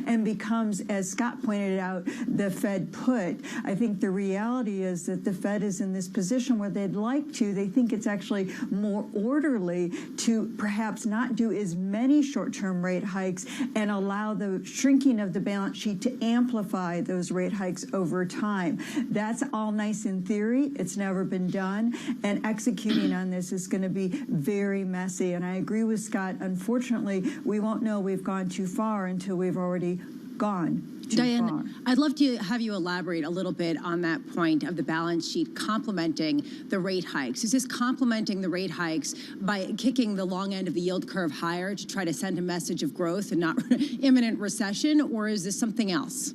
and becomes, as Scott pointed out, the Fed put. I think the reality is that the Fed is in this position where they'd like to. They think it's actually more orderly to perhaps not do as many short-term rate hikes and allow the shrinking of the balance sheet to amplify those rate hikes over time. That's all nice in theory. It's never been done, and executing on this is going to be very messy. And I agree with Scott. Unfortunately, we won't know we've gone too far until we've already gone too Diane, far. I'd love to have you elaborate a little bit on that point of the balance sheet complementing the rate hikes. Is this complementing the rate hikes by kicking the long end of the yield curve higher to try to send a message of growth and not imminent recession, or is this something else?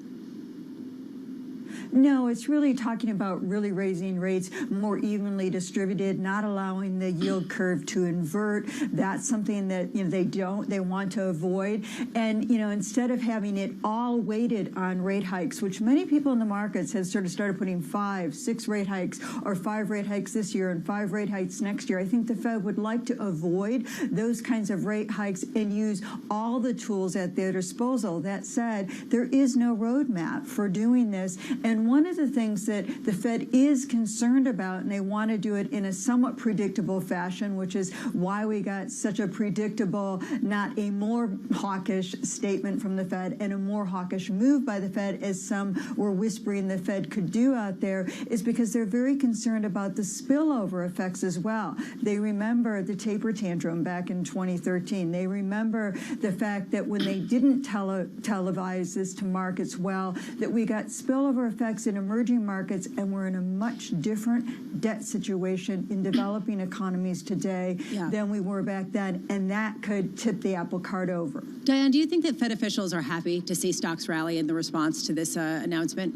No, it's really talking about really raising rates more evenly distributed, not allowing the yield curve to invert. That's something that they want to avoid. And instead of having it all weighted on rate hikes, which many people in the markets have sort of started putting 5, 6 rate hikes, or 5 rate hikes this year and 5 rate hikes next year. I think the Fed would like to avoid those kinds of rate hikes and use all the tools at their disposal. That said, there is no roadmap for doing this. And one of the things that the Fed is concerned about, and they want to do it in a somewhat predictable fashion, which is why we got such a predictable, not a more hawkish statement from the Fed and a more hawkish move by the Fed, as some were whispering the Fed could do out there, is because they're very concerned about the spillover effects as well. They remember the taper tantrum back in 2013. They remember the fact that when they didn't televise this to markets well, that we got spillover effects in emerging markets, and we're in a much different debt situation in developing economies today than we were back then, and that could tip the apple cart over. Diane, do you think that Fed officials are happy to see stocks rally in the response to this announcement?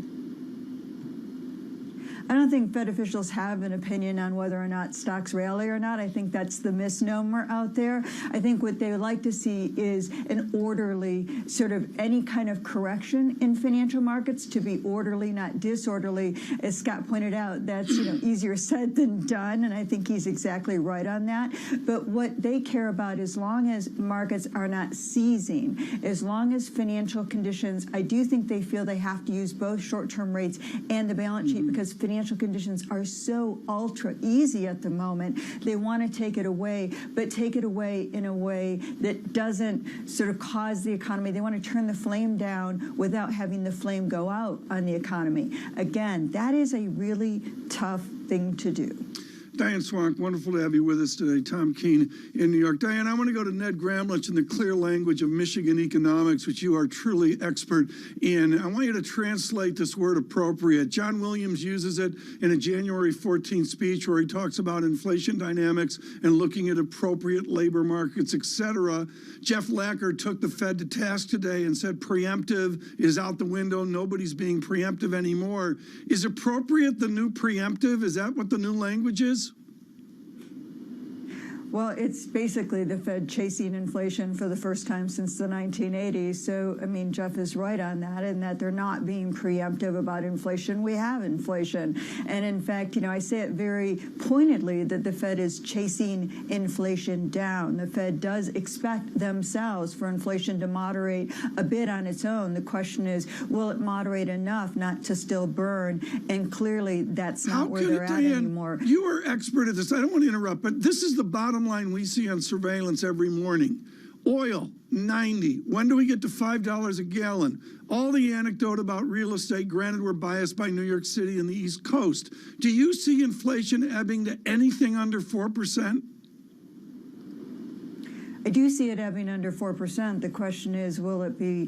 I don't think Fed officials have an opinion on whether or not stocks rally or not. I think that's the misnomer out there. I think what they would like to see is an orderly, sort of any kind of correction in financial markets to be orderly, not disorderly. As Scott pointed out, that's easier said than done, and I think he's exactly right on that. But what they care about, as long as markets are not seizing, as long as financial conditions, I do think they feel they have to use both short-term rates and the balance sheet because financial conditions are so ultra easy at the moment. They want to take it away, but take it away in a way that doesn't sort of cause the economy. They want to turn the flame down without having the flame go out on the economy. Again, that is a really tough thing to do. Diane Swank, wonderful to have you with us today. Tom Keene in New York. Diane, I want to go to Ned Gramlich in the clear language of Michigan economics, which you are truly expert in. I want you to translate this word appropriate. John Williams uses it in a January 14th speech where he talks about inflation dynamics and looking at appropriate labor markets, etc. Jeff Lacker took the Fed to task today and said preemptive is out the window. Nobody's being preemptive anymore. Is appropriate the new preemptive? Is that what the new language is? Well, it's basically the Fed chasing inflation for the first time since the 1980s. So, I mean, Jeff is right on that, in that they're not being preemptive about inflation. We have inflation. And in fact, I say it very pointedly that the Fed is chasing inflation down. The Fed does expect themselves for inflation to moderate a bit on its own. The question is, will it moderate enough not to still burn? And clearly, that's not where they're at anymore. You are expert at this. I don't want to interrupt, but this is the bottom line we see on surveillance every morning. Oil, 90. When do we get to $5 a gallon? All the anecdote about real estate, granted we're biased by New York City and the East Coast. Do you see inflation ebbing to anything under 4%? I do see it ebbing under 4%. The question is, will it be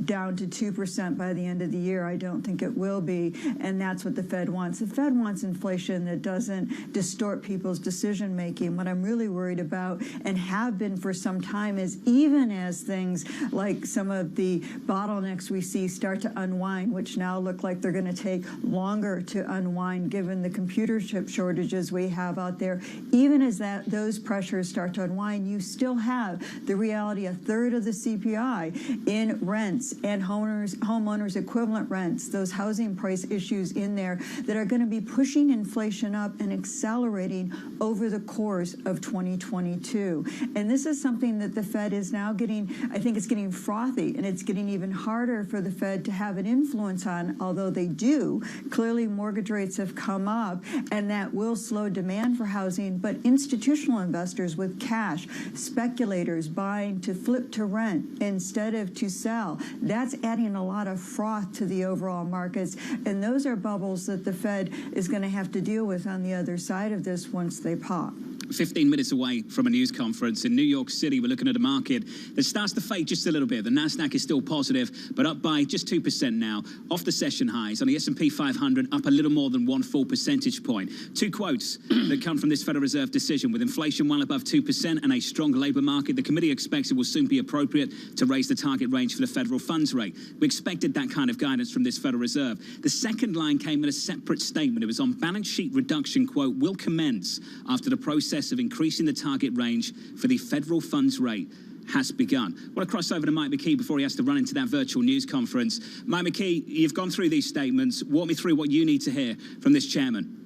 down to 2% by the end of the year? I don't think it will be, and that's what the Fed wants. The Fed wants inflation that doesn't distort people's decision-making. What I'm really worried about, and have been for some time, is even as things like some of the bottlenecks we see start to unwind, which now look like they're going to take longer to unwind given the computer chip shortages we have out there, even as those pressures start to unwind, you still have the reality, a third of the CPI in rents and homeowners equivalent rents, those housing price issues in there that are going to be pushing inflation up and accelerating over the course of 2022. And this is something that the Fed is now getting, I think it's getting frothy, and it's getting even harder for the Fed to have an influence on, although they do. Clearly, mortgage rates have come up, and that will slow demand for housing, but institutional investors with cash, speculators buying to flip to rent instead of to sell, that's adding a lot of froth to the overall markets, and those are bubbles that the Fed is going to have to deal with on the other side of this once they pop. 15 minutes away from a news conference in New York City, we're looking at a market that starts to fade just a little bit. The Nasdaq is still positive, but up by just 2% now, off the session highs. On the S&P 500, up a little more than 1 full percentage point. Two quotes that come from this Federal Reserve decision. With inflation well above 2% and a strong labor market, the committee expects it will soon be appropriate to raise the target range for the federal funds rate. We expected that kind of guidance from this Federal Reserve. The second line came in a separate statement. It was on balance sheet reduction, quote, will commence after the process of increasing the target range for the federal funds rate has begun. I want to cross over to Mike McKee before he has to run into that virtual news conference. Mike McKee, you've gone through these statements. Walk me through what you need to hear from this chairman.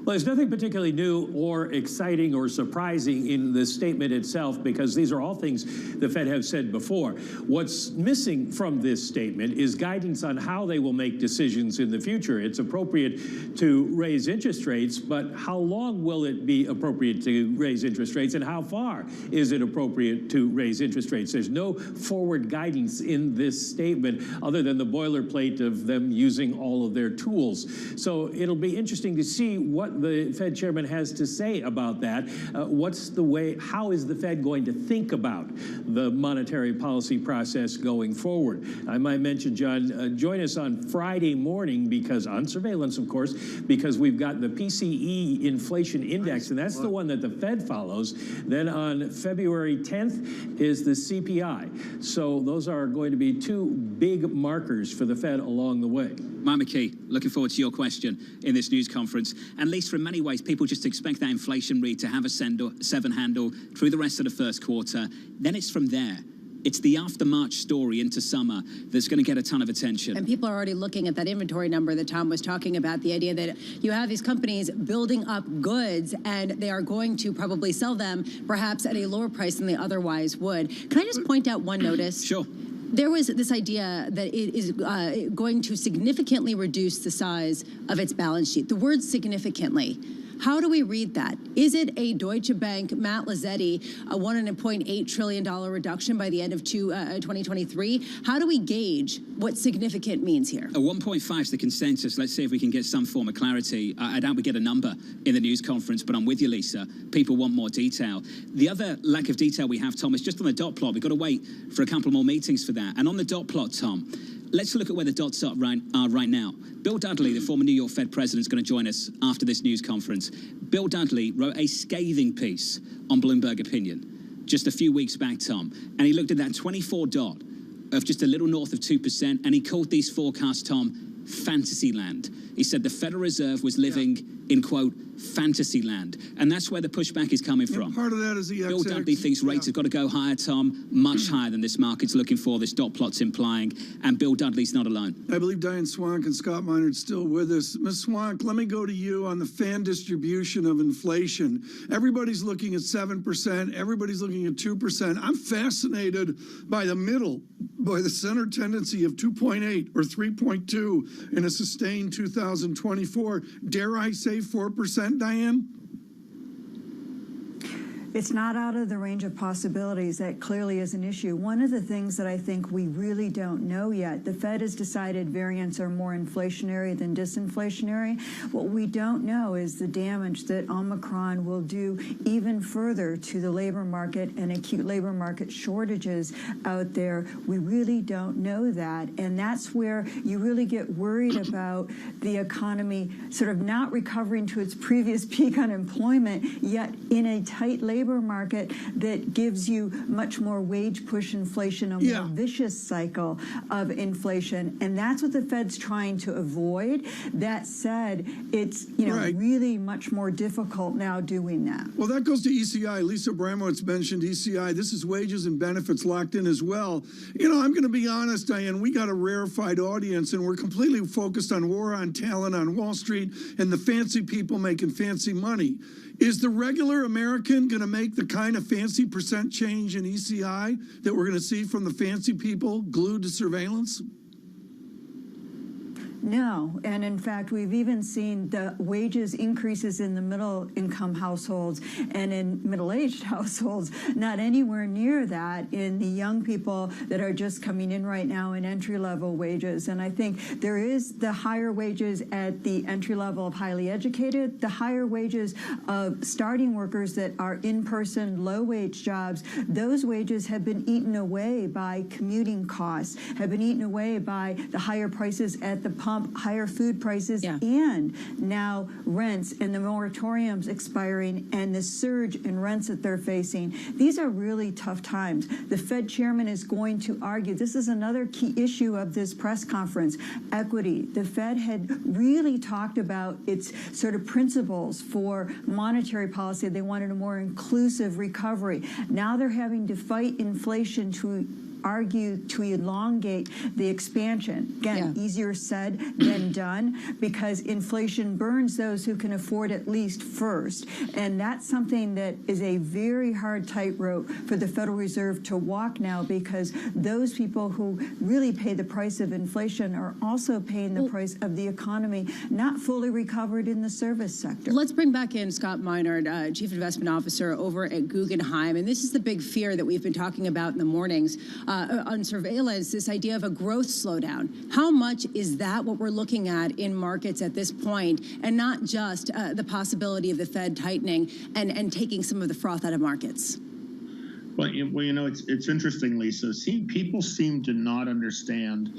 Well, there's nothing particularly new or exciting or surprising in the statement itself, because these are all things the Fed have said before. What's missing from this statement is guidance on how they will make decisions in the future. It's appropriate to raise interest rates, but how long will it be appropriate to raise interest rates, and how far is it appropriate to raise interest rates? There's no forward guidance in this statement other than the boilerplate of them using all of their tools. So it'll be interesting to see what the Fed chairman has to say about that. How is the Fed going to think about the monetary policy process going forward? I might mention, John, join us on Friday morning, because on surveillance, of course, because we've got the PCE inflation index, and that's the one that the Fed follows. Then on February 10th is the CPI. So those are going to be two big markers for the Fed along the way. Mike McKee, looking forward to your question in this news conference. At least for many ways, people just expect that inflation read to have a 7 handle through the rest of the first quarter. Then it's from there. It's the after-March story into summer that's going to get a ton of attention. And people are already looking at that inventory number that Tom was talking about, the idea that you have these companies building up goods and they are going to probably sell them perhaps at a lower price than they otherwise would. Can I just point out one notice? Sure. There was this idea that it is going to significantly reduce the size of its balance sheet. The word significantly. How do we read that? Is it a Deutsche Bank, Matt Lazzetti, a $1.8 trillion reduction by the end of 2023? How do we gauge what significant means here? A 1.5 is the consensus. Let's see if we can get some form of clarity. I doubt we get a number in the news conference, but I'm with you, Lisa. People want more detail. The other lack of detail we have, Tom, is just on the dot plot. We've got to wait for a couple more meetings for that. And on the dot plot, Tom, let's look at where the dots are right now. Bill Dudley, the former New York Fed president, is going to join us after this news conference. Bill Dudley wrote a scathing piece on Bloomberg Opinion just a few weeks back, Tom, and he looked at that 24 dot of just a little north of 2%, and he called these forecasts, Tom, fantasy land. He said the Federal Reserve was living in, quote, fantasy land. And that's where the pushback is coming from. Part of that is the Bill Dudley thinks rates have got to go higher, Tom, much higher than this market's looking for, this dot plot's implying, and Bill Dudley's not alone. I believe Diane Swank and Scott Minard's still with us. Ms. Swank, let me go to you on the fan distribution of inflation. Everybody's looking at 7%. Everybody's looking at 2%. I'm fascinated by the middle, by the center tendency of 2.8 or 3.2 in a sustained 2024. Dare I say 4%, Diane? It's not out of the range of possibilities. That clearly is an issue. One of the things that I think we really don't know yet, the Fed has decided variants are more inflationary than disinflationary. What we don't know is the damage that Omicron will do even further to the labor market and acute labor market shortages out there. We really don't know that. And that's where you really get worried about the economy sort of not recovering to its previous peak unemployment, yet in a tight labor labor market that gives you much more wage push inflation, a more vicious cycle of inflation. And that's what the Fed's trying to avoid. That said, it's really much more difficult now doing that. Well, that goes to ECI. Lisa Abramowitz mentioned ECI. This is wages and benefits locked in as well. I'm going to be honest, Diane, we got a rarefied audience, and we're completely focused on war on talent on Wall Street and the fancy people making fancy money. Is the regular American going to make the kind of fancy percent change in ECI that we're going to see from the fancy people glued to surveillance? No, and in fact, we've even seen the wages increases in the middle-income households and in middle-aged households, not anywhere near that in the young people that are just coming in right now in entry-level wages. And I think there is the higher wages at the entry level of highly educated, the higher wages of starting workers that are in-person, low-wage jobs. Those wages have been eaten away by commuting costs, have been eaten away by the higher prices at the pump, higher food prices, and now rents and the moratoriums expiring and the surge in rents that they're facing. These are really tough times. The Fed chairman is going to argue, this is another key issue of this press conference, equity. The Fed had really talked about its sort of principles for monetary policy. They wanted a more inclusive recovery. Now they're having to fight inflation to argue to elongate the expansion. Again, easier said than done, because inflation burns those who can afford it least first. And that's something that is a very hard tightrope for the Federal Reserve to walk now, because those people who really pay the price of inflation are also paying the price of the economy not fully recovered in the service sector. Let's bring back in Scott Minard, Chief Investment Officer over at Guggenheim. And this is the big fear that we've been talking about in the mornings on surveillance, this idea of a growth slowdown. How much is that what we're looking at in markets at this point, and not just the possibility of the Fed tightening and taking some of the froth out of markets? Well, it's interesting, Lisa. People seem to not understand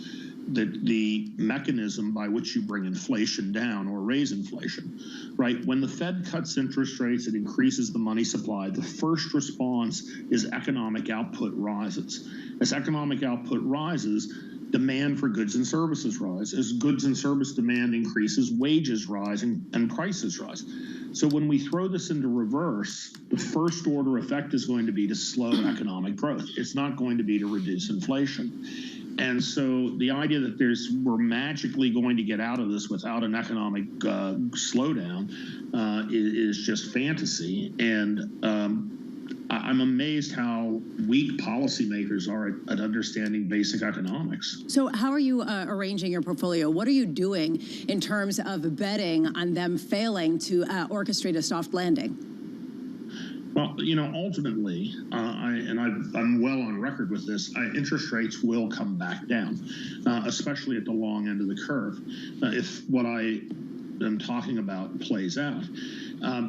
the mechanism by which you bring inflation down or raise inflation, right? When the Fed cuts interest rates, it increases the money supply. The first response is economic output rises. As economic output rises, demand for goods and services rise. As goods and service demand increases, wages rise and prices rise. So when we throw this into reverse, the first order effect is going to be to slow economic growth. It's not going to be to reduce inflation. And so the idea that we're magically going to get out of this without an economic slowdown is just fantasy. And I'm amazed how weak policymakers are at understanding basic economics. So how are you arranging your portfolio? What are you doing in terms of betting on them failing to orchestrate a soft landing? Well, ultimately, I'm well on record with this, interest rates will come back down, especially at the long end of the curve, if what I am talking about plays out.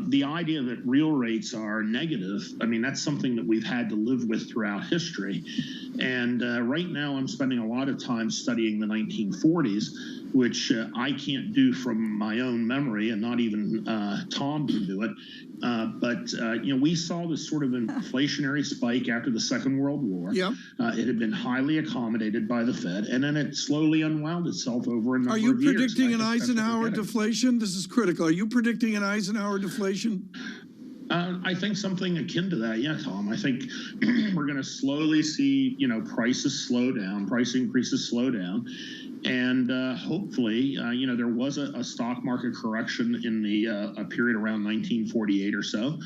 The idea that real rates are negative, that's something that we've had to live with throughout history. And right now I'm spending a lot of time studying the 1940s, which I can't do from my own memory, and not even Tom can do it. But we saw this sort of inflationary spike after the Second World War. It had been highly accommodated by the Fed, and then it slowly unwound itself over a number of years. Are you predicting an Eisenhower deflation? This is critical. Are you predicting an Eisenhower deflation? I think something akin to that, Tom. I think we're going to slowly see, prices slow down, price increases slow down. And hopefully, there was a stock market correction in the a period around 1948 or so.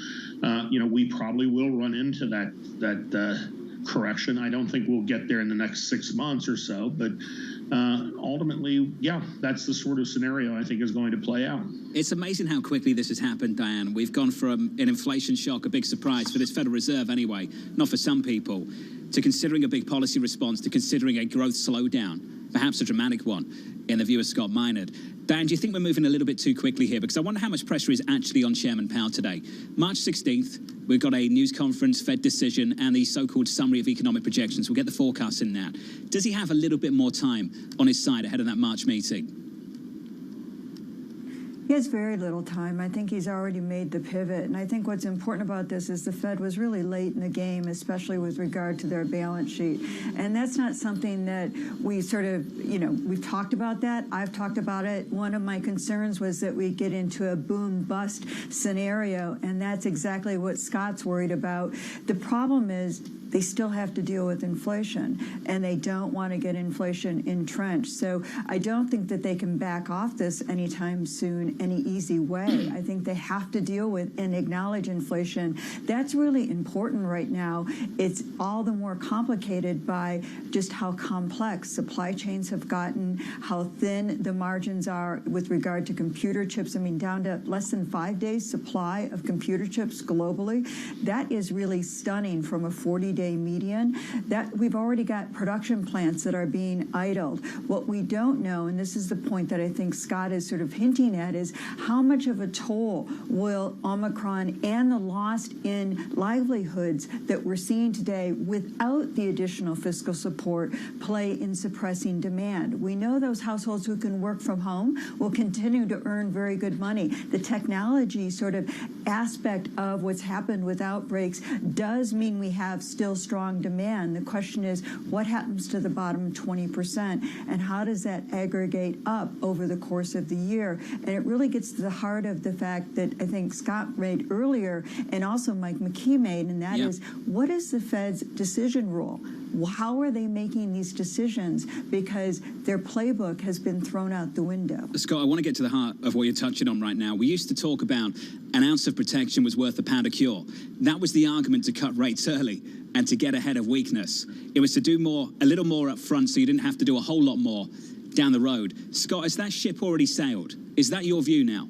We probably will run into that correction. I don't think we'll get there in the next 6 months or so, but ultimately, that's the sort of scenario I think is going to play out. It's amazing how quickly this has happened, Diane. We've gone from an inflation shock, a big surprise for this Federal Reserve anyway, not for some people, to considering a big policy response, to considering a growth slowdown, perhaps a dramatic one, in the view of Scott Minard. Dan, do you think we're moving a little bit too quickly here? Because I wonder how much pressure is actually on Chairman Powell today. March 16th, we've got a news conference, Fed decision, and the so-called summary of economic projections. We'll get the forecasts in that. Does he have a little bit more time on his side ahead of that March meeting? He has very little time. I think he's already made the pivot. And I think what's important about this is the Fed was really late in the game, especially with regard to their balance sheet. And that's not something that we sort of, we've talked about that. I've talked about it. One of my concerns was that we get into a boom-bust scenario, and that's exactly what Scott's worried about. The problem is they still have to deal with inflation, and they don't want to get inflation entrenched. So I don't think that they can back off this anytime soon, any easy way. I think they have to deal with and acknowledge inflation. That's really important right now. It's all the more complicated by just how complex supply chains have gotten, how thin the margins are with regard to computer chips. I mean, down to less than 5 days supply of computer chips globally. That is really stunning from a 40-day median. That we've already got production plants that are being idled. What we don't know, and this is the point that I think Scott is sort of hinting at, is how much of a toll will Omicron and the loss in livelihoods that we're seeing today without the additional fiscal support play in suppressing demand. We know those households who can work from home will continue to earn very good money. The technology sort of aspect of what's happened with outbreaks does mean we have still strong demand. The question is, what happens to the bottom 20%, and how does that aggregate up over the course of the year? And it really gets to the heart of the fact that I think Scott made earlier, and also Mike McKee made, and that is, what is the Fed's decision rule? How are they making these decisions? Because their playbook has been thrown out the window. Scott, I want to get to the heart of what you're touching on right now. We used to talk about an ounce of protection was worth a pound of cure. That was the argument to cut rates early and to get ahead of weakness. It was to do a little more up front so you didn't have to do a whole lot more down the road. Scott, has that ship already sailed? Is that your view now?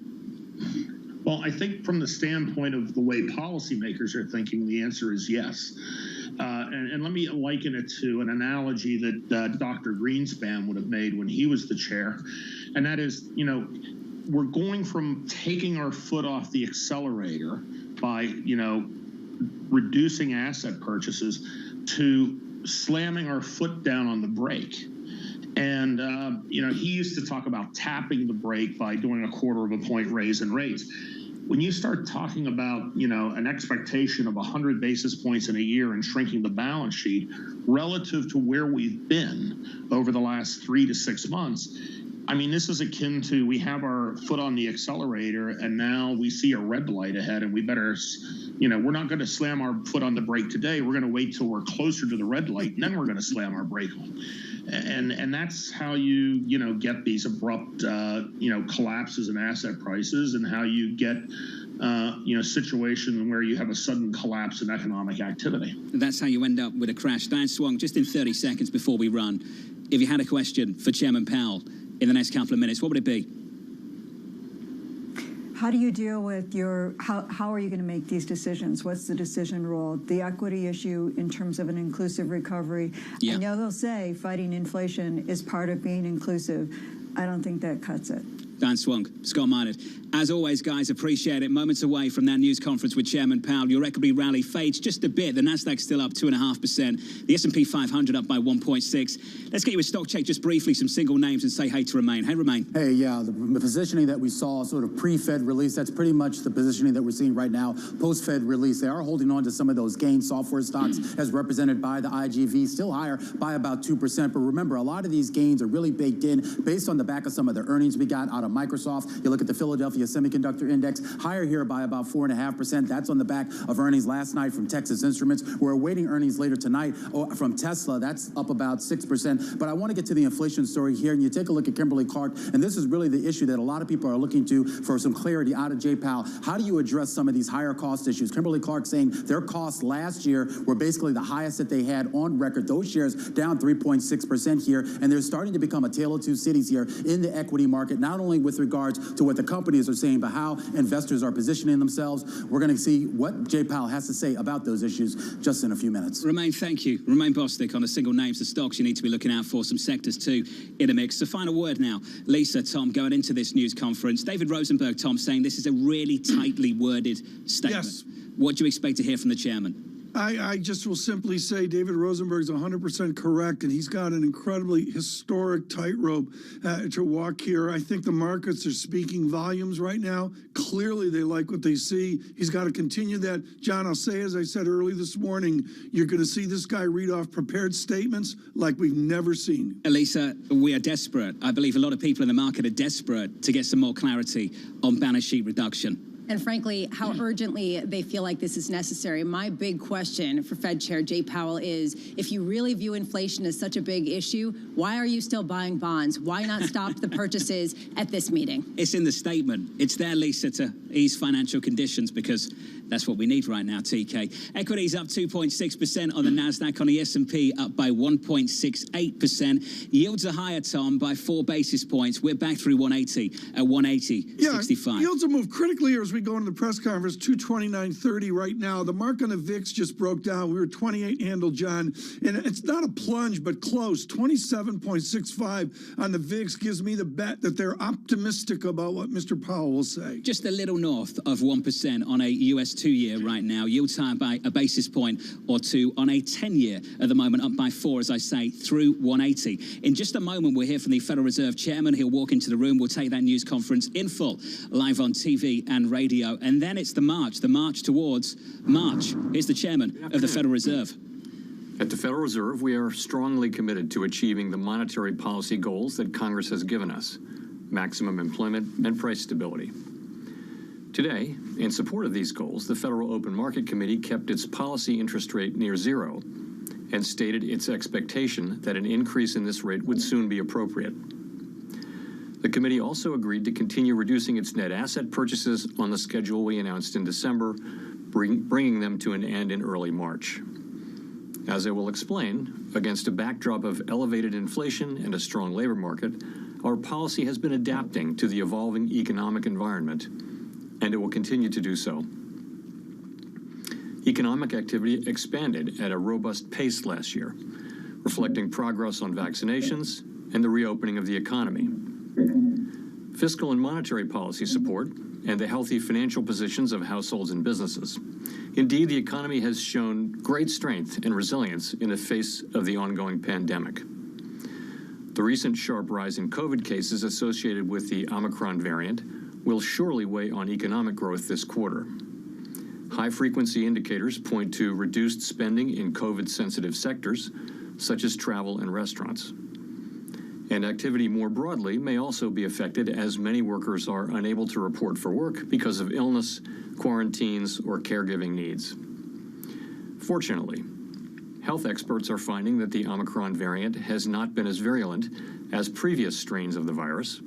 Well, I think from the standpoint of the way policymakers are thinking, the answer is yes. And let me liken it to an analogy that Dr. Greenspan would have made when he was the chair. And that is, we're going from taking our foot off the accelerator by, reducing asset purchases to slamming our foot down on the brake. And, he used to talk about tapping the brake by doing a 1/4 of a point raise in rates. When you start talking about, an expectation of 100 basis points in a year and shrinking the balance sheet relative to where we've been over the last 3 to 6 months, I mean, this is akin to we have our foot on the accelerator and now we see a red light ahead and we better, we're not going to slam our foot on the brake today. We're going to wait till we're closer to the red light and then we're going to slam our brake on. And that's how you get these abrupt collapses in asset prices, and how you get situation where you have a sudden collapse in economic activity. That's how you end up with a crash. Dan Swung, just in 30 seconds before we run, if you had a question for Chairman Powell in the next couple of minutes, what would it be? How do you deal with how are you going to make these decisions? What's the decision rule? The equity issue in terms of an inclusive recovery. Yeah. I know they'll say fighting inflation is part of being inclusive. I don't think that cuts it. Dan Swung, Scott Minard. As always, guys, appreciate it. Moments away from that news conference with Chairman Powell. Your equity rally fades just a bit. The Nasdaq's still up 2.5%. The S&P 500 up by 1.6. Let's get you a stock check just briefly, some single names, and say hey to Romain. Hey, Romain. Hey, yeah, the positioning that we saw sort of pre-Fed release, that's pretty much the positioning that we're seeing right now post-Fed release. They are holding on to some of those gains. Software stocks, as represented by the IGV, still higher by about 2%. But remember, a lot of these gains are really baked in based on the back of some of the earnings we got out of Microsoft. You look at the Philadelphia Semiconductor Index, higher here by about 4.5%. That's on the back of earnings last night from Texas Instruments. We're awaiting earnings later tonight from Tesla. That's up about 6%. But I want to get to the inflation story here. And you take a look at Kimberly-Clark, and this is really the issue that a lot of people are looking to for some clarity out of Jay Powell. How do you address some of these higher cost issues? Kimberly-Clark saying their costs last year were basically the highest that they had on record. Those shares down 3.6% here, and they're starting to become a tale of two cities here in the equity market, not only with regards to what the companies are saying, but how investors are positioning themselves. We're going to see what Jay Powell has to say about those issues just in a few minutes. Romain, thank you. Romain Bostic on the single names, the stocks you need to be looking out for, some sectors too in a mix. So final word now. Lisa, Tom, going into this news conference, David Rosenberg, Tom, saying this is a really tightly worded statement. Yes. What do you expect to hear from the chairman? I just will simply say David Rosenberg's 100% correct, and he's got an incredibly historic tightrope to walk here. I think the markets are speaking volumes right now. Clearly, they like what they see. He's got to continue that. John, I'll say, as I said early this morning, you're going to see this guy read off prepared statements like we've never seen. Elisa, we are desperate. I believe a lot of people in the market are desperate to get some more clarity on balance sheet reduction. And frankly, how urgently they feel like this is necessary. My big question for Fed Chair Jay Powell is, if you really view inflation as such a big issue, why are you still buying bonds? Why not stop the purchases at this meeting? It's in the statement. It's there, Lisa, to ease financial conditions, because that's what we need right now, TK. Equities up 2.6% on the NASDAQ, on the S&P up by 1.68%. Yields are higher, Tom, by 4 basis points. We're back through 180 at 180.65. Yeah, yields have moved critically here as we go into the press conference, 229.30 right now. The mark on the VIX just broke down. We were 28 handle, John, and it's not a plunge, but close. 27.65 on the VIX gives me the bet that they're optimistic about what Mr. Powell will say. Just a little north of 1% on a US 2-year right now. Yields higher by a basis point or two on a 10-year at the moment, up by 4, as I say, through 180. In just a moment, we'll hear from the Federal Reserve Chairman. He'll walk into the room. We'll take that news conference in full, live on TV and radio. And then it's the march towards March. Here's the Chairman of the Federal Reserve. At the Federal Reserve, we are strongly committed to achieving the monetary policy goals that Congress has given us: maximum employment and price stability. Today, in support of these goals, the Federal Open Market Committee kept its policy interest rate near zero and stated its expectation that an increase in this rate would soon be appropriate. The committee also agreed to continue reducing its net asset purchases on the schedule we announced in December, bringing them to an end in early March. As I will explain, against a backdrop of elevated inflation and a strong labor market, our policy has been adapting to the evolving economic environment, and it will continue to do so. Economic activity expanded at a robust pace last year, reflecting progress on vaccinations and the reopening of the economy. Fiscal and monetary policy support and the healthy financial positions of households and businesses. Indeed, the economy has shown great strength and resilience in the face of the ongoing pandemic. The recent sharp rise in COVID cases associated with the Omicron variant will surely weigh on economic growth this quarter. High-frequency indicators point to reduced spending in COVID-sensitive sectors, such as travel and restaurants. And activity more broadly may also be affected, as many workers are unable to report for work because of illness, quarantines, or caregiving needs. Fortunately, health experts are finding that the Omicron variant has not been as virulent as previous strains of the virus,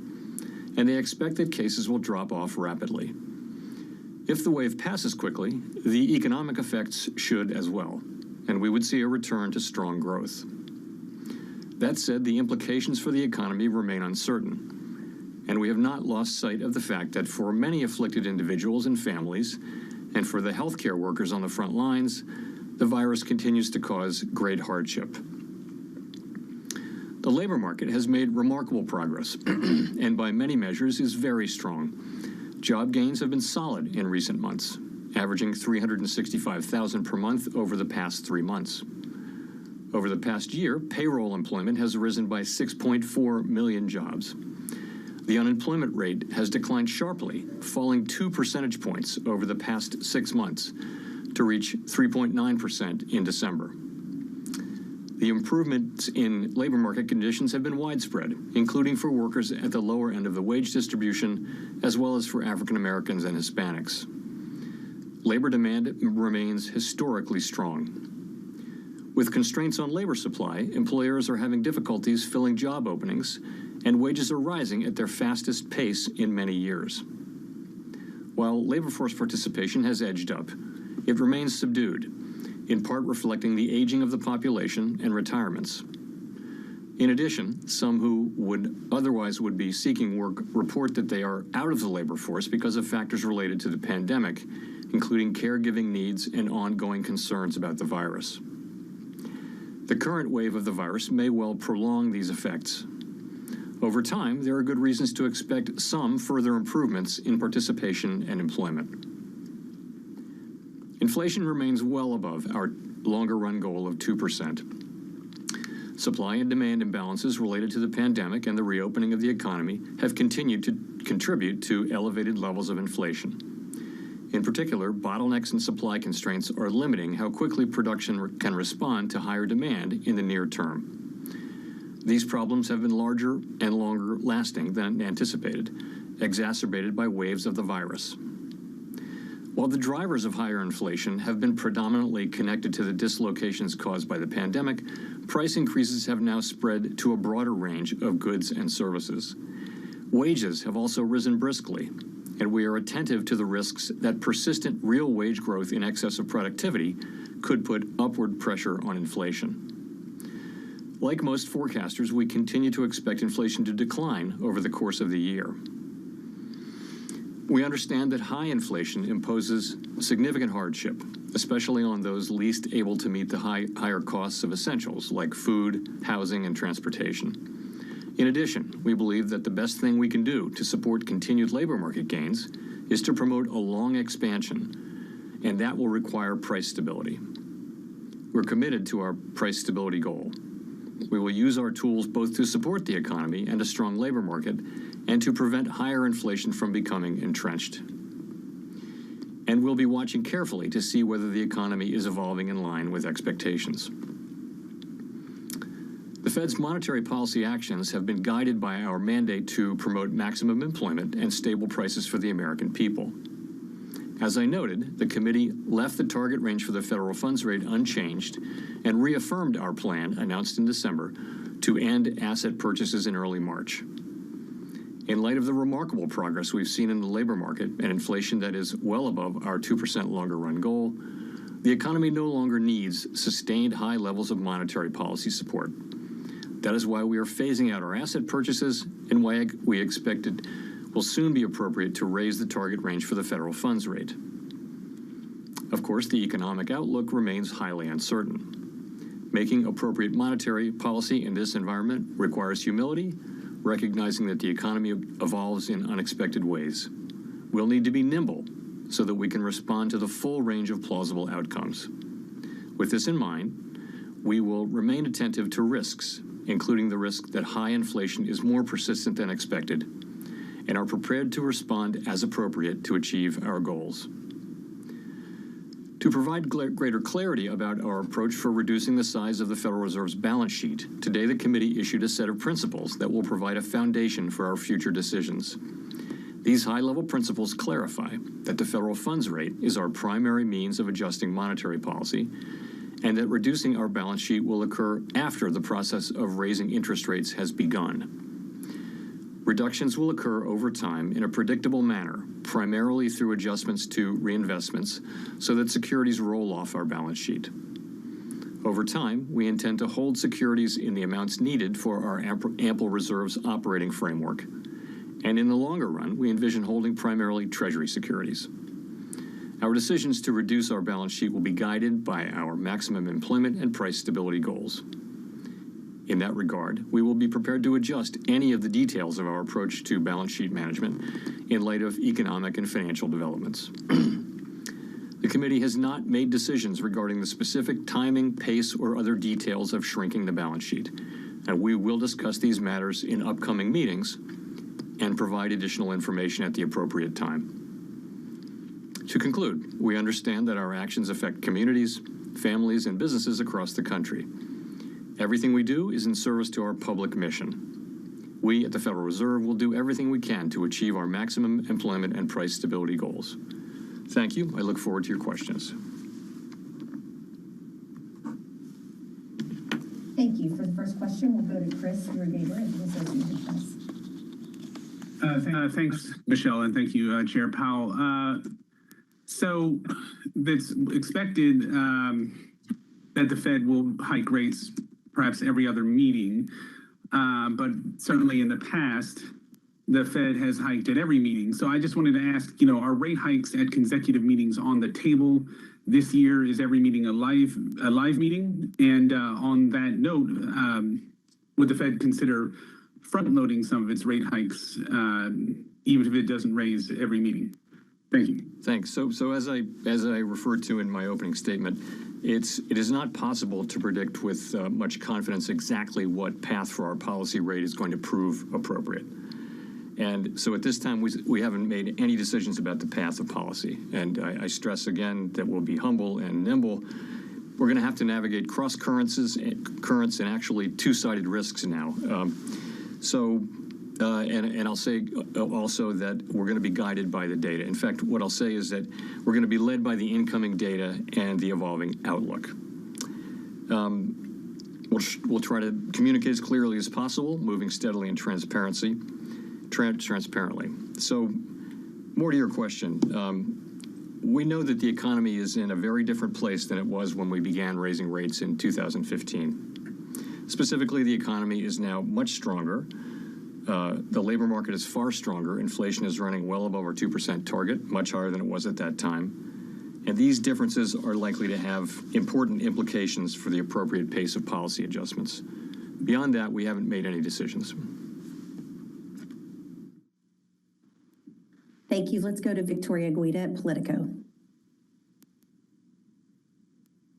and they expect that cases will drop off rapidly. If the wave passes quickly, the economic effects should as well, and we would see a return to strong growth. That said, the implications for the economy remain uncertain, and we have not lost sight of the fact that for many afflicted individuals and families, and for the healthcare workers on the front lines, the virus continues to cause great hardship. The labor market has made remarkable progress, and by many measures is very strong. Job gains have been solid in recent months, averaging 365,000 per month over the past 3 months. Over the past year, payroll employment has risen by 6.4 million jobs. The unemployment rate has declined sharply, falling 2 percentage points over the past 6 months to reach 3.9% in December. The improvements in labor market conditions have been widespread, including for workers at the lower end of the wage distribution, as well as for African Americans and Hispanics. Labor demand remains historically strong. With constraints on labor supply, employers are having difficulties filling job openings, and wages are rising at their fastest pace in many years. While labor force participation has edged up, it remains subdued, in part reflecting the aging of the population and retirements. In addition, some who would otherwise be seeking work report that they are out of the labor force because of factors related to the pandemic, including caregiving needs and ongoing concerns about the virus. The current wave of the virus may well prolong these effects. Over time, there are good reasons to expect some further improvements in participation and employment. Inflation remains well above our longer-run goal of 2%. Supply and demand imbalances related to the pandemic and the reopening of the economy have continued to contribute to elevated levels of inflation. In particular, bottlenecks and supply constraints are limiting how quickly production can respond to higher demand in the near term. These problems have been larger and longer lasting than anticipated, exacerbated by waves of the virus. While the drivers of higher inflation have been predominantly connected to the dislocations caused by the pandemic, price increases have now spread to a broader range of goods and services. Wages have also risen briskly, and we are attentive to the risks that persistent real wage growth in excess of productivity could put upward pressure on inflation. Like most forecasters, we continue to expect inflation to decline over the course of the year. We understand that high inflation imposes significant hardship, especially on those least able to meet the higher costs of essentials like food, housing, and transportation. In addition, we believe that the best thing we can do to support continued labor market gains is to promote a long expansion, and that will require price stability. We're committed to our price stability goal. We will use our tools both to support the economy and a strong labor market and to prevent higher inflation from becoming entrenched. And we'll be watching carefully to see whether the economy is evolving in line with expectations. The Fed's monetary policy actions have been guided by our mandate to promote maximum employment and stable prices for the American people. As I noted, the committee left the target range for the federal funds rate unchanged and reaffirmed our plan, announced in December, to end asset purchases in early March. In light of the remarkable progress we've seen in the labor market and inflation that is well above our 2% longer-run goal, the economy no longer needs sustained high levels of monetary policy support. That is why we are phasing out our asset purchases and why we expect it will soon be appropriate to raise the target range for the federal funds rate. Of course, the economic outlook remains highly uncertain. Making appropriate monetary policy in this environment requires humility, recognizing that the economy evolves in unexpected ways. We'll need to be nimble so that we can respond to the full range of plausible outcomes. With this in mind, we will remain attentive to risks, including the risk that high inflation is more persistent than expected, and are prepared to respond as appropriate to achieve our goals. To provide greater clarity about our approach for reducing the size of the Federal Reserve's balance sheet, today the committee issued a set of principles that will provide a foundation for our future decisions. These high-level principles clarify that the federal funds rate is our primary means of adjusting monetary policy, and that reducing our balance sheet will occur after the process of raising interest rates has begun. Reductions will occur over time in a predictable manner, primarily through adjustments to reinvestments, so that securities roll off our balance sheet. Over time, we intend to hold securities in the amounts needed for our ample reserves operating framework. And in the longer run, we envision holding primarily Treasury securities. Our decisions to reduce our balance sheet will be guided by our maximum employment and price stability goals. In that regard, we will be prepared to adjust any of the details of our approach to balance sheet management in light of economic and financial developments. The committee has not made decisions regarding the specific timing, pace, or other details of shrinking the balance sheet, and we will discuss these matters in upcoming meetings and provide additional information at the appropriate time. To conclude, we understand that our actions affect communities, families, and businesses across the country. Everything we do is in service to our public mission. We at the Federal Reserve will do everything we can to achieve our maximum employment and price stability goals. Thank you. I look forward to your questions. Thank you. For the first question, we'll go to Chris Rugaber at the Associated Press. Thanks, Michelle, and thank you, Chair Powell. So it's expected that the Fed will hike rates perhaps every other meeting, but certainly in the past, the Fed has hiked at every meeting. So I just wanted to ask, are rate hikes at consecutive meetings on the table this year? Is every meeting a live meeting? And on that note, would the Fed consider front-loading some of its rate hikes, even if it doesn't raise every meeting? Thank you. Thanks. So as I referred to in my opening statement, it is not possible to predict with much confidence exactly what path for our policy rate is going to prove appropriate. And so at this time, we haven't made any decisions about the path of policy. And I stress again that we'll be humble and nimble. We're going to have to navigate cross currents and actually two-sided risks now. And I'll say also that we're going to be guided by the data. In fact, what I'll say is that we're going to be led by the incoming data and the evolving outlook. We'll try to communicate as clearly as possible, moving steadily and transparently. So, more to your question. We know that the economy is in a very different place than it was when we began raising rates in 2015. Specifically, the economy is now much stronger. The labor market is far stronger. Inflation is running well above our 2% target, much higher than it was at that time. And these differences are likely to have important implications for the appropriate pace of policy adjustments. Beyond that, we haven't made any decisions. Thank you. Let's go to Victoria Guida at Politico.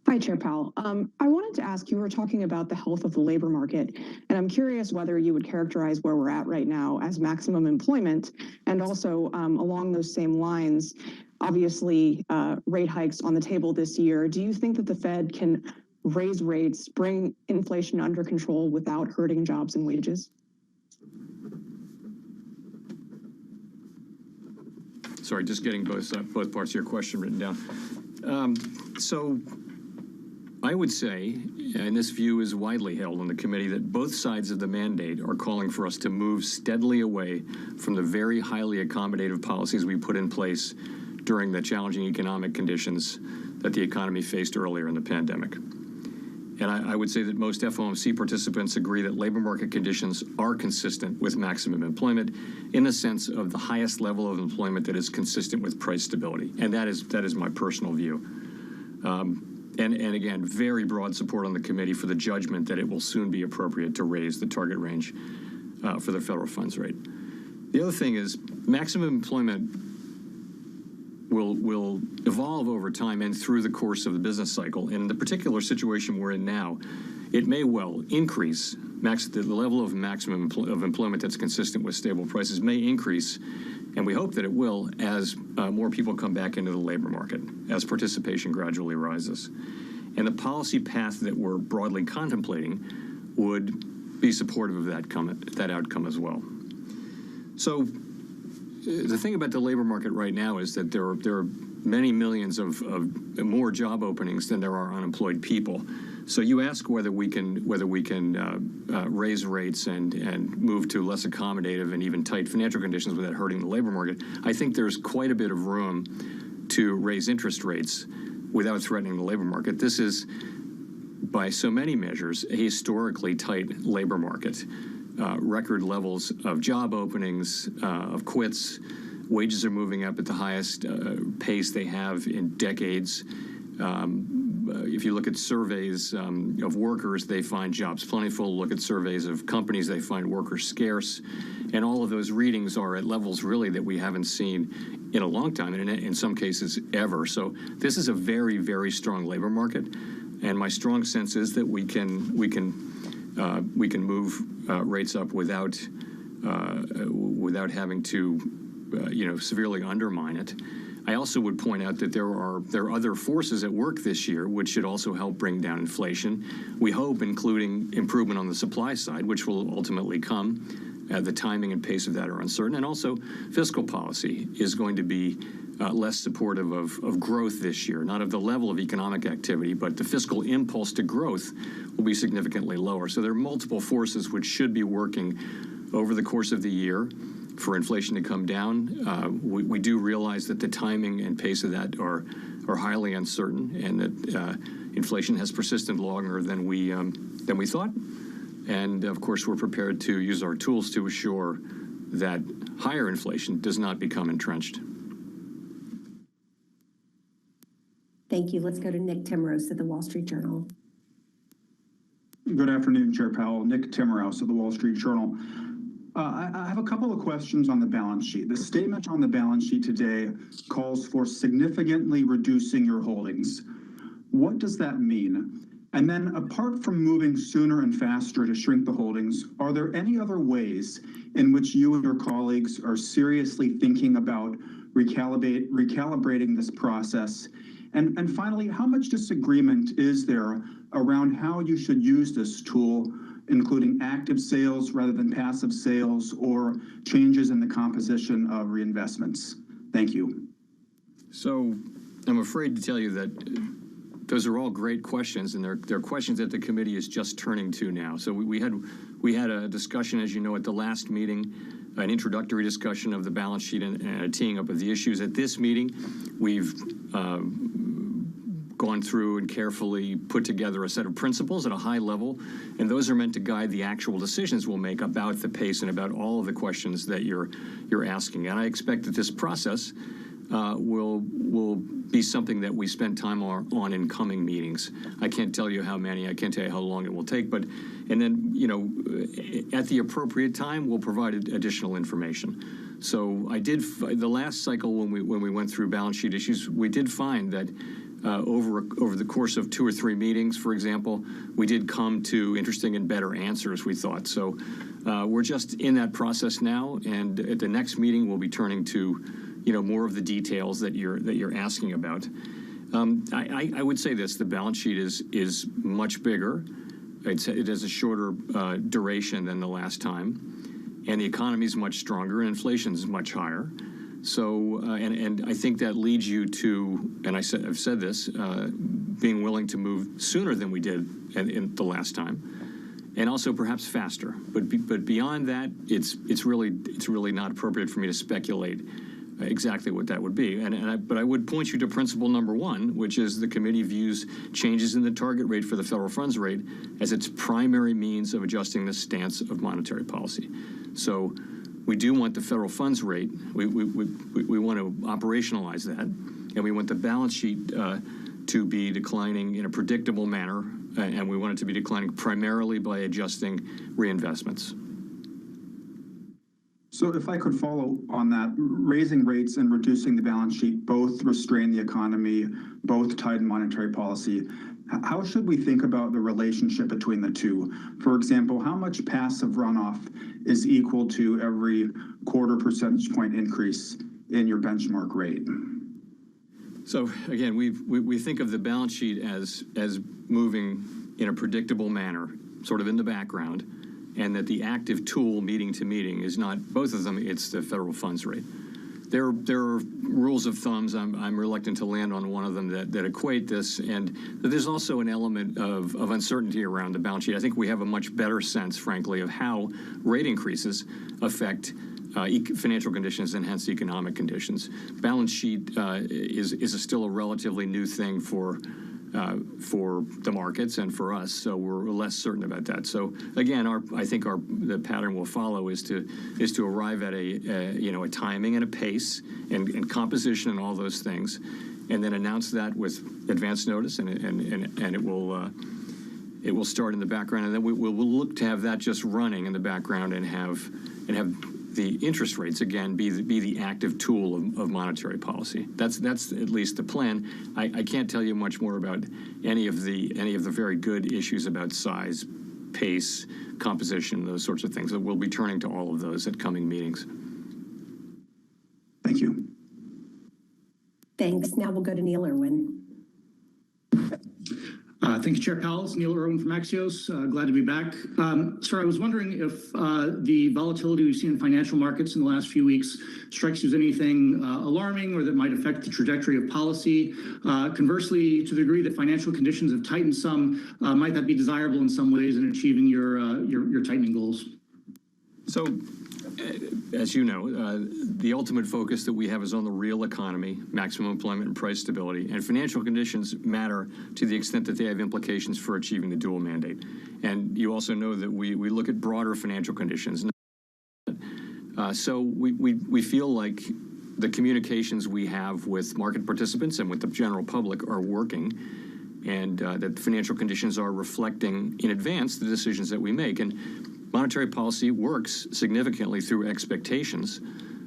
Hi, Chair Powell. I wanted to ask, you were talking about the health of the labor market, and I'm curious whether you would characterize where we're at right now as maximum employment, and also along those same lines, obviously rate hikes on the table this year. Do you think that the Fed can raise rates, bring inflation under control without hurting jobs and wages? Sorry, just getting both parts of your question written down. So I would say, and this view is widely held on the committee, that both sides of the mandate are calling for us to move steadily away from the very highly accommodative policies we put in place during the challenging economic conditions that the economy faced earlier in the pandemic. And I would say that most FOMC participants agree that labor market conditions are consistent with maximum employment in the sense of the highest level of employment that is consistent with price stability. And that is my personal view. And again, very broad support on the committee for the judgment that it will soon be appropriate to raise the target range for the federal funds rate. The other thing is maximum employment will evolve over time and through the course of the business cycle. And in the particular situation we're in now, it may well increase. The level of maximum employment that's consistent with stable prices may increase, and we hope that it will as more people come back into the labor market, as participation gradually rises. And the policy path that we're broadly contemplating would be supportive of that outcome as well. So the thing about the labor market right now is that there are many millions of more job openings than there are unemployed people. So you ask whether we can raise rates and move to less accommodative and even tight financial conditions without hurting the labor market. I think there's quite a bit of room to raise interest rates without threatening the labor market. This is, by so many measures, a historically tight labor market. Record levels of job openings, of quits. Wages are moving up at the highest pace they have in decades. If you look at surveys of workers, they find jobs plentiful. Look at surveys of companies, they find workers scarce. And all of those readings are at levels really that we haven't seen in a long time, and in some cases ever. So this is a very, very strong labor market. And my strong sense is that we can move rates up without having to, severely undermine it. I also would point out that there are other forces at work this year which should also help bring down inflation. We hope, including improvement on the supply side, which will ultimately come. The timing and pace of that are uncertain, and also fiscal policy is going to be less supportive of growth this year, not of the level of economic activity, but the fiscal impulse to growth will be significantly lower. So there are multiple forces which should be working over the course of the year for inflation to come down. We do realize that the timing and pace of that are highly uncertain, and that inflation has persisted longer than we thought. And of course, we're prepared to use our tools to assure that higher inflation does not become entrenched. Thank you. Let's go to Nick Timros at the Wall Street Journal. Good afternoon, Chair Powell. Nick Timmerhouse of the Wall Street Journal. I have a couple of questions on the balance sheet. The statement on the balance sheet today calls for significantly reducing your holdings. What does that mean? And then apart from moving sooner and faster to shrink the holdings, are there any other ways in which you and your colleagues are seriously thinking about recalibrating this process? And finally, how much disagreement is there around how you should use this tool, including active sales rather than passive sales, or changes in the composition of reinvestments? Thank you. So I'm afraid to tell you that those are all great questions, and they're questions that the committee is just turning to now. So we had a discussion, as you know, at the last meeting, an introductory discussion of the balance sheet and a teeing up of the issues. At this meeting, we've gone through and carefully put together a set of principles at a high level, and those are meant to guide the actual decisions we'll make about the pace and about all of the questions that you're asking. And I expect that this process will be something that we spend time on in coming meetings. I can't tell you how many, I can't tell you how long it will take, and then, you know, at the appropriate time, we'll provide additional information. So the last cycle when we went through balance sheet issues, we did find that over the course of 2 or 3 meetings, for example, we did come to interesting and better answers, we thought. So we're just in that process now, and at the next meeting, we'll be turning to, you know, more of the details that you're asking about. I would say this: the balance sheet is much bigger. It has a shorter duration than the last time, and the economy is much stronger, and inflation is much higher. So, and I think that leads you to, and I've said this, being willing to move sooner than we did in the last time, and also perhaps faster. But beyond that, it's really not appropriate for me to speculate exactly what that would be. But I would point you to principle number 1, which is the committee views changes in the target rate for the federal funds rate as its primary means of adjusting the stance of monetary policy. So we do want the federal funds rate, we want to operationalize that, and we want the balance sheet to be declining in a predictable manner, and we want it to be declining primarily by adjusting reinvestments. So if I could follow on that, raising rates and reducing the balance sheet both restrain the economy, both tighten monetary policy. How should we think about the relationship between the two? For example, how much passive runoff is equal to every 1/4 percentage point increase in your benchmark rate? So again, we think of the balance sheet as moving in a predictable manner, sort of in the background, and that the active tool meeting to meeting is not both of them, it's the federal funds rate. There are rules of thumbs. I'm reluctant to land on one of them that equate this, and there's also an element of uncertainty around the balance sheet. I think we have a much better sense, frankly, of how rate increases affect financial conditions and hence economic conditions. Balance sheet is still a relatively new thing for the markets and for us, so we're less certain about that. So again, I think the pattern we'll follow is to arrive at a timing and a pace and composition and all those things, and then announce that with advance notice, and it will start in the background, and then we'll look to have that just running in the background and have the interest rates again be the active tool of monetary policy. That's at least the plan. I can't tell you much more about any of the very good issues about size, pace, composition, those sorts of things. We'll be turning to all of those at coming meetings. Thank you. Thanks. Now we'll go to Neil Irwin. Thank you, Chair Powell. It's Neil Irwin from Axios. Glad to be back. Sir, I was wondering if the volatility we've seen in financial markets in the last few weeks strikes you as anything alarming or that might affect the trajectory of policy. Conversely, to the degree that financial conditions have tightened some, might that be desirable in some ways in achieving your tightening goals? So, as you know, the ultimate focus that we have is on the real economy, maximum employment and price stability, and financial conditions matter to the extent that they have implications for achieving the dual mandate. And you also know that we look at broader financial conditions. So we feel like the communications we have with market participants and with the general public are working, and that financial conditions are reflecting in advance the decisions that we make. And monetary policy works significantly through expectations.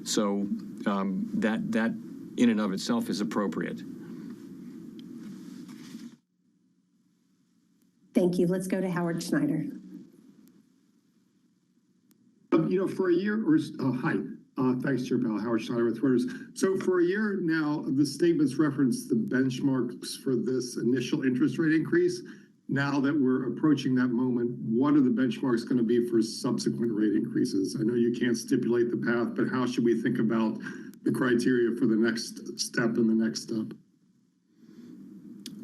So that in and of itself is appropriate. Thank you. Let's go to Howard Schneider. For a year, hi. Thanks, Chair Powell. Howard Schneider with Reuters. So for a year now, the statements reference the benchmarks for this initial interest rate increase. Now that we're approaching that moment, what are the benchmarks going to be for subsequent rate increases? I know you can't stipulate the path, but how should we think about the criteria for the next step and the next step?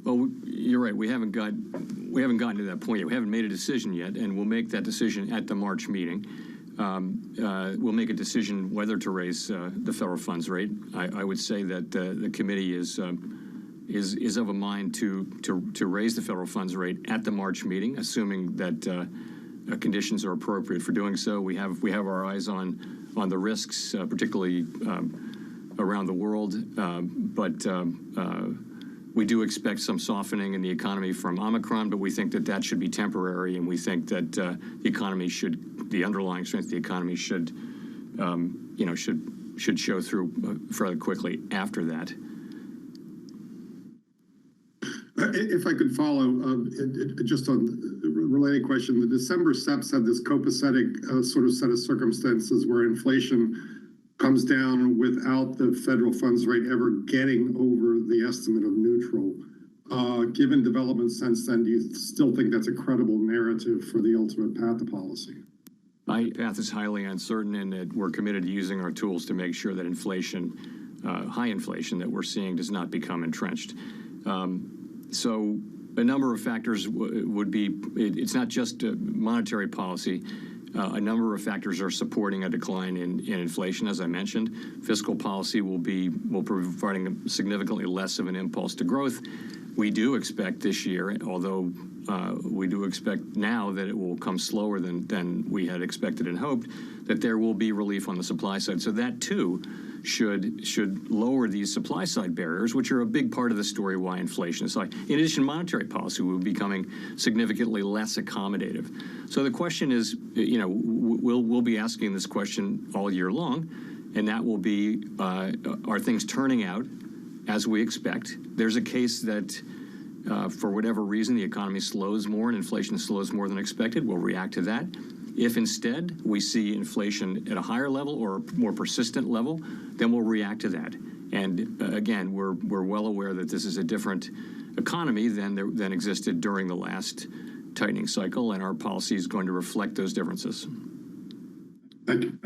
Well, you're right. We haven't gotten to that point yet. We haven't made a decision yet, and we'll make that decision at the March meeting. We'll make a decision whether to raise the federal funds rate. I would say that the committee is of a mind to raise the federal funds rate at the March meeting, assuming that conditions are appropriate for doing so. We have our eyes on the risks, particularly around the world, but we do expect some softening in the economy from Omicron, but we think that should be temporary, and we think that the underlying strength of the economy should show through fairly quickly after that. If I could follow, just on a related question, the December SEPs had this copacetic sort of set of circumstances where inflation comes down without the federal funds rate ever getting over the estimate of neutral. Given developments since then, do you still think that's a credible narrative for the ultimate path to policy? My path is highly uncertain, and that we're committed to using our tools to make sure that inflation, high inflation that we're seeing, does not become entrenched. So a number of factors would be, it's not just monetary policy. A number of factors are supporting a decline in inflation, as I mentioned. Fiscal policy will be providing significantly less of an impulse to growth. We do expect this year, although we do expect now that it will come slower than we had expected and hoped, that there will be relief on the supply side. So that too should lower these supply side barriers, which are a big part of the story why inflation is high. In addition, monetary policy will be becoming significantly less accommodative. So the question is, we'll be asking this question all year long, and that will be, are things turning out as we expect? There's a case that for whatever reason the economy slows more and inflation slows more than expected. We'll react to that. If instead we see inflation at a higher level or a more persistent level, then we'll react to that. And again, we're well aware that this is a different economy than existed during the last tightening cycle, and our policy is going to reflect those differences. Thank you.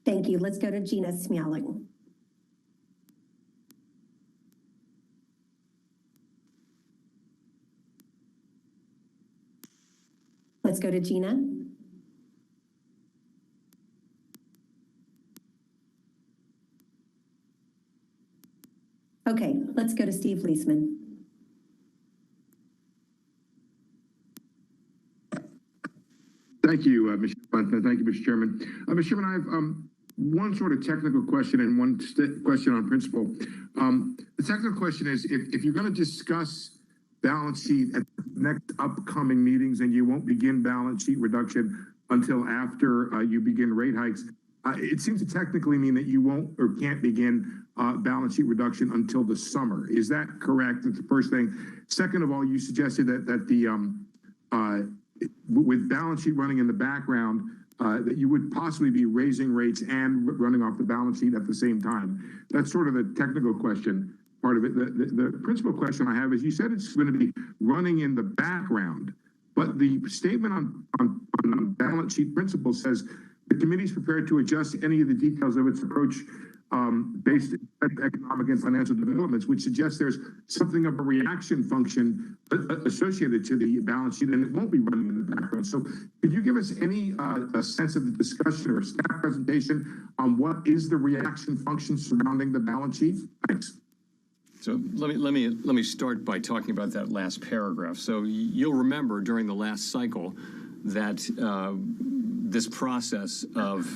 Thank you. Let's go to Gina Smialek. Let's go to Gina. Okay, let's go to Steve Leisman. Thank you, Mr. President. Thank you, Mr. Chairman. Mr. Chairman, I have one sort of technical question and one question on principle. The technical question is, if you're going to discuss balance sheet at the next upcoming meetings and you won't begin balance sheet reduction until after you begin rate hikes, it seems to technically mean that you won't or can't begin balance sheet reduction until the summer. Is that correct? That's the first thing. Second of all, you suggested that the with balance sheet running in the background, that you would possibly be raising rates and running off the balance sheet at the same time. That's sort of the technical question part of it. The principal question I have is, you said it's going to be running in the background, but the statement on balance sheet principle says the committee is prepared to adjust any of the details of its approach based on economic and financial developments, which suggests there's something of a reaction function associated to the balance sheet, and it won't be running in the background. So could you give us any a sense of the discussion or staff presentation on what is the reaction function surrounding the balance sheet? Thanks. So let me start by talking about that last paragraph. So you'll remember during the last cycle that this process of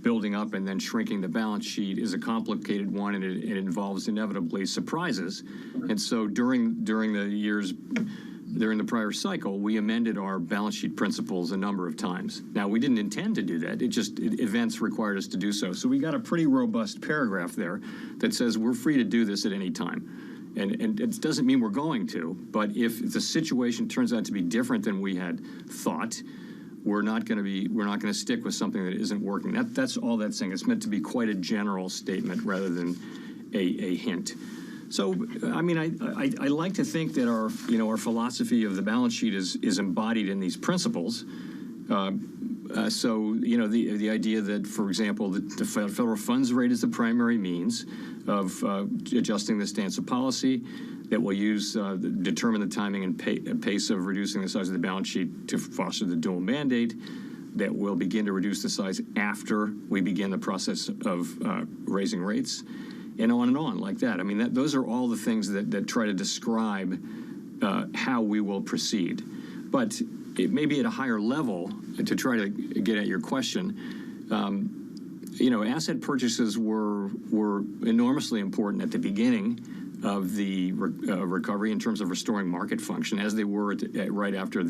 building up and then shrinking the balance sheet is a complicated one, and it involves inevitably surprises. And so during the years during the prior cycle, we amended our balance sheet principles a number of times. Now, we didn't intend to do that. Events required us to do so. So we got a pretty robust paragraph there that says we're free to do this at any time. And it doesn't mean we're going to, but if the situation turns out to be different than we had thought, we're not going to stick with something that isn't working. That's all that's saying. It's meant to be quite a general statement rather than a hint. So, I mean, I like to think that our philosophy of the balance sheet is embodied in these principles. So, the idea that, for example, the federal funds rate is the primary means of adjusting the stance of policy, that will determine the timing and pace of reducing the size of the balance sheet to foster the dual mandate, that will begin to reduce the size after we begin the process of raising rates, and on like that. I mean, those are all the things that try to describe how we will proceed. But it may be at a higher level to try to get at your question. Asset purchases were enormously important at the beginning of the recovery in terms of restoring market function, as they were right after in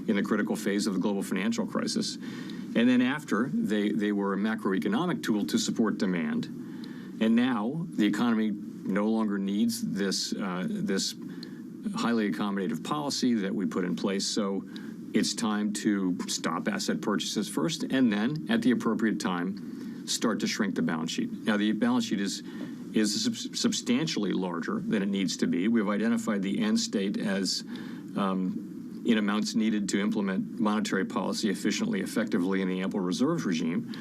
the critical phase of the global financial crisis. And then after, they were a macroeconomic tool to support demand. And now the economy no longer needs this highly accommodative policy that we put in place. So it's time to stop asset purchases first, and then at the appropriate time, start to shrink the balance sheet. Now, the balance sheet is substantially larger than it needs to be. We've identified the end state as in amounts needed to implement monetary policy efficiently, effectively in the ample reserves regime.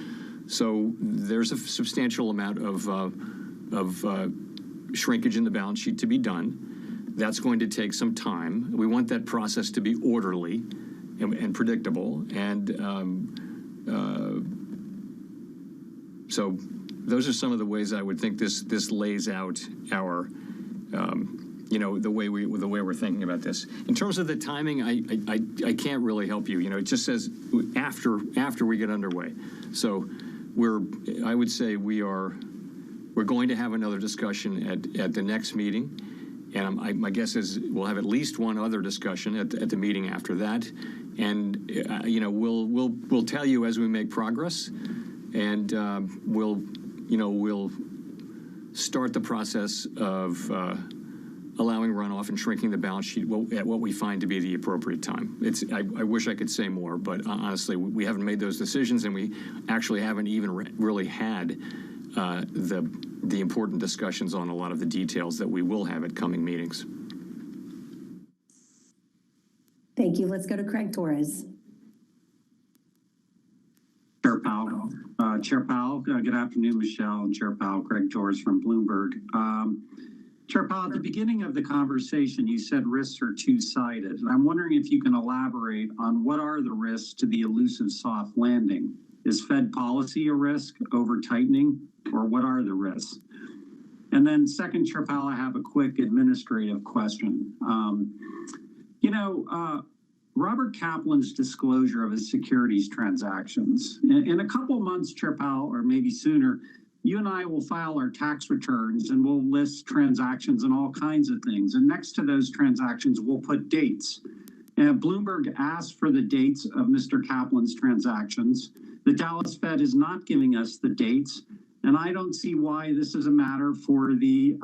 So there's a substantial amount of shrinkage in the balance sheet to be done. That's going to take some time. We want that process to be orderly and predictable. And so those are some of the ways I would think this lays out our, the way we're thinking about this. In terms of the timing, I can't really help you. It just says after we get underway. So I would say we're going to have another discussion at the next meeting. And my guess is we'll have at least one other discussion at the meeting after that. And, we'll tell you as we make progress, and we'll start the process of allowing runoff and shrinking the balance sheet at what we find to be the appropriate time. I wish I could say more, but honestly, we haven't made those decisions, and we actually haven't even really had the important discussions on a lot of the details that we will have at coming meetings. Thank you. Let's go to Craig Torres. Chair Powell, good afternoon, Michelle and Chair Powell. Craig Torres from Bloomberg. Chair Powell, at the beginning of the conversation, you said risks are two-sided. And I'm wondering if you can elaborate on what are the risks to the elusive soft landing. Is Fed policy a risk, over-tightening, or what are the risks? And then second, Chair Powell, I have a quick administrative question. Robert Kaplan's disclosure of his securities transactions. In a couple of months, Chair Powell, or maybe sooner, you and I will file our tax returns and we'll list transactions and all kinds of things. And next to those transactions, we'll put dates. And Bloomberg asked for the dates of Mr. Kaplan's transactions. The Dallas Fed is not giving us the dates. And I don't see why this is a matter for the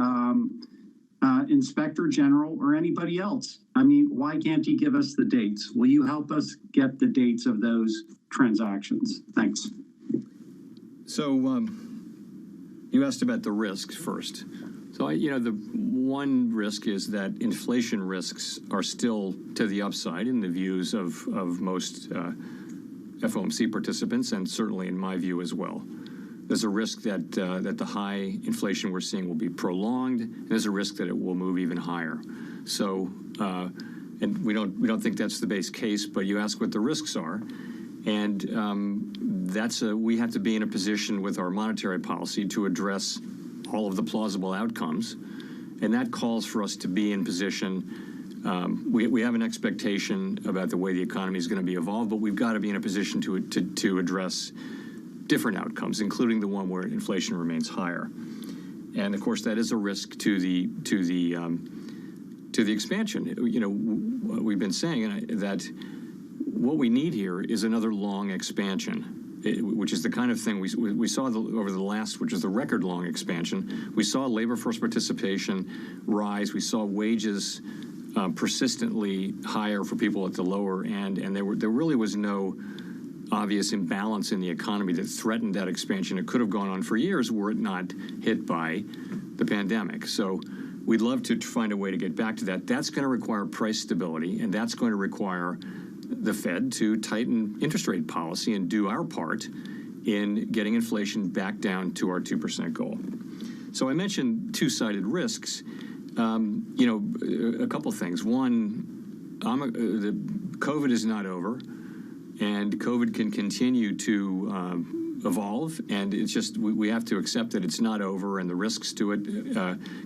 Inspector General or anybody else. I mean, why can't he give us the dates? Will you help us get the dates of those transactions? Thanks. So you asked about the risks first. So, the one risk is that inflation risks are still to the upside in the views of most FOMC participants, and certainly in my view as well. There's a risk that the high inflation we're seeing will be prolonged, and there's a risk that it will move even higher. So, and we don't think that's the base case, but you ask what the risks are, and we have to be in a position with our monetary policy to address all of the plausible outcomes, and that calls for us to be in position. We have an expectation about the way the economy is going to be evolved, but we've got to be in a position to address different outcomes, including the one where inflation remains higher. And of course, that is a risk to the to the expansion. You know, we've been saying that what we need here is another long expansion, which is the kind of thing we saw over the last, which is the record long expansion. We saw labor force participation rise. We saw wages persistently higher for people at the lower end, and there really was no obvious imbalance in the economy that threatened that expansion. It could have gone on for years were it not hit by the pandemic. So we'd love to find a way to get back to that. That's going to require price stability, and that's going to require the Fed to tighten interest rate policy and do our part in getting inflation back down to our 2% goal. So I mentioned two-sided risks. You know, a couple things. One, the COVID is not over, and COVID can continue to evolve, and it's just we have to accept that it's not over, and the risks to it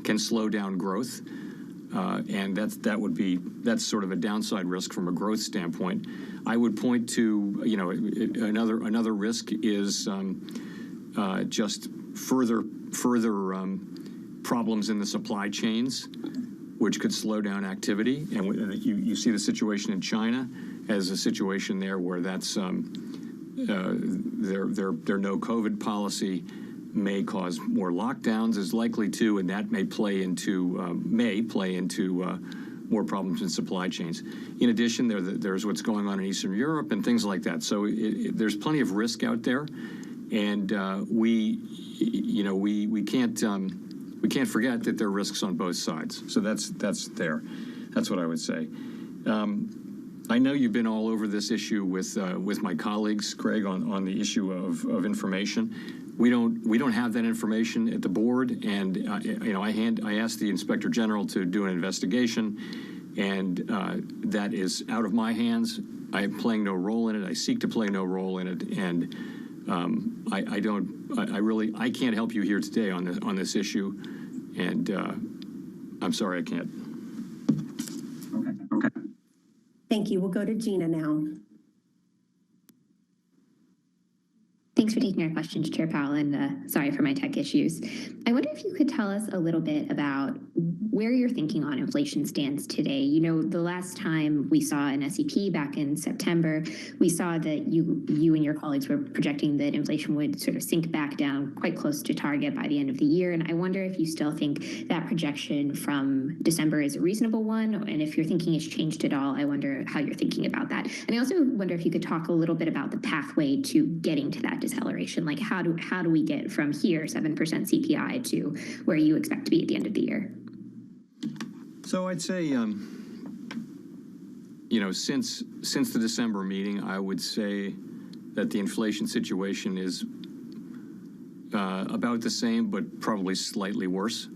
can slow down growth, and that's sort of a downside risk from a growth standpoint. I would point to, you know, another risk is just further problems in the supply chains, which could slow down activity. And you see the situation in China as a situation there where that's their no COVID policy may cause more lockdowns, is likely to, and that may play into more problems in supply chains. In addition, there's what's going on in Eastern Europe and things like that. So there's plenty of risk out there, and we can't forget that there are risks on both sides. So that's there. That's what I would say. I know you've been all over this issue with my colleagues, Craig, on the issue of information. We don't have that information at the board, and I asked the Inspector General to do an investigation, and that is out of my hands. I am playing no role in it. I seek to play no role in it, and I can't help you here today on this issue, and I'm sorry I can't. Okay. Thank you. We'll go to Gina now. Thanks for taking our questions, Chair Powell, and sorry for my tech issues. I wonder if you could tell us a little bit about where your thinking on inflation stands today. You know, the last time we saw an SEP back in September, we saw that you and your colleagues were projecting that inflation would sort of sink back down quite close to target by the end of the year. And I wonder if you still think that projection from December is a reasonable one, and if your thinking has changed at all, I wonder how you're thinking about that. And I also wonder if you could talk a little bit about the pathway to getting to that deceleration. Like how do we get from here, 7% CPI, to where you expect to be at the end of the year? So I'd say, since the December meeting, I would say that the inflation situation is about the same, but probably slightly worse.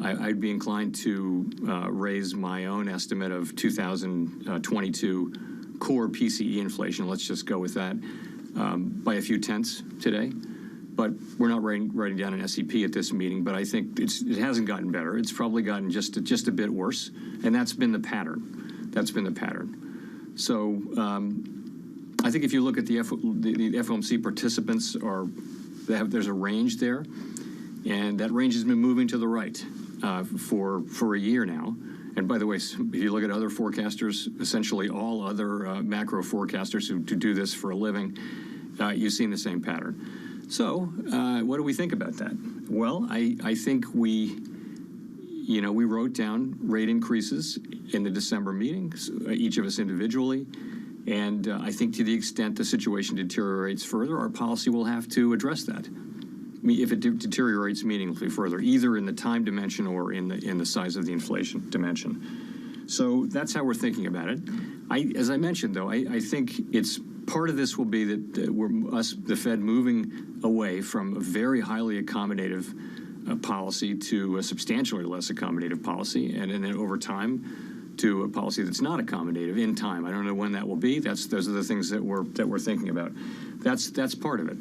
I'd be inclined to raise my own estimate of 2022 core PCE inflation. Let's just go with that by a few tenths today. But we're not writing down an SEP at this meeting, but I think it hasn't gotten better. It's probably gotten just a bit worse, and that's been the pattern. So I think if you look at the FOMC participants, there's a range there, and that range has been moving to the right for a year now. And by the way, if you look at other forecasters, essentially all other macro forecasters who do this for a living, you've seen the same pattern. So what do we think about that? Well, I think we wrote down rate increases in the December meetings, each of us individually. And I think to the extent the situation deteriorates further, our policy will have to address that. I mean, if it deteriorates meaningfully further, either in the time dimension or in the size of the inflation dimension. So that's how we're thinking about it. As I mentioned, though, I think part of this will be that the Fed, moving away from a very highly accommodative policy to a substantially less accommodative policy, and then over time to a policy that's not accommodative in time. I don't know when that will be. Those are the things that we're thinking about. That's part of it.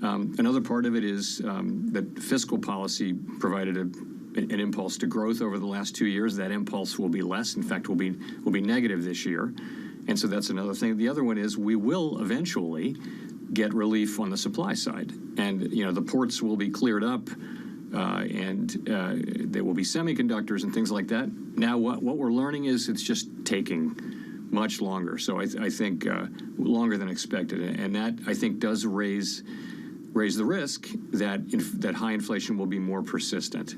Another part of it is that fiscal policy provided an impulse to growth over the last 2 years. That impulse will be less. In fact, will be negative this year. And so that's another thing. The other one is we will eventually get relief on the supply side. And, the ports will be cleared up. and there will be semiconductors and things like that. Now, what we're learning is it's just taking much longer. So I think longer than expected, and that I think does raise the risk that high inflation will be more persistent.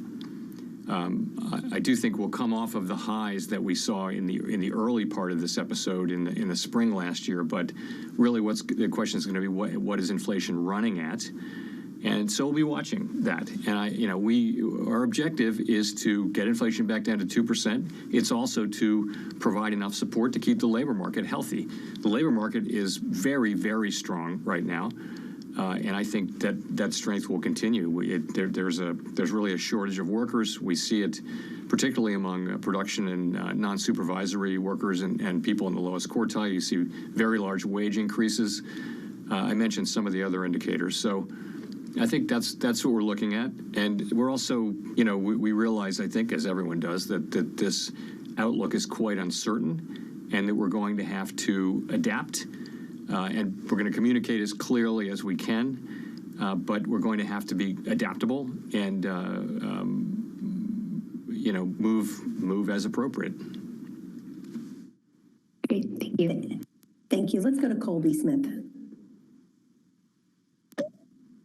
I do think we'll come off of the highs that we saw in the early part of this episode in the spring last year. But really, the question is going to be what is inflation running at? And so we'll be watching that. And our objective is to get inflation back down to 2%. It's also to provide enough support to keep the labor market healthy. The labor market is very, very strong right now. And I think that strength will continue. There's really a shortage of workers. We see it particularly among production and non-supervisory workers and people in the lowest quartile. You see very large wage increases. I mentioned some of the other indicators. So I think that's what we're looking at. And we're also, we realize, I think, as everyone does, that this outlook is quite uncertain and that we're going to have to adapt. And we're going to communicate as clearly as we can, but we're going to have to be adaptable and, move as appropriate. Great, thank you. Thank you. Let's go to Colby Smith.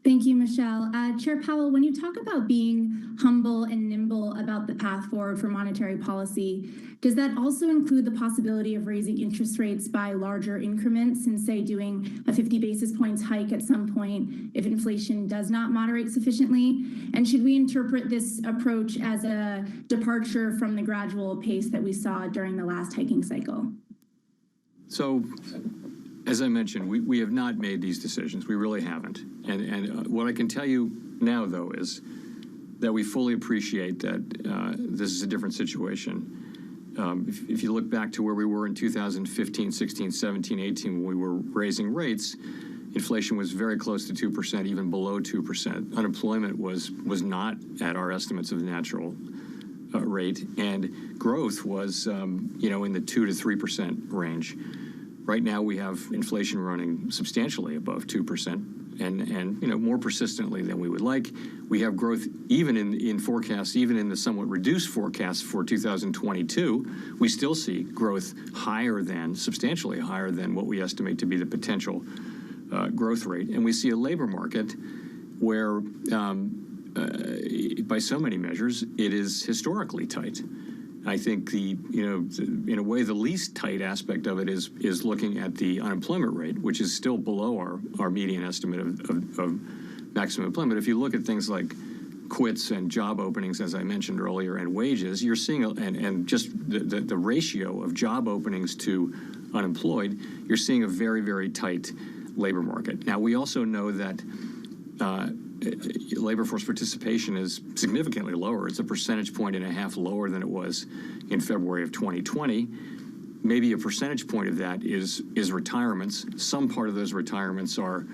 Thank you, Michelle. Chair Powell, when you talk about being humble and nimble about the path forward for monetary policy, does that also include the possibility of raising interest rates by larger increments and, say, doing a 50 basis points hike at some point if inflation does not moderate sufficiently? And should we interpret this approach as a departure from the gradual pace that we saw during the last hiking cycle? So, as I mentioned, we have not made these decisions. We really haven't. And what I can tell you now, though, is that we fully appreciate that this is a different situation. If you look back to where we were in 2015, 16, 17, 18, when we were raising rates, inflation was very close to 2%, even below 2%. Unemployment was not at our estimates of the natural rate, and growth was, in the 2 to 3% range. Right now, we have inflation running substantially above 2%, and more persistently than we would like. We have growth even in forecasts, even in the somewhat reduced forecasts for 2022. We still see growth substantially higher than what we estimate to be the potential growth rate. And we see a labor market where, by so many measures, it is historically tight. I think in a way, the least tight aspect of it is looking at the unemployment rate, which is still below our median estimate of maximum employment. If you look at things like quits and job openings, as I mentioned earlier, and wages, you're seeing, and just the ratio of job openings to unemployed, you're seeing a very, very tight labor market. Now, we also know that labor force participation is significantly lower. It's 1.5 percentage points lower than it was in February of 2020. Maybe 1 percentage point of that is retirements. Some part of those retirements are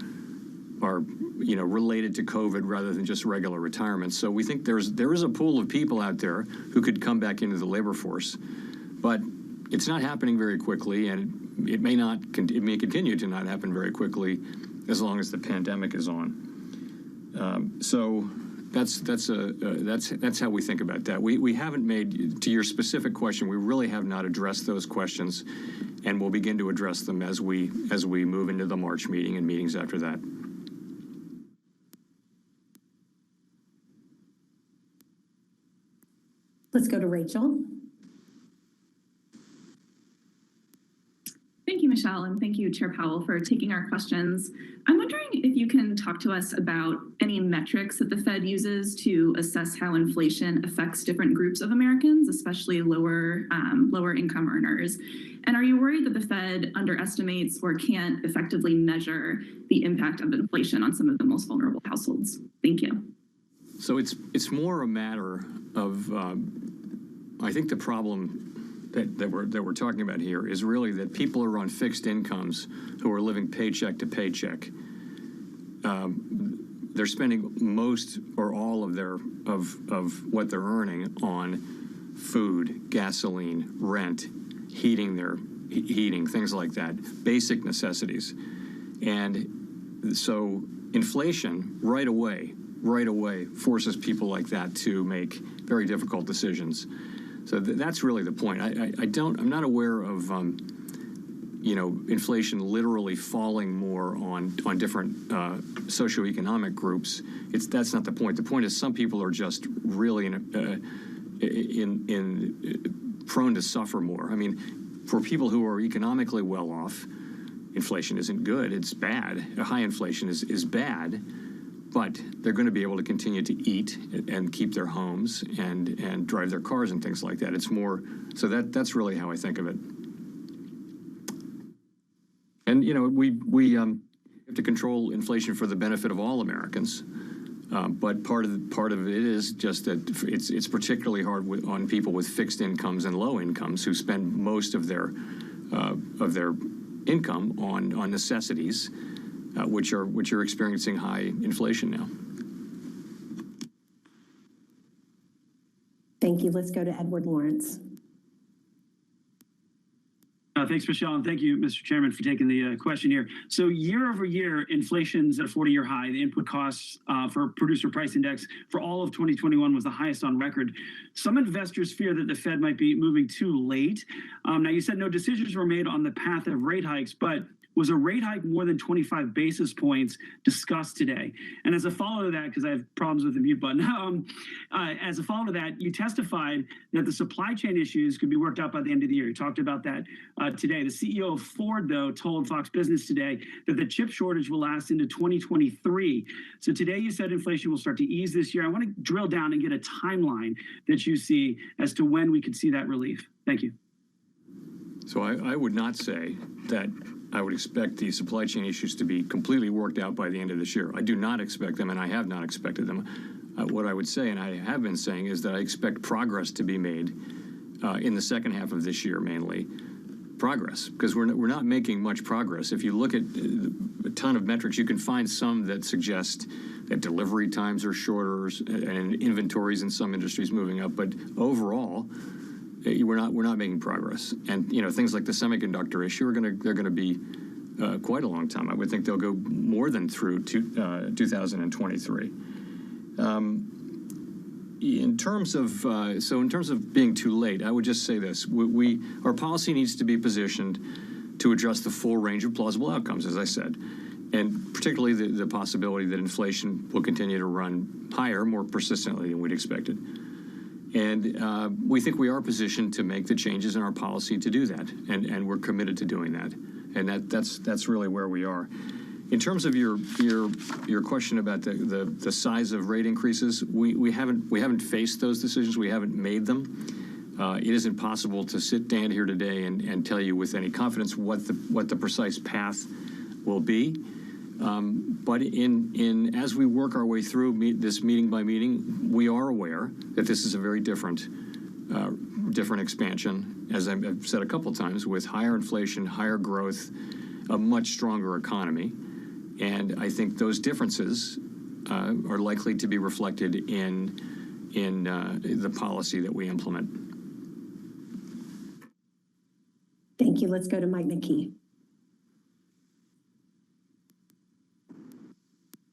related to COVID rather than just regular retirements. So we think there is a pool of people out there who could come back into the labor force, but it's not happening very quickly, and it may continue to not happen very quickly as long as the pandemic is on. So that's how we think about that. We haven't made, to your specific question, we really have not addressed those questions, and we'll begin to address them as we move into the March meeting and meetings after that. Let's go to Rachel. Thank you, Michelle, and thank you, Chair Powell, for taking our questions. I'm wondering if you can talk to us about any metrics that the Fed uses to assess how inflation affects different groups of Americans, especially lower income earners. And are you worried that the Fed underestimates or can't effectively measure the impact of inflation on some of the most vulnerable households? Thank you. So it's more a matter of, I think the problem that we're talking about here is really that people are on fixed incomes who are living paycheck to paycheck. They're spending most or all of what they're earning on food, gasoline, rent, heating, things like that, basic necessities. And so inflation right away right away forces people like that to make very difficult decisions. So that's really the point. I'm not aware of, inflation literally falling more on different socioeconomic groups. That's not the point. The point is some people are just really prone to suffer more. I mean, for people who are economically well off, inflation isn't good, it's bad. A high inflation is bad, but they're going to be able to continue to eat and keep their homes and drive their cars and things like that. It's more, so that's really how I think of it. And, we have to control inflation for the benefit of all Americans. But part of it is just that it's particularly hard on people with fixed incomes and low incomes who spend most of their income on necessities, which are experiencing high inflation now. Thank you. Let's go to Edward Lawrence. Thanks, Michelle, and thank you, Mr. Chairman, for taking the question here. So year over year, inflation's at a 40-year high. The input costs for producer price index for all of 2021 was the highest on record. Some investors fear that the Fed might be moving too late. Now, you said no decisions were made on the path of rate hikes, but was a rate hike more than 25 basis points discussed today? And as a follow to that, because I have problems with the mute button, as a follow to that, you testified that the supply chain issues could be worked out by the end of the year. You talked about that today. The CEO of Ford, though, told Fox Business today that the chip shortage will last into 2023. So today you said inflation will start to ease this year. I want to drill down and get a timeline that you see as to when we could see that relief. Thank you. So I would not say that I would expect the supply chain issues to be completely worked out by the end of this year. I do not expect them, and I have not expected them. What I would say, and I have been saying, is that I expect progress to be made in the second half of this year, mainly. Progress, because we're not making much progress. If you look at a ton of metrics, you can find some that suggest that delivery times are shorter and inventories in some industries moving up, but overall, we're not making progress. And things like the semiconductor issue they're going to be quite a long time. I would think they'll go more than through 2023. In terms of being too late, I would just say this: our policy needs to be positioned to address the full range of plausible outcomes, as I said, and particularly the possibility that inflation will continue to run higher more persistently than we'd expected. And we think we are positioned to make the changes in our policy to do that, and we're committed to doing that. And that's really where we are. In terms of your question about the size of rate increases, we haven't faced those decisions. We haven't made them. It isn't possible to sit down here today and tell you with any confidence what the precise path will be. But as we work our way through this meeting by meeting, we are aware that this is a very different expansion, as I've said a couple times, with higher inflation, higher growth, a much stronger economy. And I think those differences are likely to be reflected in the policy that we implement. Thank you. Let's go to Mike McKee.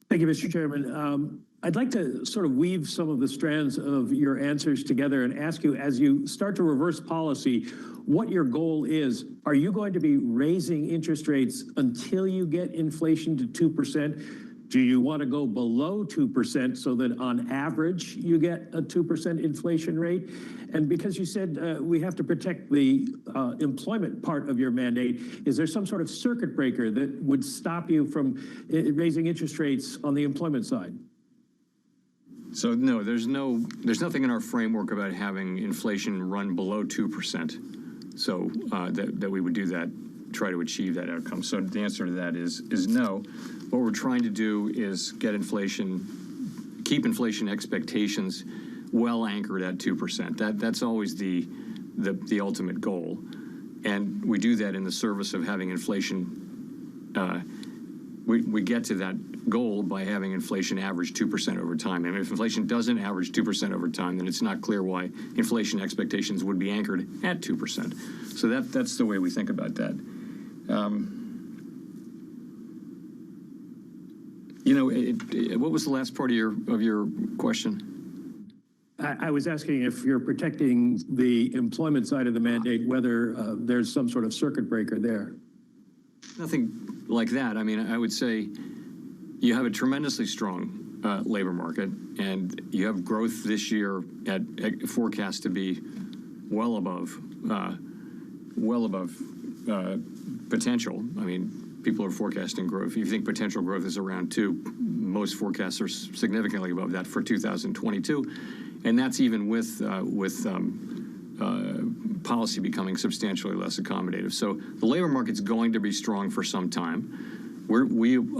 Thank you, Mr. Chairman. I'd like to sort of weave some of the strands of your answers together and ask you, as you start to reverse policy, what your goal is. Are you going to be raising interest rates until you get inflation to 2%? Do you want to go below 2% so that on average you get a 2% inflation rate? And because you said we have to protect the employment part of your mandate, is there some sort of circuit breaker that would stop you from raising interest rates on the employment side? So no, there's nothing in our framework about having inflation run below 2%. So that we would do that, try to achieve that outcome. So the answer to that is no. What we're trying to do is keep inflation expectations well anchored at 2%. That's always the ultimate goal, and we do that in the service of having inflation. We get to that goal by having inflation average 2% over time. And if inflation doesn't average 2% over time, then it's not clear why inflation expectations would be anchored at 2%. So that's the way we think about that. You know, what was the last part of your question? I was asking if you're protecting the employment side of the mandate, whether there's some sort of circuit breaker there. Nothing like that. I mean, I would say you have a tremendously strong labor market, and you have growth this year at forecast to be well above potential. I mean, people are forecasting growth. If you think potential growth is around 2, most forecasts are significantly above that for 2022, and that's even with policy becoming substantially less accommodative. So the labor market's going to be strong for some time.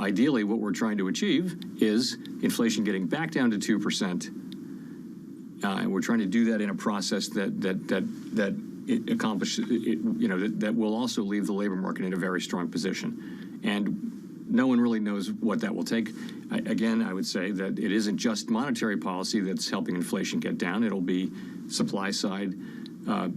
Ideally, what we're trying to achieve is inflation getting back down to 2%, and we're trying to do that in a process that it accomplishes, that will also leave the labor market in a very strong position. And no one really knows what that will take. Again, I would say that it isn't just monetary policy that's helping inflation get down. It'll be supply side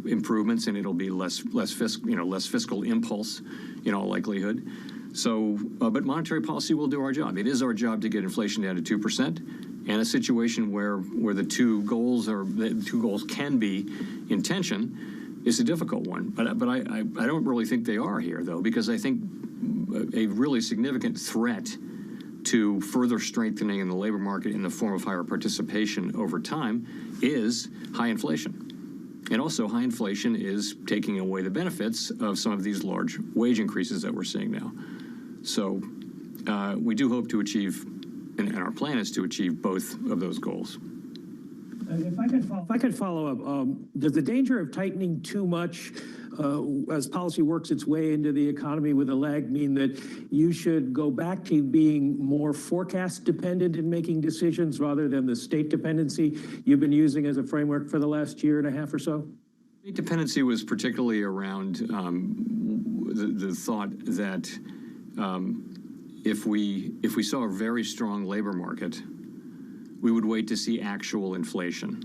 improvements, and it'll be less fiscal impulse in all likelihood. So, but monetary policy will do our job. It is our job to get inflation down to 2%, and a situation where the two goals can be in tension is a difficult one. But I don't really think they are here, though, because I think a really significant threat to further strengthening in the labor market in the form of higher participation over time is high inflation. And also, high inflation is taking away the benefits of some of these large wage increases that we're seeing now. So we do hope to achieve, and our plan is to achieve both of those goals. If I could follow up, does the danger of tightening too much as policy works its way into the economy with a lag mean that you should go back to being more forecast dependent in making decisions rather than the state dependency you've been using as a framework for the last year and a half or so? State dependency was particularly around the thought that if we saw a very strong labor market, we would wait to see actual inflation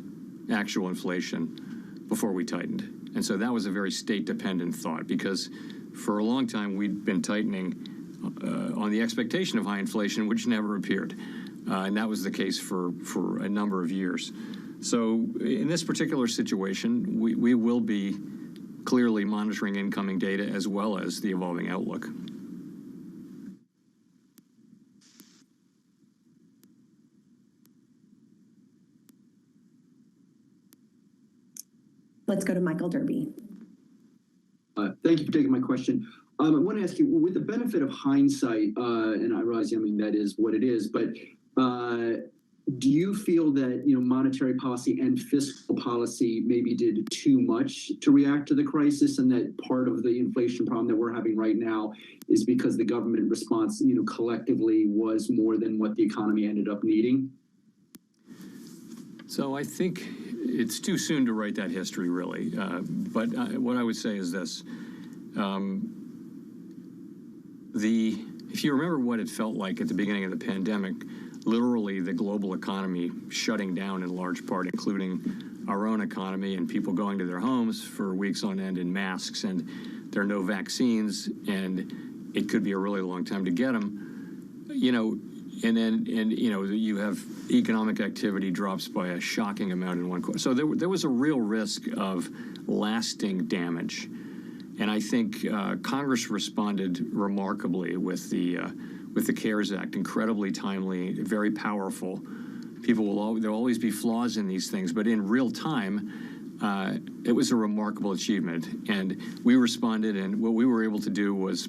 before we tightened. And so that was a very state-dependent thought, because for a long time we'd been tightening on the expectation of high inflation, which never appeared. And that was the case for a number of years. So in this particular situation, we will be clearly monitoring incoming data as well as the evolving outlook. Let's go to Michael Derby. Thank you for taking my question. I want to ask you, with the benefit of hindsight, and I realize, I mean, that is what it is, but do you feel that, monetary policy and fiscal policy maybe did too much to react to the crisis, and that part of the inflation problem that we're having right now is because the government response, collectively was more than what the economy ended up needing? So I think it's too soon to write that history, really. But what I would say is this. If you remember what it felt like at the beginning of the pandemic, literally the global economy shutting down in large part, including our own economy, and people going to their homes for weeks on end in masks, and there are no vaccines, and it could be a really long time to get them, and then you have economic activity drops by a shocking amount in one quarter. So there was a real risk of lasting damage. And I think Congress responded remarkably with the CARES Act, incredibly timely, very powerful. There'll always be flaws in these things, but in real time, it was a remarkable achievement. And we responded, and what we were able to do was,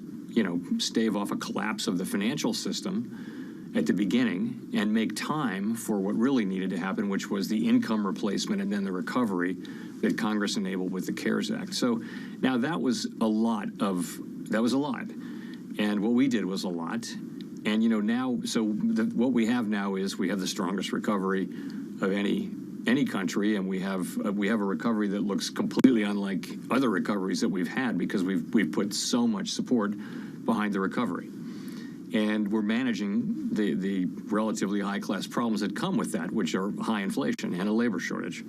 stave off a collapse of the financial system at the beginning and make time for what really needed to happen, which was the income replacement and then the recovery that Congress enabled with the CARES Act. So now that was a lot. And what we did was a lot. And, what we have now is we have the strongest recovery of any country, and we have a recovery that looks completely unlike other recoveries that we've had, because we've put so much support behind the recovery. And we're managing the relatively high-class problems that come with that, which are high inflation and a labor shortage.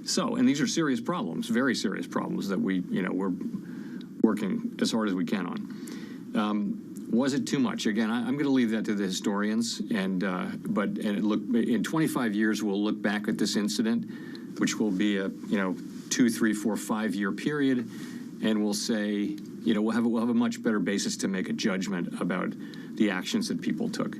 So, and these are serious problems, very serious problems that we're working as hard as we can on. Was it too much? Again, I'm going to leave that to the historians. But look, in 25 years, we'll look back at this incident, which will be a 2, 3, 4, 5-year period, and we'll say, we'll have a much better basis to make a judgment about the actions that people took.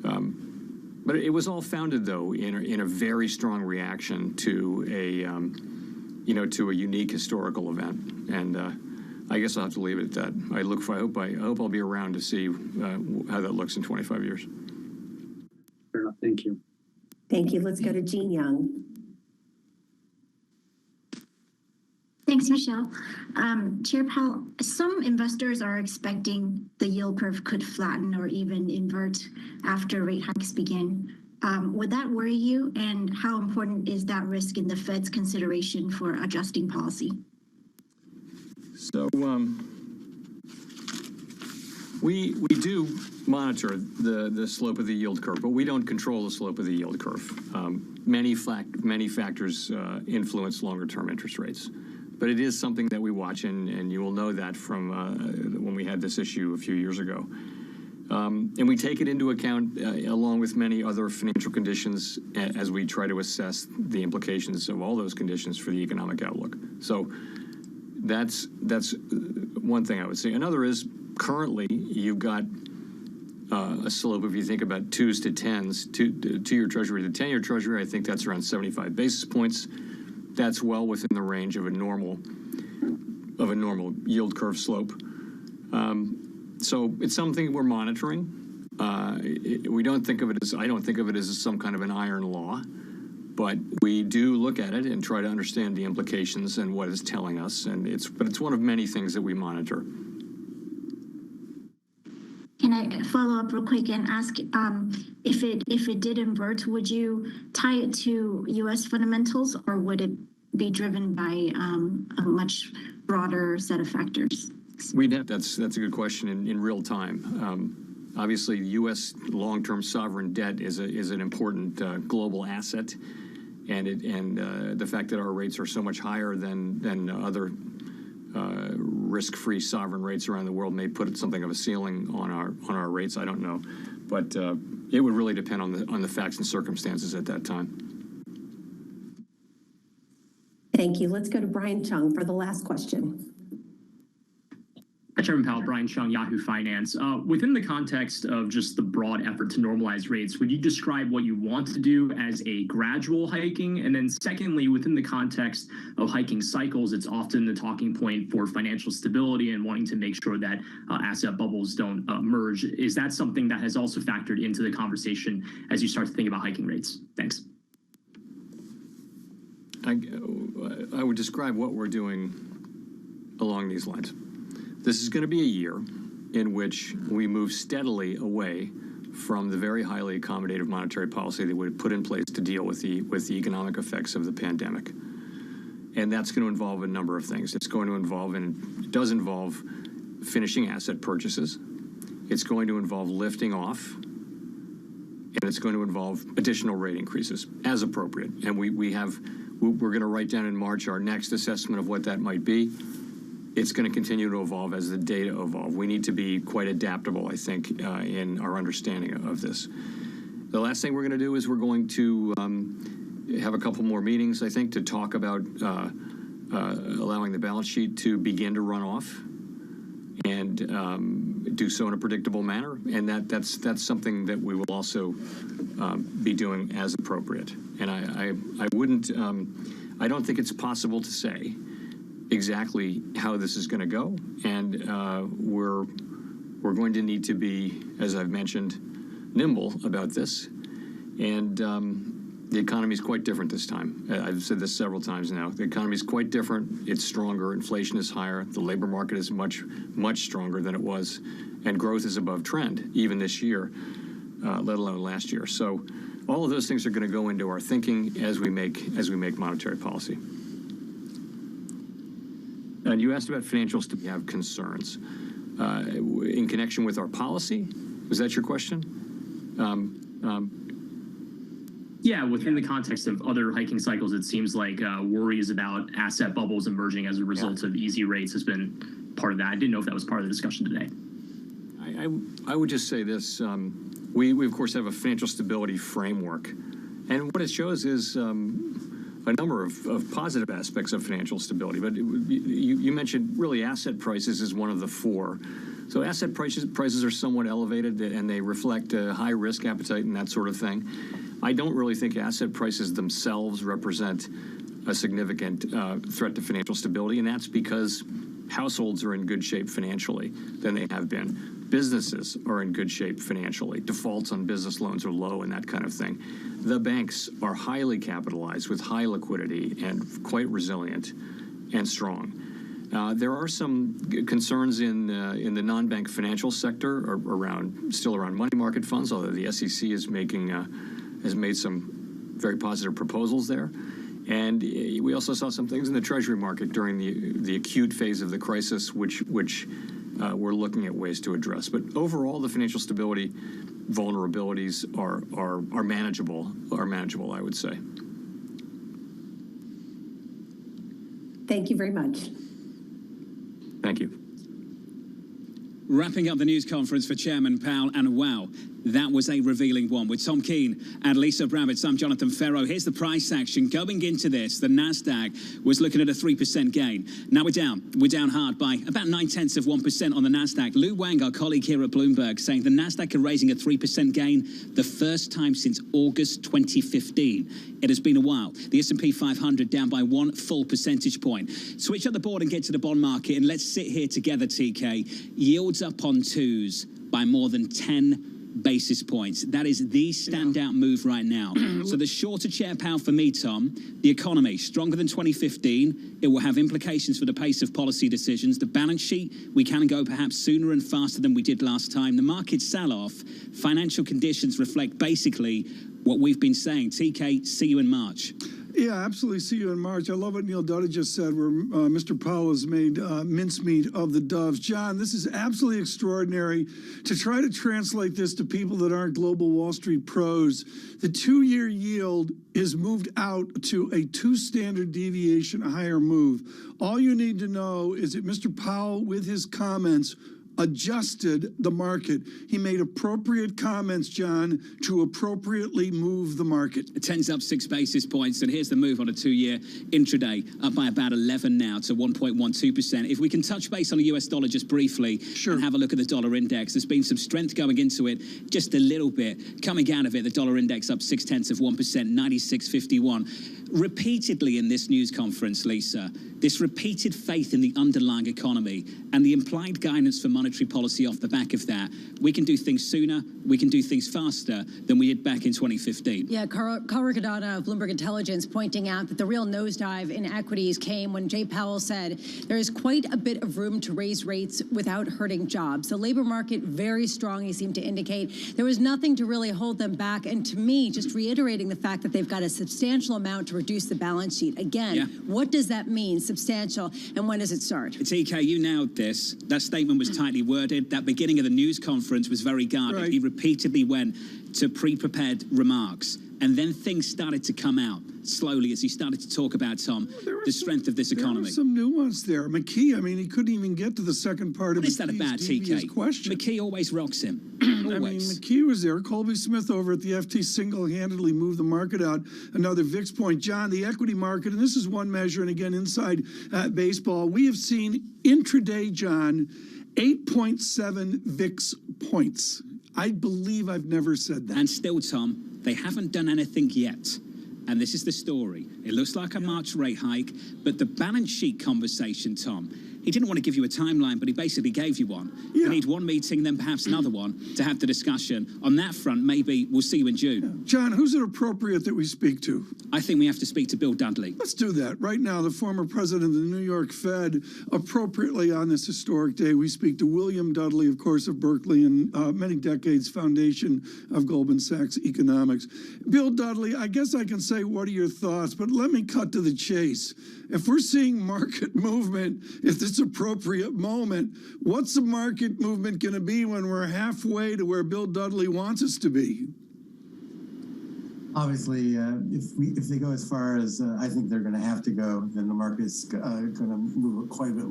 But it was all founded, though, in a very strong reaction to a unique historical event, and I guess I'll have to leave it at that. I hope I'll be around to see how that looks in 25 years. Fair enough. Thank you. Thank you. Let's go to Jean Young. Thanks, Michelle. Chair Powell, some investors are expecting the yield curve could flatten or even invert after rate hikes begin. Would that worry you? And how important is that risk in the Fed's consideration for adjusting policy? So we do monitor the slope of the yield curve, but we don't control the slope of the yield curve. Many factors influence longer-term interest rates. But it is something that we watch, and you will know that from when we had this issue a few years ago. And we take it into account along with many other financial conditions as we try to assess the implications of all those conditions for the economic outlook. So that's one thing I would say. Another is currently you've got a slope, if you think about 2s to 10s, two-year Treasury to 10-year Treasury, I think that's around 75 basis points. That's well within the range of a normal yield curve slope. So it's something we're monitoring. We don't think of it as, I don't think of it as some kind of an iron law, but we do look at it and try to understand the implications and what it's telling us. But it's one of many things that we monitor. Can I follow up real quick and ask if it did invert, would you tie it to U.S. fundamentals, or would it be driven by a much broader set of factors? That's a good question in real time. Obviously, U.S. long-term sovereign debt is an important global asset, and the fact that our rates are so much higher than other risk-free sovereign rates around the world may put something of a ceiling on our rates. I don't know, but it would really depend on the facts and circumstances at that time. Thank you. Let's go to Brian Chung for the last question. Hi, Chairman Powell, Brian Chung, Yahoo Finance. Within the context of just the broad effort to normalize rates, would you describe what you want to do as a gradual hiking? And then secondly, within the context of hiking cycles, it's often the talking point for financial stability and wanting to make sure that asset bubbles don't merge. Is that something that has also factored into the conversation as you start to think about hiking rates? Thanks. I would describe what we're doing along these lines. This is going to be a year in which we move steadily away from the very highly accommodative monetary policy that we put in place to deal with the economic effects of the pandemic. And that's going to involve a number of things. It's going to involve, and it does involve, finishing asset purchases. It's going to involve lifting off. And it's going to involve additional rate increases as appropriate. And we're going to write down in March our next assessment of what that might be. It's going to continue to evolve as the data evolve. We need to be quite adaptable, I think, in our understanding of this. The last thing we're going to do is we're going to have a couple more meetings, I think, to talk about allowing the balance sheet to begin to run off and do so in a predictable manner. And that's something that we will also be doing as appropriate. And I wouldn't, I don't think it's possible to say exactly how this is going to go, and we're going to need to be, as I've mentioned, nimble about this. And the economy is quite different this time. I've said this several times now. The economy is quite different. It's stronger. Inflation is higher. The labor market is much stronger than it was, and growth is above trend even this year, let alone last year. So all of those things are going to go into our thinking as we make monetary policy. And you asked about financials to have concerns in connection with our policy. Was that your question? Yeah, within the context of other hiking cycles, it seems like worries about asset bubbles emerging as a result of easy rates has been part of that. I didn't know if that was part of the discussion today. I would just say this. We, of course, have a financial stability framework. And what it shows is a number of positive aspects of financial stability. But you mentioned really asset prices is one of the four. So asset prices are somewhat elevated, and they reflect a high risk appetite and that sort of thing. I don't really think asset prices themselves represent a significant threat to financial stability, and that's because households are in good shape financially than they have been. Businesses are in good shape financially. Defaults on business loans are low and that kind of thing. The banks are highly capitalized with high liquidity and quite resilient and strong. There are some concerns in the non-bank financial sector still around money market funds, although the SEC is has made some very positive proposals there. And we also saw some things in the Treasury market during the acute phase of the crisis, which we're looking at ways to address. But overall, the financial stability vulnerabilities are manageable. I would say. Thank you very much. Thank you. Wrapping up the news conference for Chairman Powell, and wow, that was a revealing one. With Tom Keene and Lisa Bravitz, I'm Jonathan Ferro. Here's the price action. Going into this, the NASDAQ was looking at a 3% gain. Now we're down. We're down hard by about 0.9% on the NASDAQ. Lou Wang, our colleague here at Bloomberg, saying the NASDAQ are raising a 3% gain, the first time since August 2015. It has been a while. The S&P 500 down by 1 full percentage point. Switch up the board and get to the bond market, and let's sit here together, TK. Yields up on twos by more than 10 basis points. That is the standout move right now. So the shorter Chair Powell for me, Tom, the economy, stronger than 2015. It will have implications for the pace of policy decisions. The balance sheet, we can go perhaps sooner and faster than we did last time. The market sell-off, financial conditions reflect basically what we've been saying. TK, see you in March. Yeah, absolutely. See you in March. I love what Neil Duddy just said, where Mr. Powell has made mincemeat of the doves. John, this is absolutely extraordinary. To try to translate this to people that aren't global Wall Street pros, the 2-year yield is moved out to a 2 standard deviation higher move. All you need to know is that Mr. Powell, with his comments, adjusted the market. He made appropriate comments, John, to appropriately move the market. It tends up 6 basis points, and here's the move on a 2-year intraday, up by about 11 now to 1.12%. If we can touch base on the US dollar just briefly and have a look at the dollar index, there's been some strength going into it, just a little bit. Coming out of it, the dollar index up 0.6%, 96.51. Repeatedly in this news conference, Lisa, this repeated faith in the underlying economy and the implied guidance for monetary policy off the back of that. We can do things sooner, we can do things faster than we did back in 2015. Yeah, Carl Riccadonna of Bloomberg Intelligence pointing out that the real nosedive in equities came when Jay Powell said there is quite a bit of room to raise rates without hurting jobs. The labor market very strong, he seemed to indicate. There was nothing to really hold them back. And to me, just reiterating the fact that they've got a substantial amount to reduce the balance sheet. Again, what does that mean, substantial, and when does it start? TK, you nailed this. That statement was tightly worded. That beginning of the news conference was very guarded. Right. He repeatedly went to pre-prepared remarks. And then things started to come out slowly as he started to talk about, Tom, the strength of this economy. There was some nuance there. McKee, I mean, he couldn't even get to the second part of McKee's question. McKee always rocks him. Always. I mean, McKee was there. Colby Smith over at the FT single-handedly moved the market out another VIX point. John, the equity market, and this is one measure, and again, inside baseball, we have seen intraday, John, 8.7 VIX points. I believe I've never said that. And still, Tom, they haven't done anything yet. And this is the story. It looks like a March rate hike, but the balance sheet conversation, Tom, he didn't want to give you a timeline, but he basically gave you one. You need one meeting, then perhaps another one to have the discussion. On that front, maybe we'll see you in June. John, who's it appropriate that we speak to? I think we have to speak to Bill Dudley. Let's do that. Right now, the former president of the New York Fed, appropriately on this historic day, we speak to William Dudley, of course, of Berkeley and many decades foundation of Goldman Sachs economics. Bill Dudley, I guess I can say, what are your thoughts? But let me cut to the chase. If we're seeing market movement, if this appropriate moment, what's the market movement going to be when we're halfway to where Bill Dudley wants us to be? Obviously, if they go as far as I think they're going to have to go, then the market's going to move quite a bit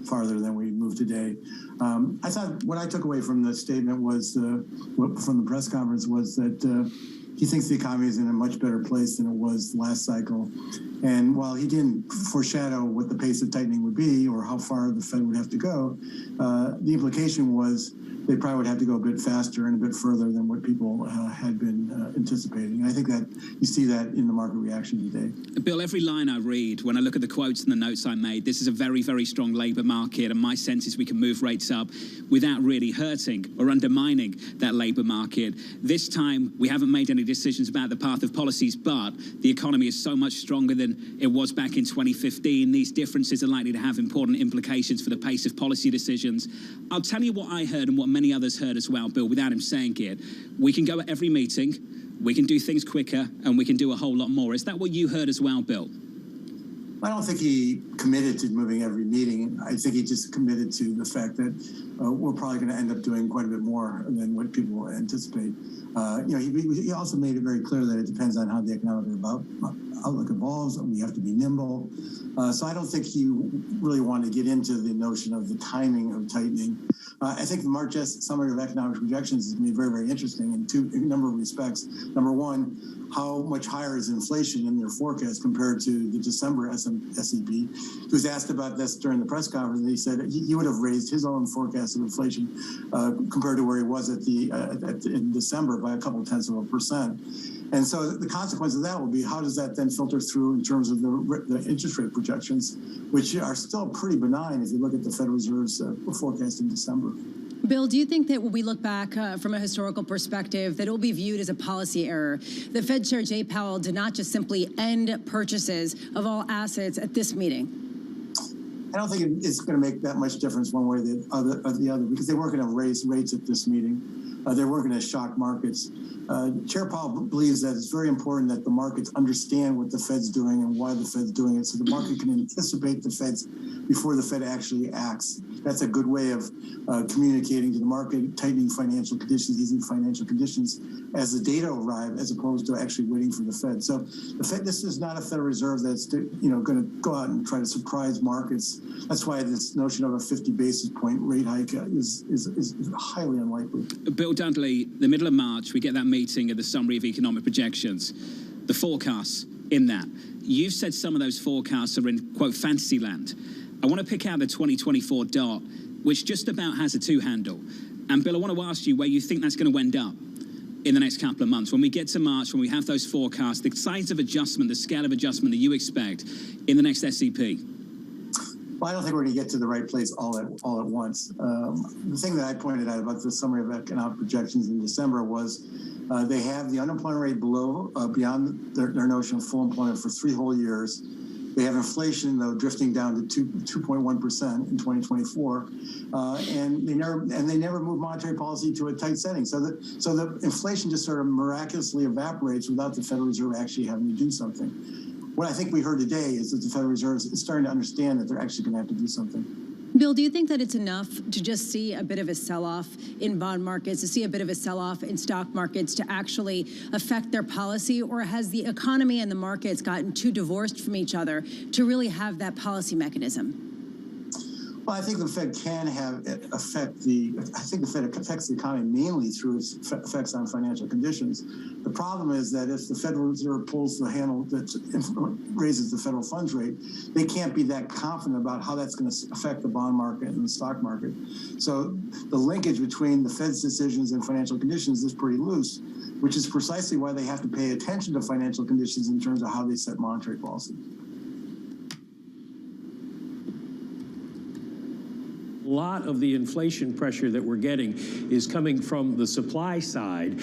farther than we move today. I thought what I took away from the statement was from the press conference was that he thinks the economy is in a much better place than it was last cycle. And while he didn't foreshadow what the pace of tightening would be or how far the Fed would have to go, the implication was they probably would have to go a bit faster and a bit further than what people had been anticipating. And I think that you see that in the market reaction today. Bill, every line I read, when I look at the quotes and the notes I made, this is a very, very strong labour market, and my sense is we can move rates up without really hurting or undermining that labour market. This time, we haven't made any decisions about the path of policies, but the economy is so much stronger than it was back in 2015. These differences are likely to have important implications for the pace of policy decisions. I'll tell you what I heard and what many others heard as well, Bill, without him saying it. We can go at every meeting, we can do things quicker, and we can do a whole lot more. Is that what you heard as well, Bill? I don't think he committed to moving every meeting. I think he just committed to the fact that we're probably going to end up doing quite a bit more than what people anticipate. He also made it very clear that it depends on how the economic outlook evolves, and we have to be nimble. So I don't think he really wanted to get into the notion of the timing of tightening. I think the March summary of economic projections is going to be very, very interesting in a number of respects. Number one, how much higher is inflation in their forecast compared to the December SEP? He was asked about this during the press conference, and he said he would have raised his own forecast of inflation compared to where he was in December by a couple tenths of 1%. And so the consequence of that will be, how does that then filter through in terms of the interest rate projections, which are still pretty benign if you look at the Federal Reserve's forecast in December. Bill, do you think that when we look back from a historical perspective, that it will be viewed as a policy error? The Fed Chair Jay Powell did not just simply end purchases of all assets at this meeting. I don't think it's going to make that much difference one way or the other, because they weren't going to raise rates at this meeting. They weren't going to shock markets. Chair Powell believes that it's very important that the markets understand what the Fed's doing and why the Fed's doing it, so the market can anticipate the Fed's before the Fed actually acts. That's a good way of communicating to the market, tightening financial conditions, easing financial conditions as the data arrive, as opposed to actually waiting for the Fed. So the Fed, this is not a Federal Reserve that's going to go out and try to surprise markets. That's why this notion of a 50 basis point rate hike is highly unlikely. Bill Dudley, the middle of March, we get that meeting of the summary of economic projections, the forecasts in that. You've said some of those forecasts are in, quote, fantasy land. I want to pick out the 2024 dot, which just about has a two-handle. And Bill, I want to ask you where you think that's going to end up in the next couple of months. When we get to March, when we have those forecasts, the size of adjustment, the scale of adjustment that you expect in the next SEP. Well, I don't think we're going to get to the right place all at once. The thing that I pointed out about the summary of economic projections in December was they have the unemployment rate beyond their notion of full employment for 3 whole years. They have inflation, though, drifting down to 2.1% in 2024, and they never move monetary policy to a tight setting. So the inflation just sort of miraculously evaporates without the Federal Reserve actually having to do something. What I think we heard today is that the Federal Reserve is starting to understand that they're actually going to have to do something. Bill, do you think that it's enough to just see a bit of a sell-off in bond markets, to see a bit of a sell-off in stock markets to actually affect their policy? Or has the economy and the markets gotten too divorced from each other to really have that policy mechanism? Well, I think the Fed can affect the economy mainly through its effects on financial conditions. The problem is that if the Federal Reserve pulls the handle that raises the federal funds rate, they can't be that confident about how that's going to affect the bond market and the stock market. So the linkage between the Fed's decisions and financial conditions is pretty loose, which is precisely why they have to pay attention to financial conditions in terms of how they set monetary policy. A lot of the inflation pressure that we're getting is coming from the supply side.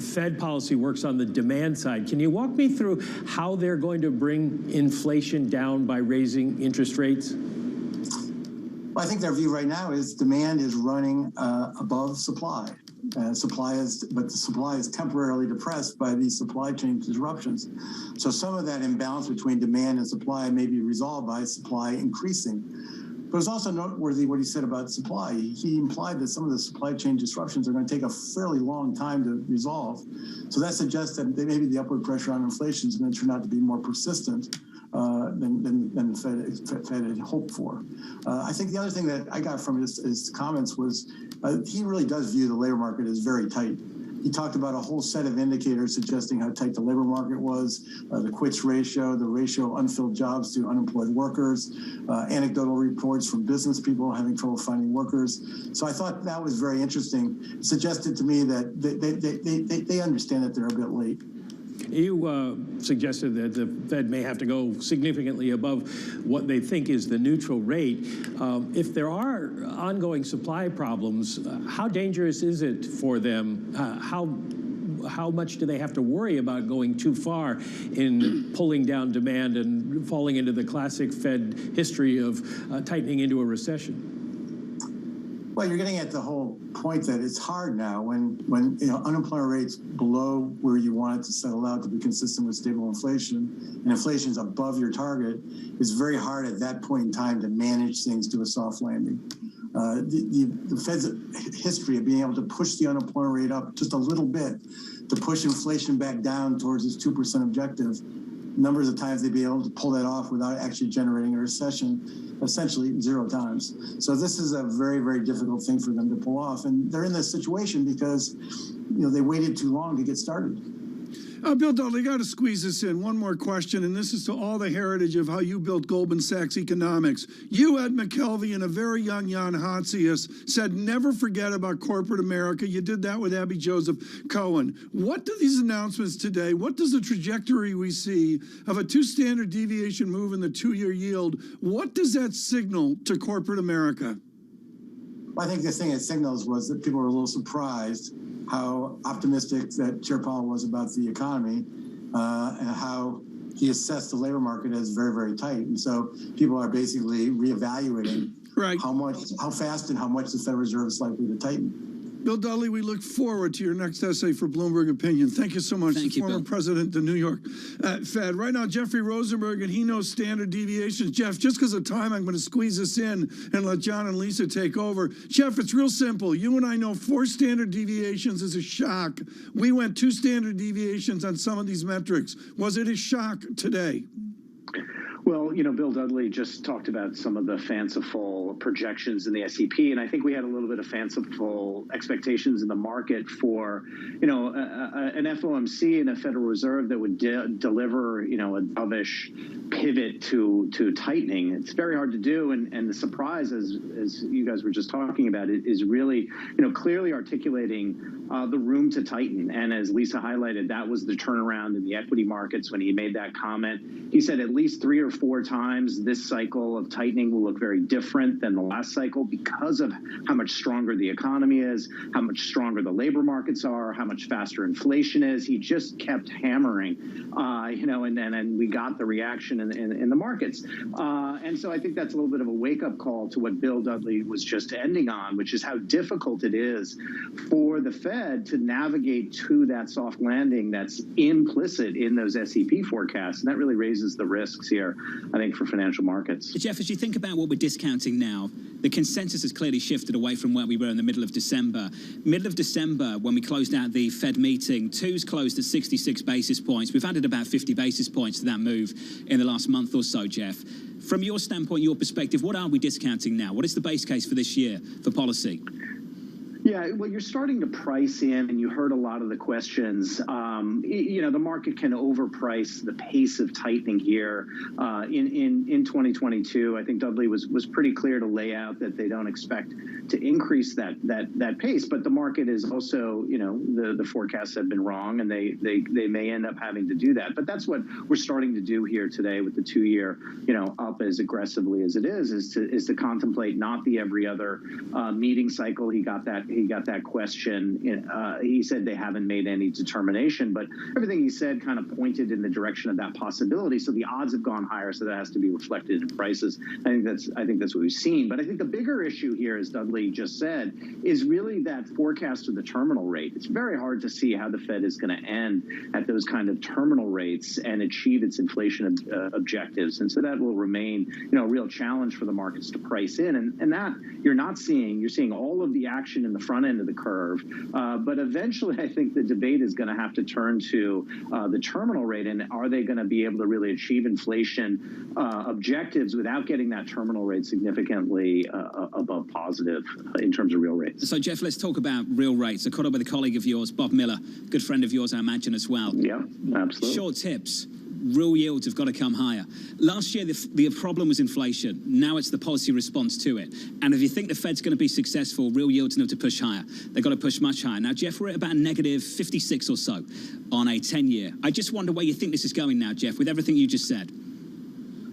Fed policy works on the demand side. Can you walk me through how they're going to bring inflation down by raising interest rates? Well, I think their view right now is demand is running above supply. But the supply is temporarily depressed by these supply chain disruptions. So some of that imbalance between demand and supply may be resolved by supply increasing. But it's also noteworthy what he said about supply. He implied that some of the supply chain disruptions are going to take a fairly long time to resolve. So that suggests that maybe the upward pressure on inflation is going to turn out to be more persistent than the Fed had hoped for. I think the other thing that I got from his comments was he really does view the labor market as very tight. He talked about a whole set of indicators suggesting how tight the labor market was, the quits ratio, the ratio of unfilled jobs to unemployed workers, anecdotal reports from business people having trouble finding workers. So I thought that was very interesting. It suggested to me that they understand that they're a bit late. You suggested that the Fed may have to go significantly above what they think is the neutral rate. If there are ongoing supply problems, how dangerous is it for them? How much do they have to worry about going too far in pulling down demand and falling into the classic Fed history of tightening into a recession? Well, you're getting at the whole point that it's hard now when unemployment rate's below where you want it to settle out to be consistent with stable inflation, and inflation's above your target. It's very hard at that point in time to manage things to a soft landing. The Fed's history of being able to push the unemployment rate up just a little bit to push inflation back down towards its 2% objective, numbers of times they'd be able to pull that off without actually generating a recession, essentially 0 times. So this is a very, very difficult thing for them to pull off. And they're in this situation because, they waited too long to get started. Bill Dudley, got to squeeze this in. One more question, and this is to all the heritage of how you built Goldman Sachs economics. You, Ed McKelvey, and a very young Jan Hatzius said, never forget about corporate America. You did that with Abby Joseph Cohen. What do these announcements today, what does the trajectory we see of a 2 standard deviation move in the 2-year yield, what does that signal to corporate America? Well, I think the thing it signals was that people were a little surprised how optimistic that Chair Powell was about the economy and how he assessed the labor market as very, very tight. And so people are basically reevaluating how fast and how much the Federal Reserve is likely to tighten. Bill Dudley, we look forward to your next essay for Bloomberg Opinion. Thank you so much. Thank you, former Bill. president of the New York Fed. Right now, Jeffrey Rosenberg, and he knows standard deviations. Jeff, just because of time, I'm going to squeeze this in and let John and Lisa take over. Jeff, it's real simple. You and I know 4 standard deviations is a shock. We went 2 standard deviations on some of these metrics. Was it a shock today? Well, Bill Dudley just talked about some of the fanciful projections in the SEP, and I think we had a little bit of fanciful expectations in the market for, an FOMC and a Federal Reserve that would deliver, a dovish pivot to tightening. It's very hard to do, and the surprise, as you guys were just talking about, it is really, clearly articulating the room to tighten. And as Lisa highlighted, that was the turnaround in the equity markets when he made that comment. He said at least 3 or 4 times this cycle of tightening will look very different than the last cycle because of how much stronger the economy is, how much stronger the labor markets are, how much faster inflation is. He just kept hammering, and we got the reaction in the markets. And so I think that's a little bit of a wake-up call to what Bill Dudley was just ending on, which is how difficult it is for the Fed to navigate to that soft landing that's implicit in those SEP forecasts. And that really raises the risks here, I think, for financial markets. Jeff, as you think about what we're discounting now, the consensus has clearly shifted away from where we were in the middle of December. Middle of December, when we closed out the Fed meeting, 2's closed at 66 basis points. We've added about 50 basis points to that move in the last month or so, Jeff. From your standpoint, your perspective, what are we discounting now? What is the base case for this year for policy? Yeah, well, you're starting to price in, and you heard a lot of the questions. The market can overprice the pace of tightening here in 2022. I think Dudley was pretty clear to lay out that they don't expect to increase that pace, but the market is also, the forecasts have been wrong, and they may end up having to do that. But that's what we're starting to do here today with the 2-year, up as aggressively as it is to contemplate not the every other meeting cycle. He got that he got that question, he said they haven't made any determination, but everything he said kind of pointed in the direction of that possibility. So the odds have gone higher, so that has to be reflected in prices. I think that's what we've seen. But I think the bigger issue here, as Dudley just said, is really that forecast of the terminal rate. It's very hard to see how the Fed is going to end at those kind of terminal rates and achieve its inflation objectives. And so that will remain, a real challenge for the markets to price in. And that you're not seeing. You're seeing all of the action in the front end of the curve. But eventually, I think the debate is going to have to turn to the terminal rate. And are they going to be able to really achieve inflation objectives without getting that terminal rate significantly above positive in terms of real rates? So, Jeff, let's talk about real rates. I caught up with a colleague of yours, Bob Miller, good friend of yours, I imagine, as well. Yeah, absolutely. Short tips. Real yields have got to come higher. Last year, the problem was inflation. Now it's the policy response to it. And if you think the Fed's going to be successful, real yields need to push higher. They've got to push much higher. Now, Jeff, we're at about negative 56 or so on a 10-year. I just wonder where you think this is going now, Jeff, with everything you just said.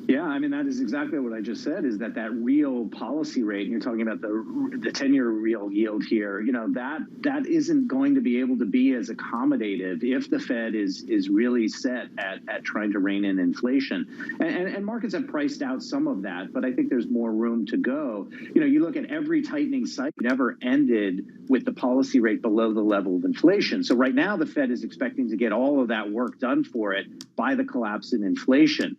Yeah, I mean, that is exactly what I just said, is that real policy rate, and you're talking about the 10-year real yield here, that isn't going to be able to be as accommodative if the Fed is really set at trying to rein in inflation. And markets have priced out some of that, but I think there's more room to go. You look at every tightening cycle never ended with the policy rate below the level of inflation. So right now, the Fed is expecting to get all of that work done for it by the collapse in inflation.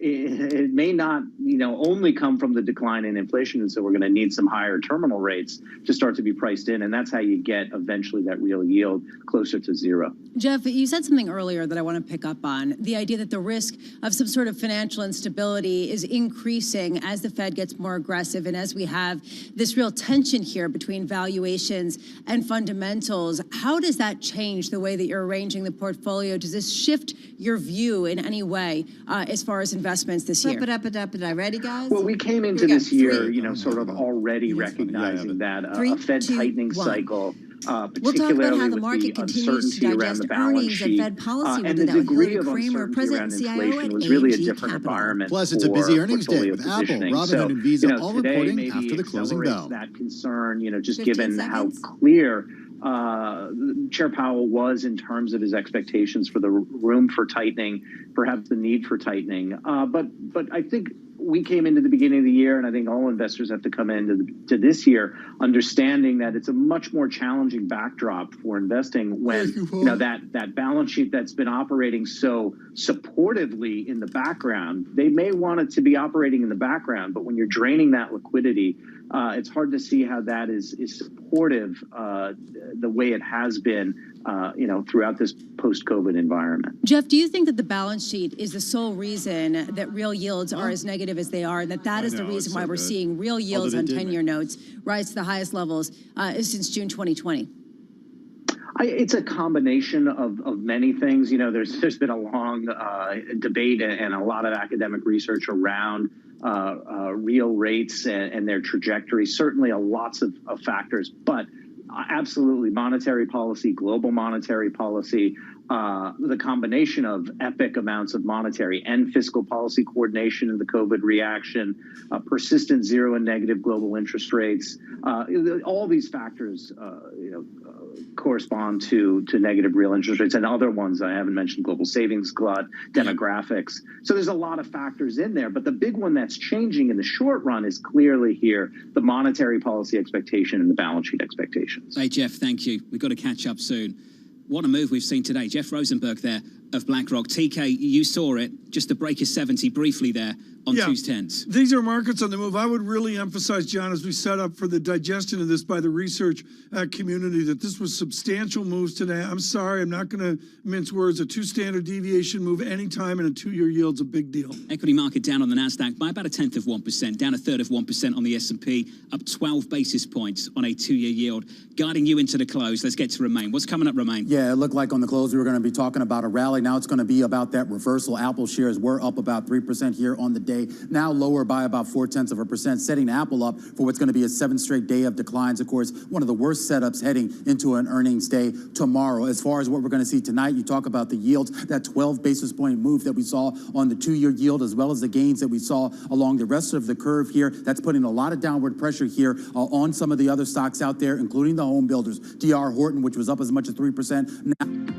It may not, only come from the decline in inflation, and so we're going to need some higher terminal rates to start to be priced in, and that's how you get eventually that real yield closer to zero. Jeff, you said something earlier that I want to pick up on, the idea that the risk of some sort of financial instability is increasing as the Fed gets more aggressive and as we have this real tension here between valuations and fundamentals. How does that change the way that you're arranging the portfolio? Does this shift your view in any way as far as investments this year? Ready, guys? Well, we came into this year, sort of already recognizing that a Fed tightening cycle, particularly with the uncertainty around the balance sheet and the degree of uncertainty around inflation was really a different environment. Plus, it's a busy earnings day with Apple, Robinhood, and Visa all reporting after the closing bell. That concern, just given how clear Chair Powell was in terms of his expectations for the room for tightening, perhaps the need for tightening. But I think we came into the beginning of the year, and I think all investors have to come into this year understanding that it's a much more challenging backdrop for investing when that balance sheet that's been operating so supportively in the background. They may want it to be operating in the background, but when you're draining that liquidity, it's hard to see how that is supportive the way it has been, throughout this post-COVID environment. Jeff, do you think that the balance sheet is the sole reason that real yields are as negative as they are, and that is the reason why we're seeing real yields on 10-year notes rise to the highest levels since June 2020? It's a combination of many things. There's been a long debate and a lot of academic research around real rates and their trajectory. Certainly lots of factors, but absolutely monetary policy, global monetary policy, the combination of epic amounts of monetary and fiscal policy coordination in the COVID reaction, persistent zero and negative global interest rates, all these factors, correspond to negative real interest rates, and other ones I haven't mentioned, global savings glut, demographics. So there's a lot of factors in there, but the big one that's changing in the short run is clearly here the monetary policy expectation and the balance sheet expectations. Hey, Jeff, thank you. We've got to catch up soon. What a move we've seen today. Jeff Rosenberg there of BlackRock. TK, you saw it, just to break a 70 briefly there on Tuesdays. These are markets on the move. I would really emphasize, John, as we set up for the digestion of this by the research community, that this was substantial moves today. I'm sorry, I'm not going to mince words. A 2 standard deviation move anytime in a 2-year yield's a big deal. Equity market down on the NASDAQ by about 1/10 of 1%, down 1/3 of 1% on the S&P, up 12 basis points on a 2-year yield. Guiding you into the close, let's get to Romain. What's coming up, Romain? Yeah, it looked like on the close we were going to be talking about a rally. now it's going to be about that reversal. Apple shares were up about 3% here on the day, now lower by about 0.4%, setting Apple up for what's going to be a 7th straight day of declines. Of course, one of the worst setups heading into an earnings day tomorrow. As far as what we're going to see tonight, you talk about the yields, that 12 basis point move that we saw on the 2-year yield, as well as the gains that we saw along the rest of the curve here. That's putting a lot of downward pressure here on some of the other stocks out there, including the home builders. D.R. Horton, which was up as much as 3%. Now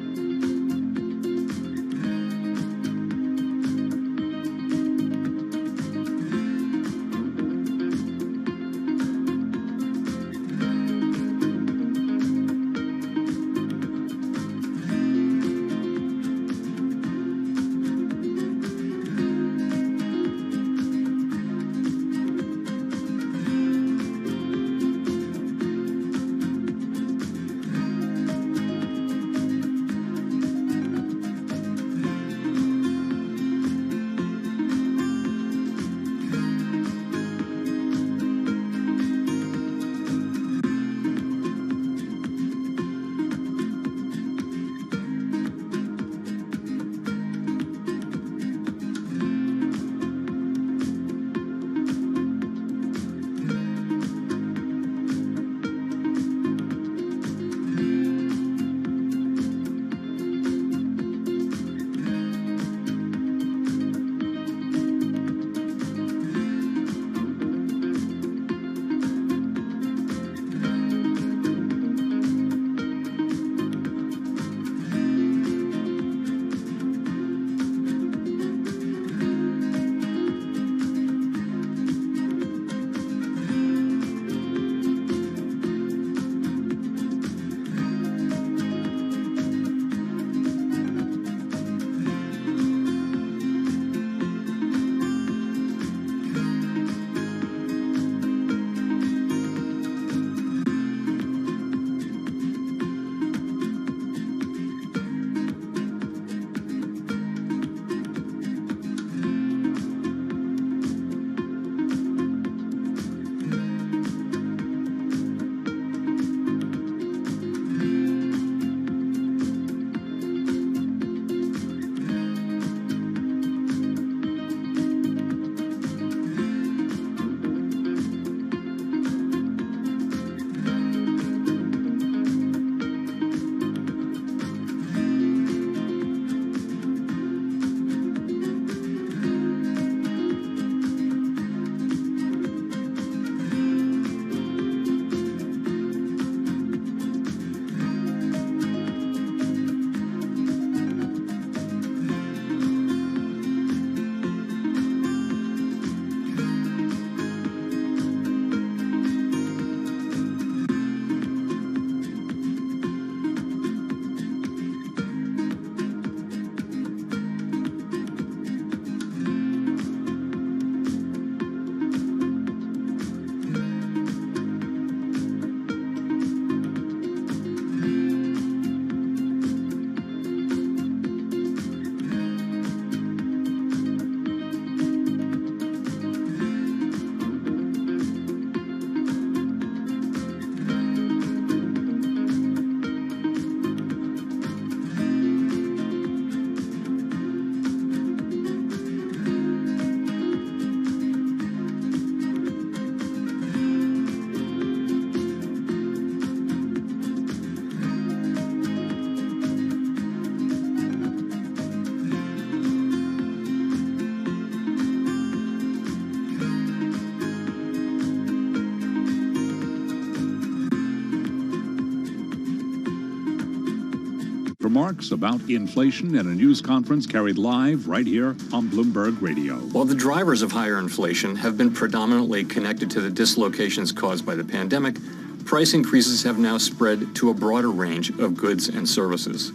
remarks about inflation at a news conference carried live right here on Bloomberg Radio. While the drivers of higher inflation have been predominantly connected to the dislocations caused by the pandemic, price increases have now spread to a broader range of goods and services.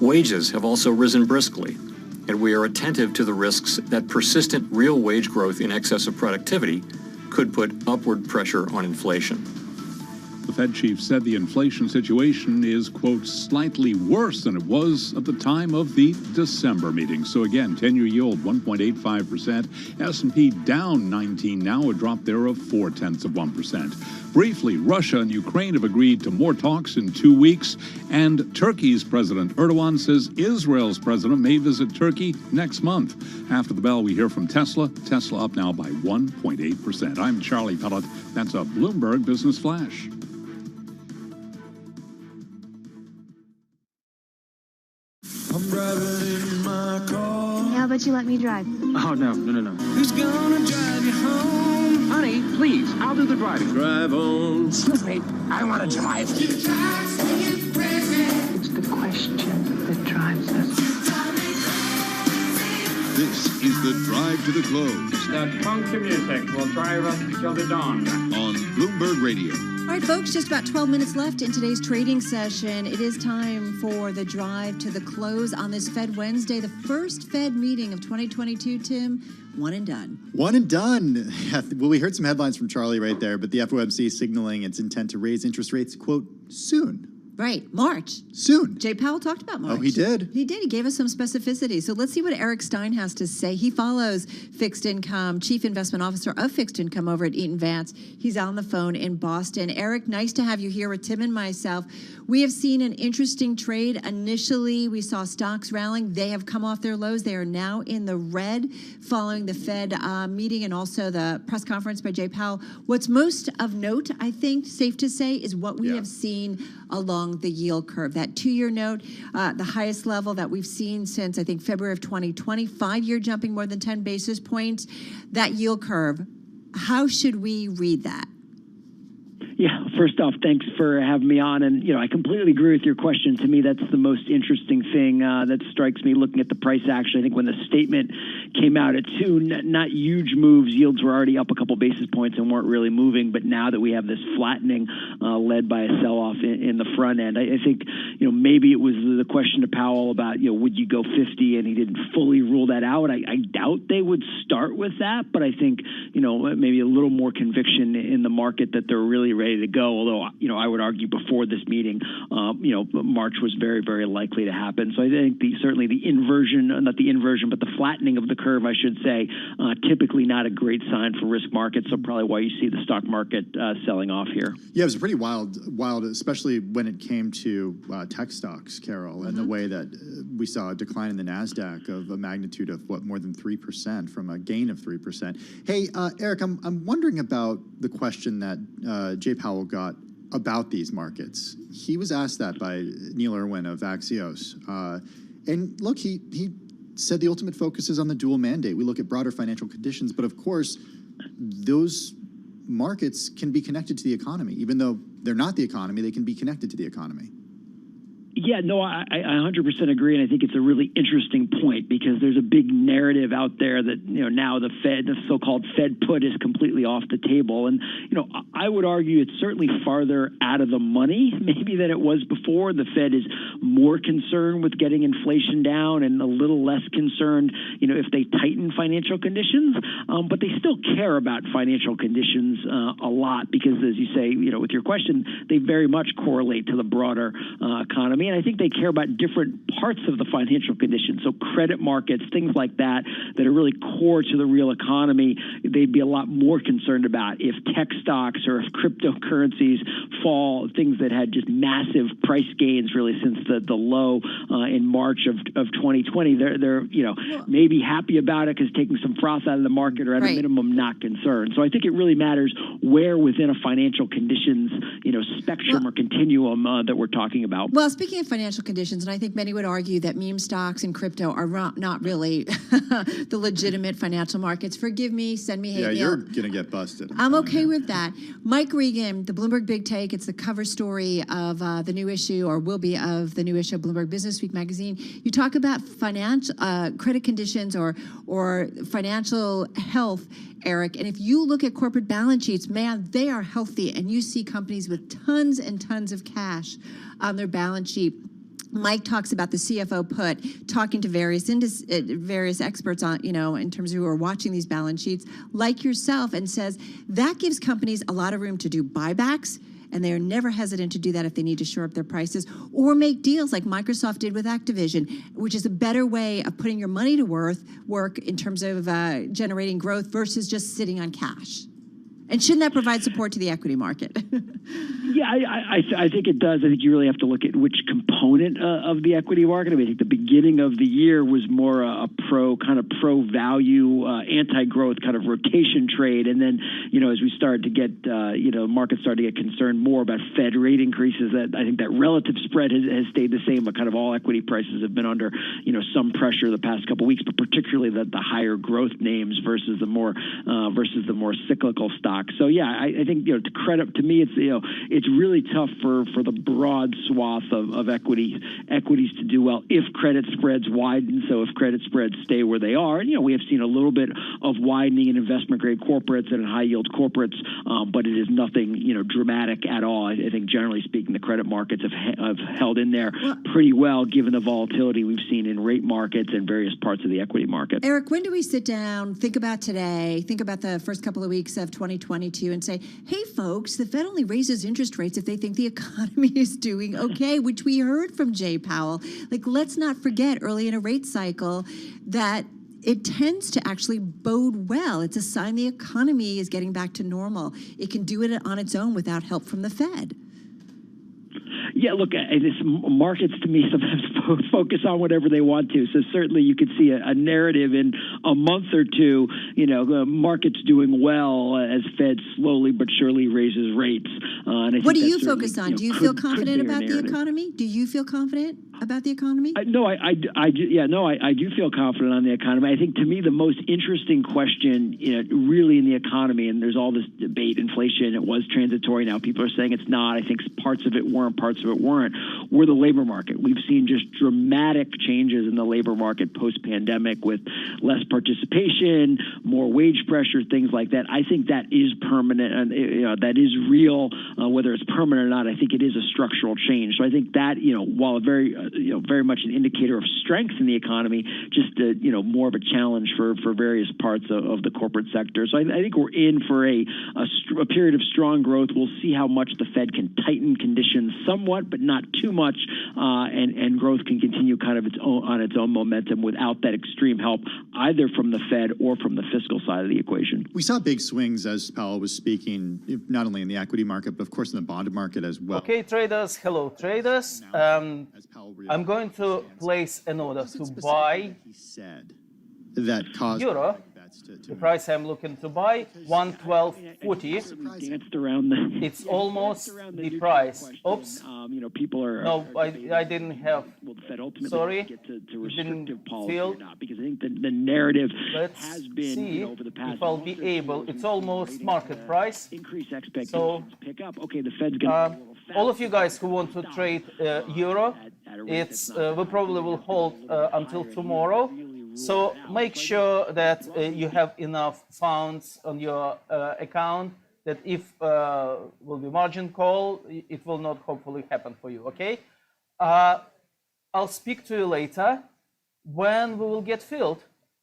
Wages have also risen briskly, and we are attentive to the risks that persistent real wage growth in excess of productivity could put upward pressure on inflation. The Fed chief said the inflation situation is, quote, slightly worse than it was at the time of the December meeting. So again, 10-year yield 1.85%, S&P down 19 now, a drop there of 0.4%. Briefly, Russia and Ukraine have agreed to more talks in 2 weeks, and Turkey's President Erdogan says Israel's president may visit Turkey next month. After the bell, we hear from Tesla. Tesla up now by 1.8%. I'm Charlie Pellet. That's a Bloomberg Business Flash. I'm driving in my car. How about you let me drive? Oh, no. Who's gonna drive you home? Honey, please, I'll do the driving. Drive on. Excuse me, I want to drive. It's the question that drives us. This is the Drive to the Close. That funky music will drive us till the dawn. On Bloomberg Radio. All right, folks, just about 12 minutes left in today's trading session. It is time for the drive to the close on this Fed Wednesday, the first Fed meeting of 2022, Tim. One and done. One and done. Well, we heard some headlines from Charlie right there, but the FOMC signaling its intent to raise interest rates, quote, soon. Right, March. Soon. Jay Powell talked about March. Oh, he did? He did. He gave us some specificity. So let's see what Eric Stein has to say. He follows fixed income, chief investment officer of fixed income over at Eaton Vance. He's on the phone in Boston. Eric, nice to have you here with Tim and myself. We have seen an interesting trade. Initially, we saw stocks rallying. They have come off their lows. They are now in the red following the Fed meeting and also the press conference by Jay Powell. What's most of note, I think, safe to say, is what we have seen along the yield curve. That 2-year note, the highest level that we've seen since, I think, February of 2020, 5-year jumping more than 10 basis points. That yield curve, how should we read that? Yeah, first off, thanks for having me on. And, I completely agree with your question. To me, that's the most interesting thing that strikes me looking at the price action. I think when the statement came out at 2, not huge moves. Yields were already up a couple basis points and weren't really moving. But now that we have this flattening led by a sell-off in the front end, I think, maybe it was the question to Powell about, would you go 50? And he didn't fully rule that out. I doubt they would start with that. But I think, maybe a little more conviction in the market that they're really ready to go. Although, I would argue before this meeting, March was very, very likely to happen. So I think certainly the inversion, not the inversion, but the flattening of the curve, I should say, typically not a great sign for risk markets. So probably why you see the stock market selling off here. Yeah, it was pretty wild, especially when it came to tech stocks, Carol, and the way that we saw a decline in the NASDAQ of a magnitude of more than 3% from a gain of 3%. Hey, Eric, I'm wondering about the question that Jay Powell got about these markets. He was asked that by Neil Irwin of Axios. And look, he said the ultimate focus is on the dual mandate. We look at broader financial conditions, but of course, those markets can be connected to the economy. Even though they're not the economy, they can be connected to the economy. Yeah, no, I 100% agree, and I think it's a really interesting point because there's a big narrative out there that now the Fed, the so-called Fed put, is completely off the table, and I would argue it's certainly farther out of the money maybe than it was before. The Fed is more concerned with getting inflation down and a little less concerned, if they tighten financial conditions, but they still care about financial conditions a lot because, as you say, with your question, they very much correlate to the broader economy. And I think they care about different parts of the financial conditions. So credit markets, things like that are really core to the real economy, they'd be a lot more concerned about. If tech stocks or if cryptocurrencies fall, things that had just massive price gains really since the low in March of 2020, they're maybe happy about it because taking some froth out of the market, or at a minimum not concerned. So I think it really matters where within a financial conditions spectrum or continuum that we're talking about. Well, speaking of financial conditions, and I think many would argue that meme stocks and crypto are not really the legitimate financial markets. Forgive me, send me hate mail. Yeah, you're going to get busted. I'm okay with that. Mike Regan, the Bloomberg Big Take, it's the cover story of the new issue, or will be of the new issue of Bloomberg Business Week magazine. You talk about financial credit conditions or financial health, Eric, and if you look at corporate balance sheets, man, they are healthy, and you see companies with tons and tons of cash on their balance sheet. Mike talks about the CFO put, talking to various experts on, in terms of who are watching these balance sheets, like yourself, and says that gives companies a lot of room to do buybacks and they are never hesitant to do that if they need to shore up their prices or make deals like Microsoft did with Activision, which is a better way of putting your money to work in terms of generating growth versus just sitting on cash. And shouldn't that provide support to the equity market? Yeah, I think it does. I think you really have to look at which component of the equity market. I mean, I think the beginning of the year was more a pro-value, anti-growth kind of rotation trade. And then, as we started to get, markets started to get concerned more about Fed rate increases, that I think that relative spread has stayed the same, but kind of all equity prices have been under, some pressure the past couple of weeks, but particularly the higher growth names versus the more cyclical stocks. So yeah, I think to me it's really tough for the broad swath of equities to do well if credit spreads widen. So if credit spreads stay where they are, and we have seen a little bit of widening in investment grade corporates and in high yield corporates, but it is nothing dramatic at all. I think generally speaking, the credit markets have held in there pretty well given the volatility we've seen in rate markets and various parts of the equity market. Eric, when do we sit down, think about today, think about the first couple of weeks of 2022 and say, hey, folks, the Fed only raises interest rates if they think the economy is doing okay, which we heard from Jay Powell. Let's not forget early in a rate cycle that it tends to actually bode well. It's a sign the economy is getting back to normal. It can do it on its own without help from the Fed. Yeah, look, markets to me sometimes focus on whatever they want to. So certainly you could see a narrative in a month or two, the market's doing well as Fed slowly but surely raises rates. And what do you focus on? Do you feel confident about the economy? Do you feel confident about the economy? I do feel confident on the economy. I think to me the most interesting question, really in the economy, and there's all this debate, inflation, it was transitory. Now people are saying it's not. I think parts of it weren't, parts of it weren't. Were the labor market. We've seen just dramatic changes in the labor market post-pandemic with less participation, more wage pressure, things like that. I think that is permanent and that is real. Whether it's permanent or not, I think it is a structural change. So I think that while very much an indicator of strength in the economy, just more of a challenge for various parts of the corporate sector. So I think we're in for a period of strong growth. We'll see how much the Fed can tighten conditions somewhat, but not too much, and growth can continue kind of on its own momentum without that extreme help either from the Fed or from the fiscal side of the equation. We saw big swings as Powell was speaking, not only in the equity market, but of course in the bond market as well. Okay, traders. Hello, traders. I'm going to place an order to buy that caused euro. The price I'm looking to buy, 112.40. It's almost the price. Oops. People are. No, I didn't have. Will the Fed ultimately sorry, get to restrictive policy feel, or not? Because I think the narrative let's has been see over the past. If I'll be able. It's almost market price. Increase expectations pick up. Okay, the Fed's going to. All of you guys who want to trade euro, it's we probably will hold until tomorrow. So make sure that you have enough funds on your account that if will be margin call, it will not hopefully happen for you, okay? I'll speak to you later when we will get filled.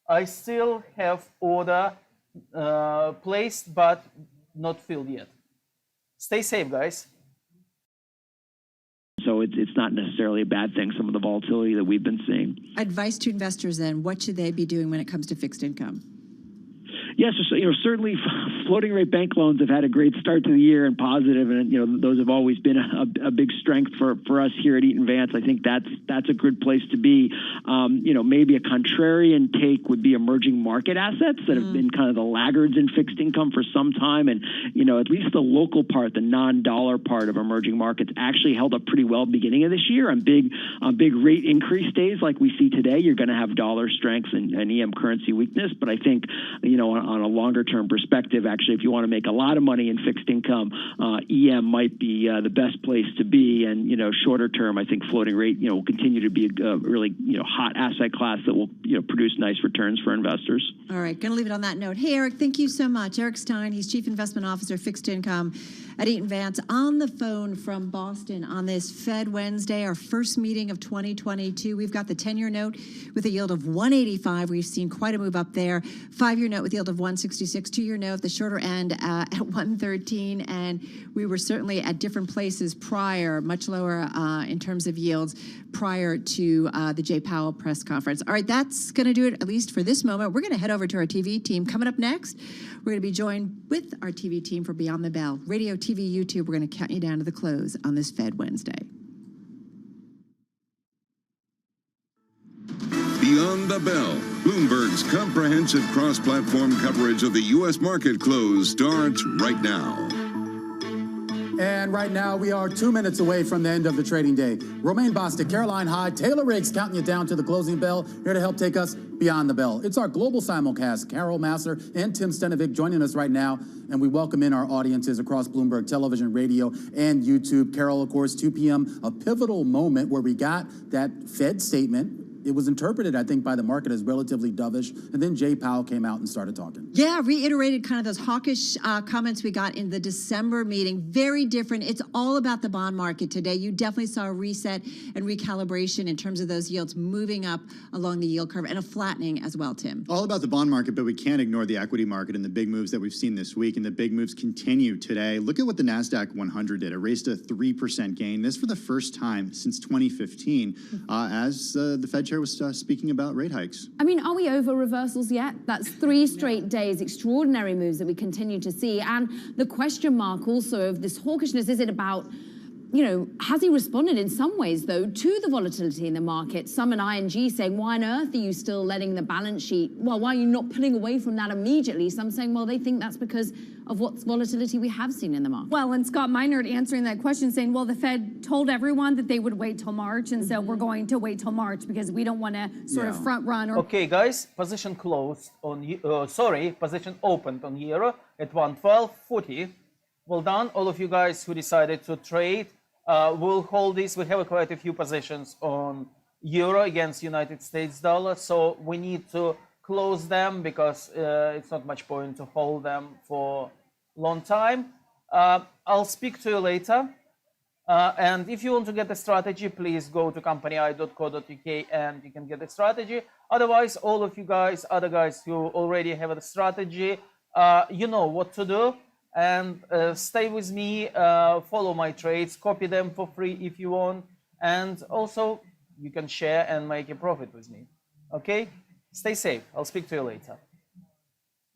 I still have order placed but not filled yet. Stay safe, guys. So it's not necessarily a bad thing, some of the volatility that we've been seeing. Advice to investors then, what should they be doing when it comes to fixed income? Yes, so, certainly floating rate bank loans have had a great start to the year and positive, and those have always been a big strength for us here at Eaton Vance. I think that's a good place to be. Maybe a contrarian take would be emerging market assets that have been kind of the laggards in fixed income for some time, and at least the local part, the non-dollar part of emerging markets, actually held up pretty well beginning of this year. On big rate increase days like we see today, you're going to have dollar strength and EM currency weakness, but I think on a longer term perspective, actually, if you want to make a lot of money in fixed income, EM might be the best place to be. And, shorter term, I think floating rate, will continue to be a really, hot asset class that will, produce nice returns for investors. All right. Going to leave it on that note. Hey, Eric, thank you so much. Eric Stein, he's Chief Investment Officer, Fixed Income at Eaton Vance, on the phone from Boston on this Fed Wednesday, our first meeting of 2022. We've got the 10-year note with a yield of 185. We've seen quite a move up there. 5-year note with a yield of of 166, two-year note, the shorter end at 113, and we were certainly at different places prior, much lower in terms of yields prior to the Jay Powell press conference. All right, that's going to do it, at least for this moment. We're going to head over to our TV team. Coming up next, we're going to be joined with our TV team for Beyond the Bell. Radio, TV, YouTube, we're going to count you down to the close on this Fed Wednesday. Beyond the Bell, Bloomberg's comprehensive cross-platform coverage of the U.S. market close starts right now. And right now, we are 2 minutes away from the end of the trading day. Romaine Bostic, Caroline Hyde, Taylor Riggs counting you down to the closing bell, here to help take us beyond the bell. It's our global simulcast. Carol Massar and Tim Stenovic joining us right now, and we welcome in our audiences across Bloomberg Television, radio, and YouTube. Carol, of course, 2 p.m., a pivotal moment where we got that Fed statement. It was interpreted, I think, by the market as relatively dovish, and then Jay Powell came out and started talking. Yeah, reiterated kind of those hawkish comments we got in the December meeting. Very different. It's all about the bond market today. You definitely saw a reset and recalibration in terms of those yields moving up along the yield curve and a flattening as well, Tim. All about the bond market, but we can't ignore the equity market and the big moves that we've seen this week, and the big moves continue today. Look at what the NASDAQ 100 did. It raised a 3% gain. This for the first time since 2015, as the Fed chair was speaking about rate hikes. I mean, are we over reversals yet? That's 3 straight days, extraordinary moves that we continue to see. And the question mark also of this hawkishness, is it about, you know, has he responded in some ways, though, to the volatility in the market? Some in ING saying, why on earth are you still letting the balance sheet, well, why are you not pulling away from that immediately? Some saying, well, they think that's because of what volatility we have seen in the market. Well, and Scott Minerd answering that question saying, well, the Fed told everyone that they would wait till March, and so we're going to wait till March because we don't want to sort of front run. Or Okay, guys, position closed on, position opened on euro at 112.40. Well done, all of you guys who decided to trade. We'll hold this. We have quite a few positions on euro against United States dollar, so we need to close them because it's not much point to hold them for a long time. I'll speak to you later. And if you want to get the strategy, please go to company.co.uk and you can get the strategy. Otherwise, all of you guys, other guys who already have a strategy, you know what to do. And stay with me, follow my trades, copy them for free if you want. And also, you can share and make a profit with me. Okay? Stay safe. I'll speak to you later.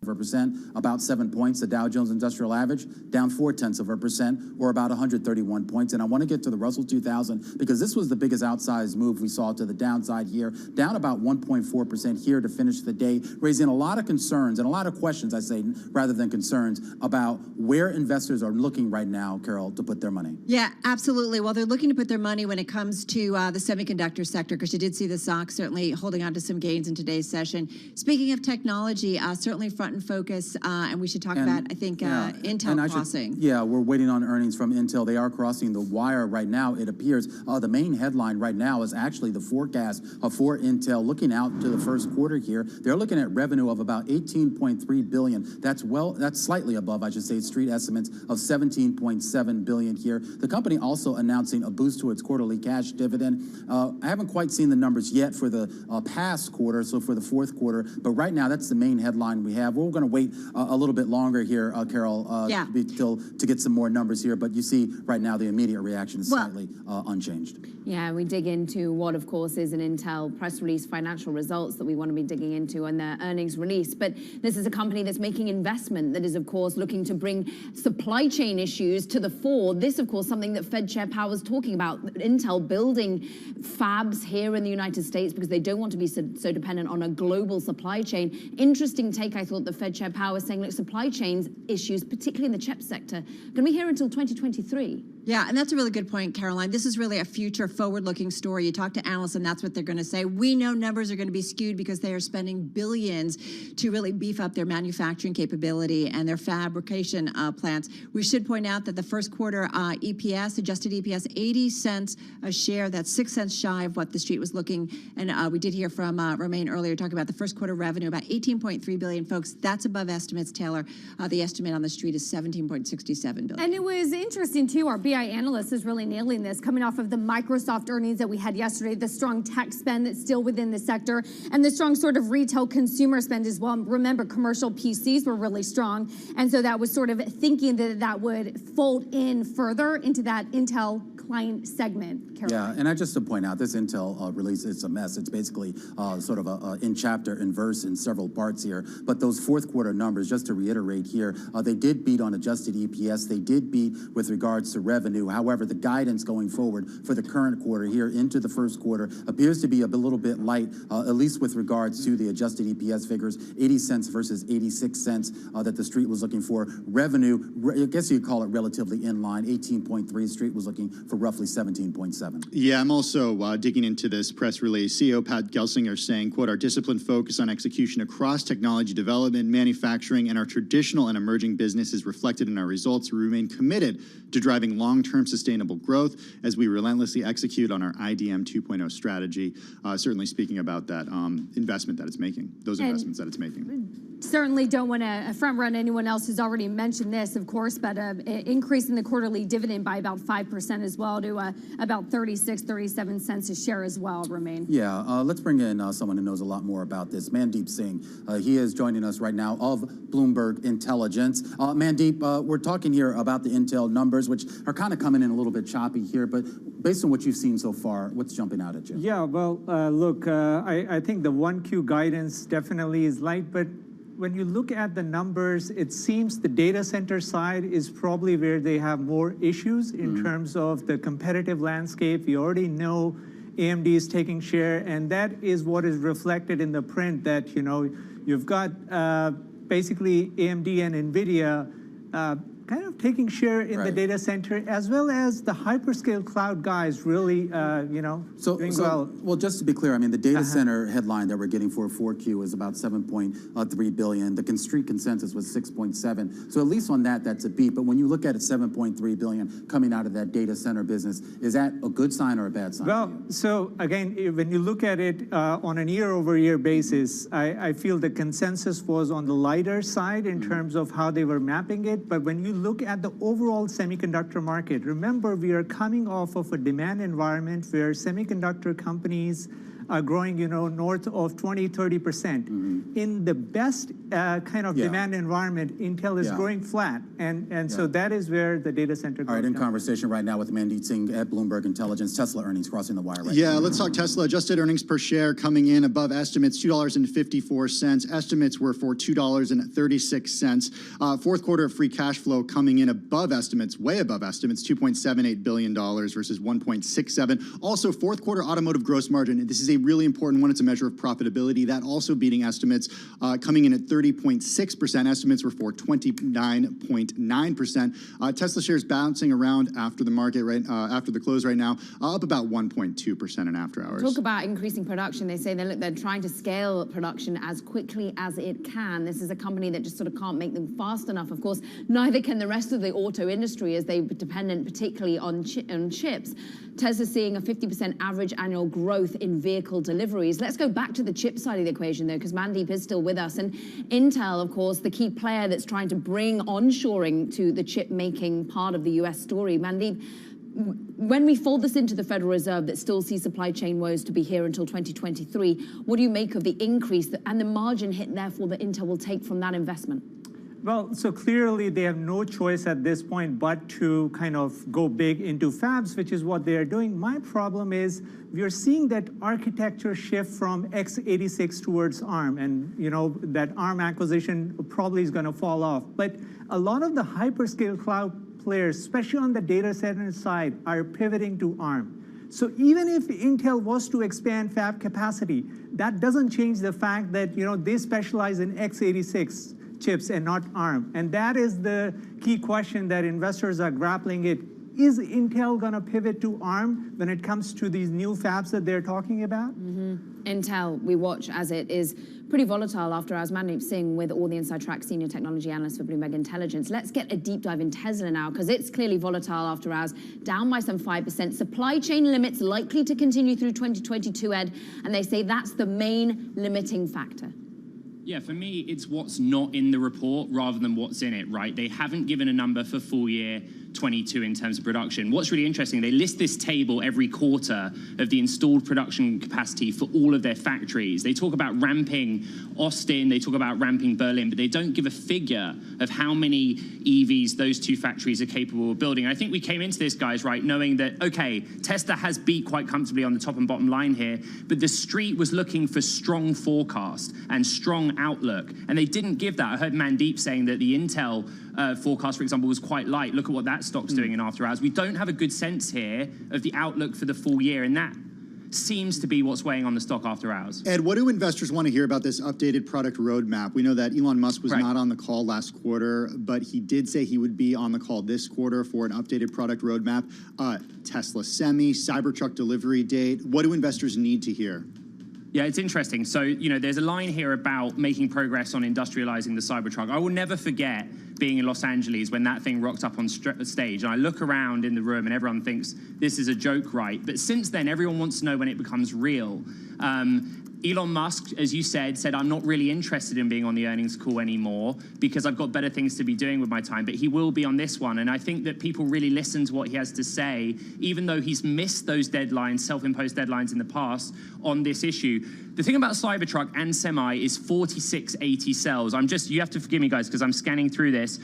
%, about 7 points. The Dow Jones Industrial Average down 0.4%, or about 131 points. And I want to get to the Russell 2000 because this was the biggest outsized move we saw to the downside here, down about 1.4% here to finish the day, raising a lot of concerns and a lot of questions, I say, rather than concerns, about where investors are looking right now, Carol, to put their money. Yeah, absolutely. Well, they're looking to put their money when it comes to the semiconductor sector, because you did see the stock certainly holding on to some gains in today's session. Speaking of technology, certainly front and focus, and we should talk about, I think, Intel crossing. We're waiting on earnings from Intel. They are crossing the wire right now, it appears. The main headline right now is actually the forecast for Intel looking out to the first quarter here. They're looking at revenue of about $18.3 billion. That's slightly above, I should say, street estimates of $17.7 billion here. The company also announcing a boost to its quarterly cash dividend. I haven't quite seen the numbers yet for the past quarter, so for the fourth quarter, but right now that's the main headline we have. We're going to wait a little bit longer here, Carol, to get some more numbers here, but you see right now the immediate reaction is slightly unchanged. Yeah, we dig into what, of course, is an Intel press release, financial results that we want to be digging into and their earnings release. But this is a company that's making investment that is, of course, looking to bring supply chain issues to the fore. This, of course, something that Fed Chair Powell was talking about, Intel building fabs here in the United States because they don't want to be so dependent on a global supply chain. Interesting take, I thought, the Fed Chair Powell was saying, look, supply chains issues, particularly in the chip sector, going to be here until 2023. Yeah, and that's a really good point, Caroline. This is really a future forward-looking story. You talk to analysts, and that's what they're going to say. We know numbers are going to be skewed because they are spending billions to really beef up their manufacturing capability and their fabrication plants. We should point out that the first quarter EPS, adjusted EPS, 80 cents a share. That's 6 cents shy of what the street was looking. And we did hear from Romaine earlier talking about the first quarter revenue, about $18.3 billion, folks. That's above estimates, Taylor. The estimate on the street is $17.67 billion. And it was interesting, too. Our BI AI analyst is really nailing this, coming off of the Microsoft earnings that we had yesterday, the strong tech spend that's still within the sector, and the strong sort of retail consumer spend as well. Remember, commercial PCs were really strong, and so that was sort of thinking that that would fold in further into that Intel client segment. Caroline. Yeah, and I just to point out, this Intel release is a mess. It's basically sort of a in chapter and verse in several parts here. But those fourth quarter numbers, just to reiterate here, they did beat on adjusted EPS. They did beat with regards to revenue. However, the guidance going forward for the current quarter here into the first quarter appears to be a little bit light, at least with regards to the adjusted EPS figures, 80 cents versus 86 cents that the street was looking for. Revenue, I guess you'd call it relatively in line, 18.3. Street was looking for roughly 17.7. Yeah, I'm also digging into this press release. CEO Pat Gelsinger saying, quote, our disciplined focus on execution across technology development, manufacturing, and our traditional and emerging business is reflected in our results. We remain committed to driving long-term sustainable growth as we relentlessly execute on our IDM 2.0 strategy. Certainly speaking about that investment that it's making, those investments that it's making. Certainly don't want to front run anyone else who's already mentioned this, of course, but increasing the quarterly dividend by about 5% as well to about 37 cents a share as well remain. Yeah, let's bring in someone who knows a lot more about this. Mandeep Singh, he is joining us right now of Bloomberg Intelligence. Mandeep, we're talking here about the Intel numbers, which are kind of coming in a little bit choppy here, but based on what you've seen so far, what's jumping out at you? Yeah, well, look, I think the 1Q guidance definitely is light, but when you look at the numbers, it seems the data center side is probably where they have more issues in terms of the competitive landscape. We already know AMD is taking share, and that is what is reflected in the print that, you know, you've got basically AMD and NVIDIA kind of taking share in the data center, as well as the hyperscale cloud guys really, you know, doing well. Well, just to be clear, I mean, the data center headline that we're getting for 4Q is about 7.3 billion. The street consensus was 6.7. So at least on that, that's a beat. But when you look at it, 7.3 billion coming out of that data center business, is that a good sign or a bad sign? Well, so again, when you look at it on an year-over-year basis, I feel the consensus was on the lighter side in terms of how they were mapping it. But when you look at the overall semiconductor market, remember we are coming off of a demand environment where semiconductor companies are growing, you know, north of 20, 30%. In the best kind of demand environment, Intel is growing flat. And so that is where the data center goes. All right, in conversation right now with Mandeep Singh at Bloomberg Intelligence. Tesla earnings crossing the wire right now. Yeah, let's talk Tesla. Adjusted earnings per share coming in above estimates, $2.54. Estimates were for $2.36. Fourth quarter free cash flow coming in above estimates, way above estimates, $2.78 billion versus $1.67. Also, fourth quarter automotive gross margin. This is a really important one. It's a measure of profitability. That also beating estimates, coming in at 30.6%. Estimates were for 29.9%. Tesla shares bouncing around after the market, after the close right now, up about 1.2% in after hours. Talk about increasing production. They say they're trying to scale production as quickly as it can. This is a company that just sort of can't make them fast enough. Of course, neither can the rest of the auto industry, as they're dependent particularly on chips. Tesla's seeing a 50% average annual growth in vehicle deliveries. Let's go back to the chip side of the equation, though, because Mandeep is still with us. And Intel, of course, the key player that's trying to bring onshoring to the chip-making part of the U.S. story. Mandeep, when we fold this into the Federal Reserve that still sees supply chain woes to be here until 2023, what do you make of the increase and the margin hit, therefore, that Intel will take from that investment? Well, so clearly they have no choice at this point but to kind of go big into fabs, which is what they are doing. My problem is we are seeing that architecture shift from x86 towards ARM, and you know that ARM acquisition probably is going to fall off. But a lot of the hyperscale cloud players, especially on the data center side, are pivoting to ARM. So even if Intel was to expand fab capacity, that doesn't change the fact that, you know, they specialize in x86 chips and not ARM. And that is the key question that investors are grappling it. Is Intel going to pivot to ARM when it comes to these new fabs that they're talking about? Intel, we watch as it is pretty volatile after hours. Mandeep Singh with All the Inside Track, Senior Technology Analyst for Bloomberg Intelligence. Let's get a deep dive in Tesla now, because it's clearly volatile after hours, down by some 5%. Supply chain limits likely to continue through 2022, Ed, and they say that's the main limiting factor. Yeah, for me, it's what's not in the report rather than what's in it, right? They haven't given a number for full year 22 in terms of production. What's really interesting, they list this table every quarter of the installed production capacity for all of their factories. They talk about ramping Austin, they talk about ramping Berlin, but they don't give a figure of how many EVs those two factories are capable of building. And I think we came into this, guys, right, knowing that, okay, Tesla has beat quite comfortably on the top and bottom line here, but the street was looking for strong forecast and strong outlook, and they didn't give that. I heard Mandeep saying that the Intel forecast, for example, was quite light. Look at what that stock's doing in after hours. We don't have a good sense here of the outlook for the full year, and that seems to be what's weighing on the stock after hours. Ed, what do investors want to hear about this updated product roadmap? We know that Elon Musk was not on the call last quarter, but he did say he would be on the call this quarter for an updated product roadmap. Tesla Semi, Cybertruck delivery date. What do investors need to hear? Yeah, it's interesting. So, you know, there's a line here about making progress on industrializing the Cybertruck. I will never forget being in Los Angeles when that thing rocked up on stage. And I look around in the room and everyone thinks this is a joke, right? But since then, everyone wants to know when it becomes real. Elon Musk, as you said, I'm not really interested in being on the earnings call anymore because I've got better things to be doing with my time, but he will be on this one. And I think that people really listen to what he has to say, even though he's missed those deadlines, self-imposed deadlines in the past on this issue. The thing about Cybertruck and Semi is 4680 cells. You have to forgive me, guys, because I'm scanning through this.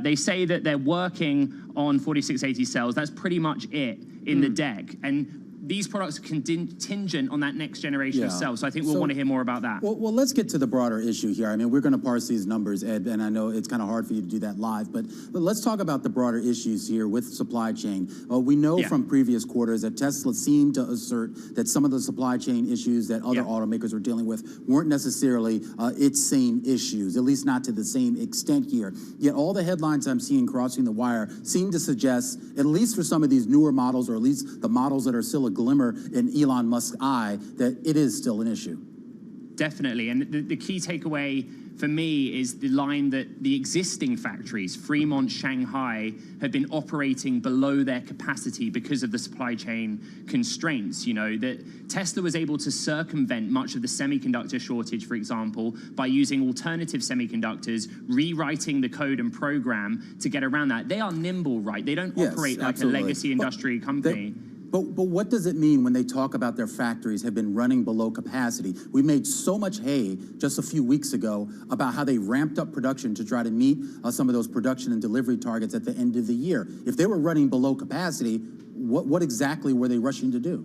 They say that they're working on 4680 cells. That's pretty much it in the deck. And these products are contingent on that next generation of cells. So I think we'll want to hear more about that. Well, let's get to the broader issue here. I mean, we're going to parse these numbers, Ed, and I know it's kind of hard for you to do that live, but let's talk about the broader issues here with supply chain. We know from previous quarters that Tesla seemed to assert that some of the supply chain issues that other automakers were dealing with weren't necessarily its same issues, at least not to the same extent here. Yet all the headlines I'm seeing crossing the wire seem to suggest, at least for some of these newer models, or at least the models that are still a glimmer in Elon Musk's eye, that it is still an issue. Definitely. And the key takeaway for me is the line that the existing factories, Fremont, Shanghai, have been operating below their capacity because of the supply chain constraints. You know, that Tesla was able to circumvent much of the semiconductor shortage, for example, by using alternative semiconductors, rewriting the code and program to get around that. They are nimble, right? They don't operate like a legacy industry company. But what does it mean when they talk about their factories have been running below capacity? We made so much hay just a few weeks ago about how they ramped up production to try to meet some of those production and delivery targets at the end of the year. If they were running below capacity, what exactly were they rushing to do?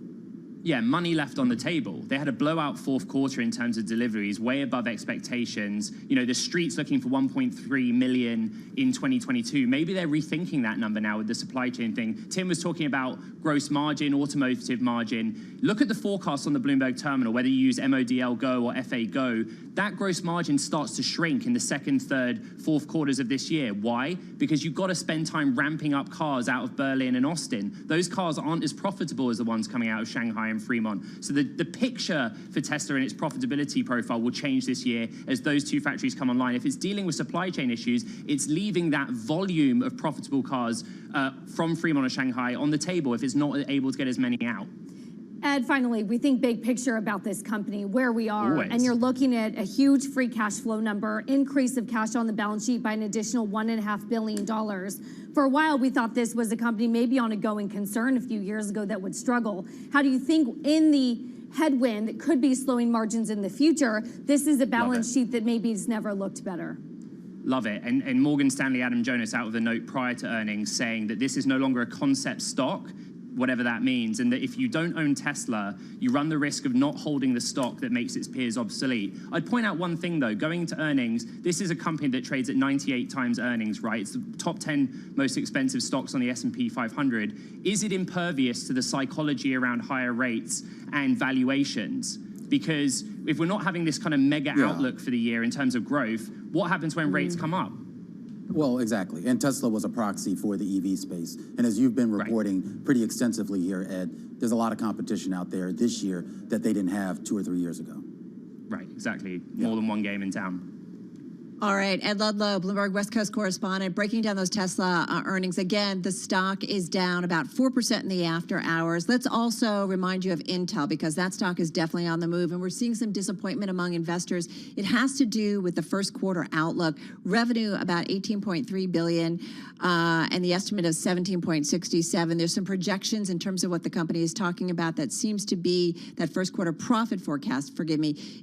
Yeah, money left on the table. They had a blowout fourth quarter in terms of deliveries, way above expectations. You know, the street's looking for 1.3 million in 2022. Maybe they're rethinking that number now with the supply chain thing. Tim was talking about gross margin, automotive margin. Look at the forecast on the Bloomberg terminal, whether you use MODL Go or FA Go. That gross margin starts to shrink in the second, third, fourth quarters of this year. Why? Because you've got to spend time ramping up cars out of Berlin and Austin. Those cars aren't as profitable as the ones coming out of Shanghai and Fremont. So the picture for Tesla and its profitability profile will change this year as those two factories come online. If it's dealing with supply chain issues, it's leaving that volume of profitable cars from Fremont or Shanghai on the table if it's not able to get as many out. Ed, finally, we think big picture about this company, where we are, Always. and you're looking at a huge free cash flow number, increase of cash on the balance sheet by an additional $1.5 billion. For a while, we thought this was a company maybe on a going concern a few years ago that would struggle. How do you think in the headwind that could be slowing margins in the future, this is a balance sheet that maybe has never looked better? Love it. And Morgan Stanley, Adam Jonas out with a note prior to earnings saying that this is no longer a concept stock, whatever that means, and that if you don't own Tesla, you run the risk of not holding the stock that makes its peers obsolete. I'd point out one thing, though. Going into earnings, this is a company that trades at 98 times earnings, right? It's the top 10 most expensive stocks on the S&P 500. Is it impervious to the psychology around higher rates and valuations? Because if we're not having this kind of mega outlook for the year in terms of growth, what happens when rates come up? Well, exactly. And Tesla was a proxy for the EV space. And as you've been reporting pretty extensively here, Ed, there's a lot of competition out there this year that they didn't have 2 or 3 years ago. Right, exactly. More than one game in town. All right, Ed Ludlow, Bloomberg West Coast correspondent, breaking down those Tesla earnings. Again, the stock is down about 4% in the after hours. Let's also remind you of Intel, because that stock is definitely on the move, and we're seeing some disappointment among investors. It has to do with the first quarter outlook. Revenue about $18.3 billion, and the estimate of $17.67. There's some projections in terms of what the company is talking about. That seems to be that first quarter profit forecast,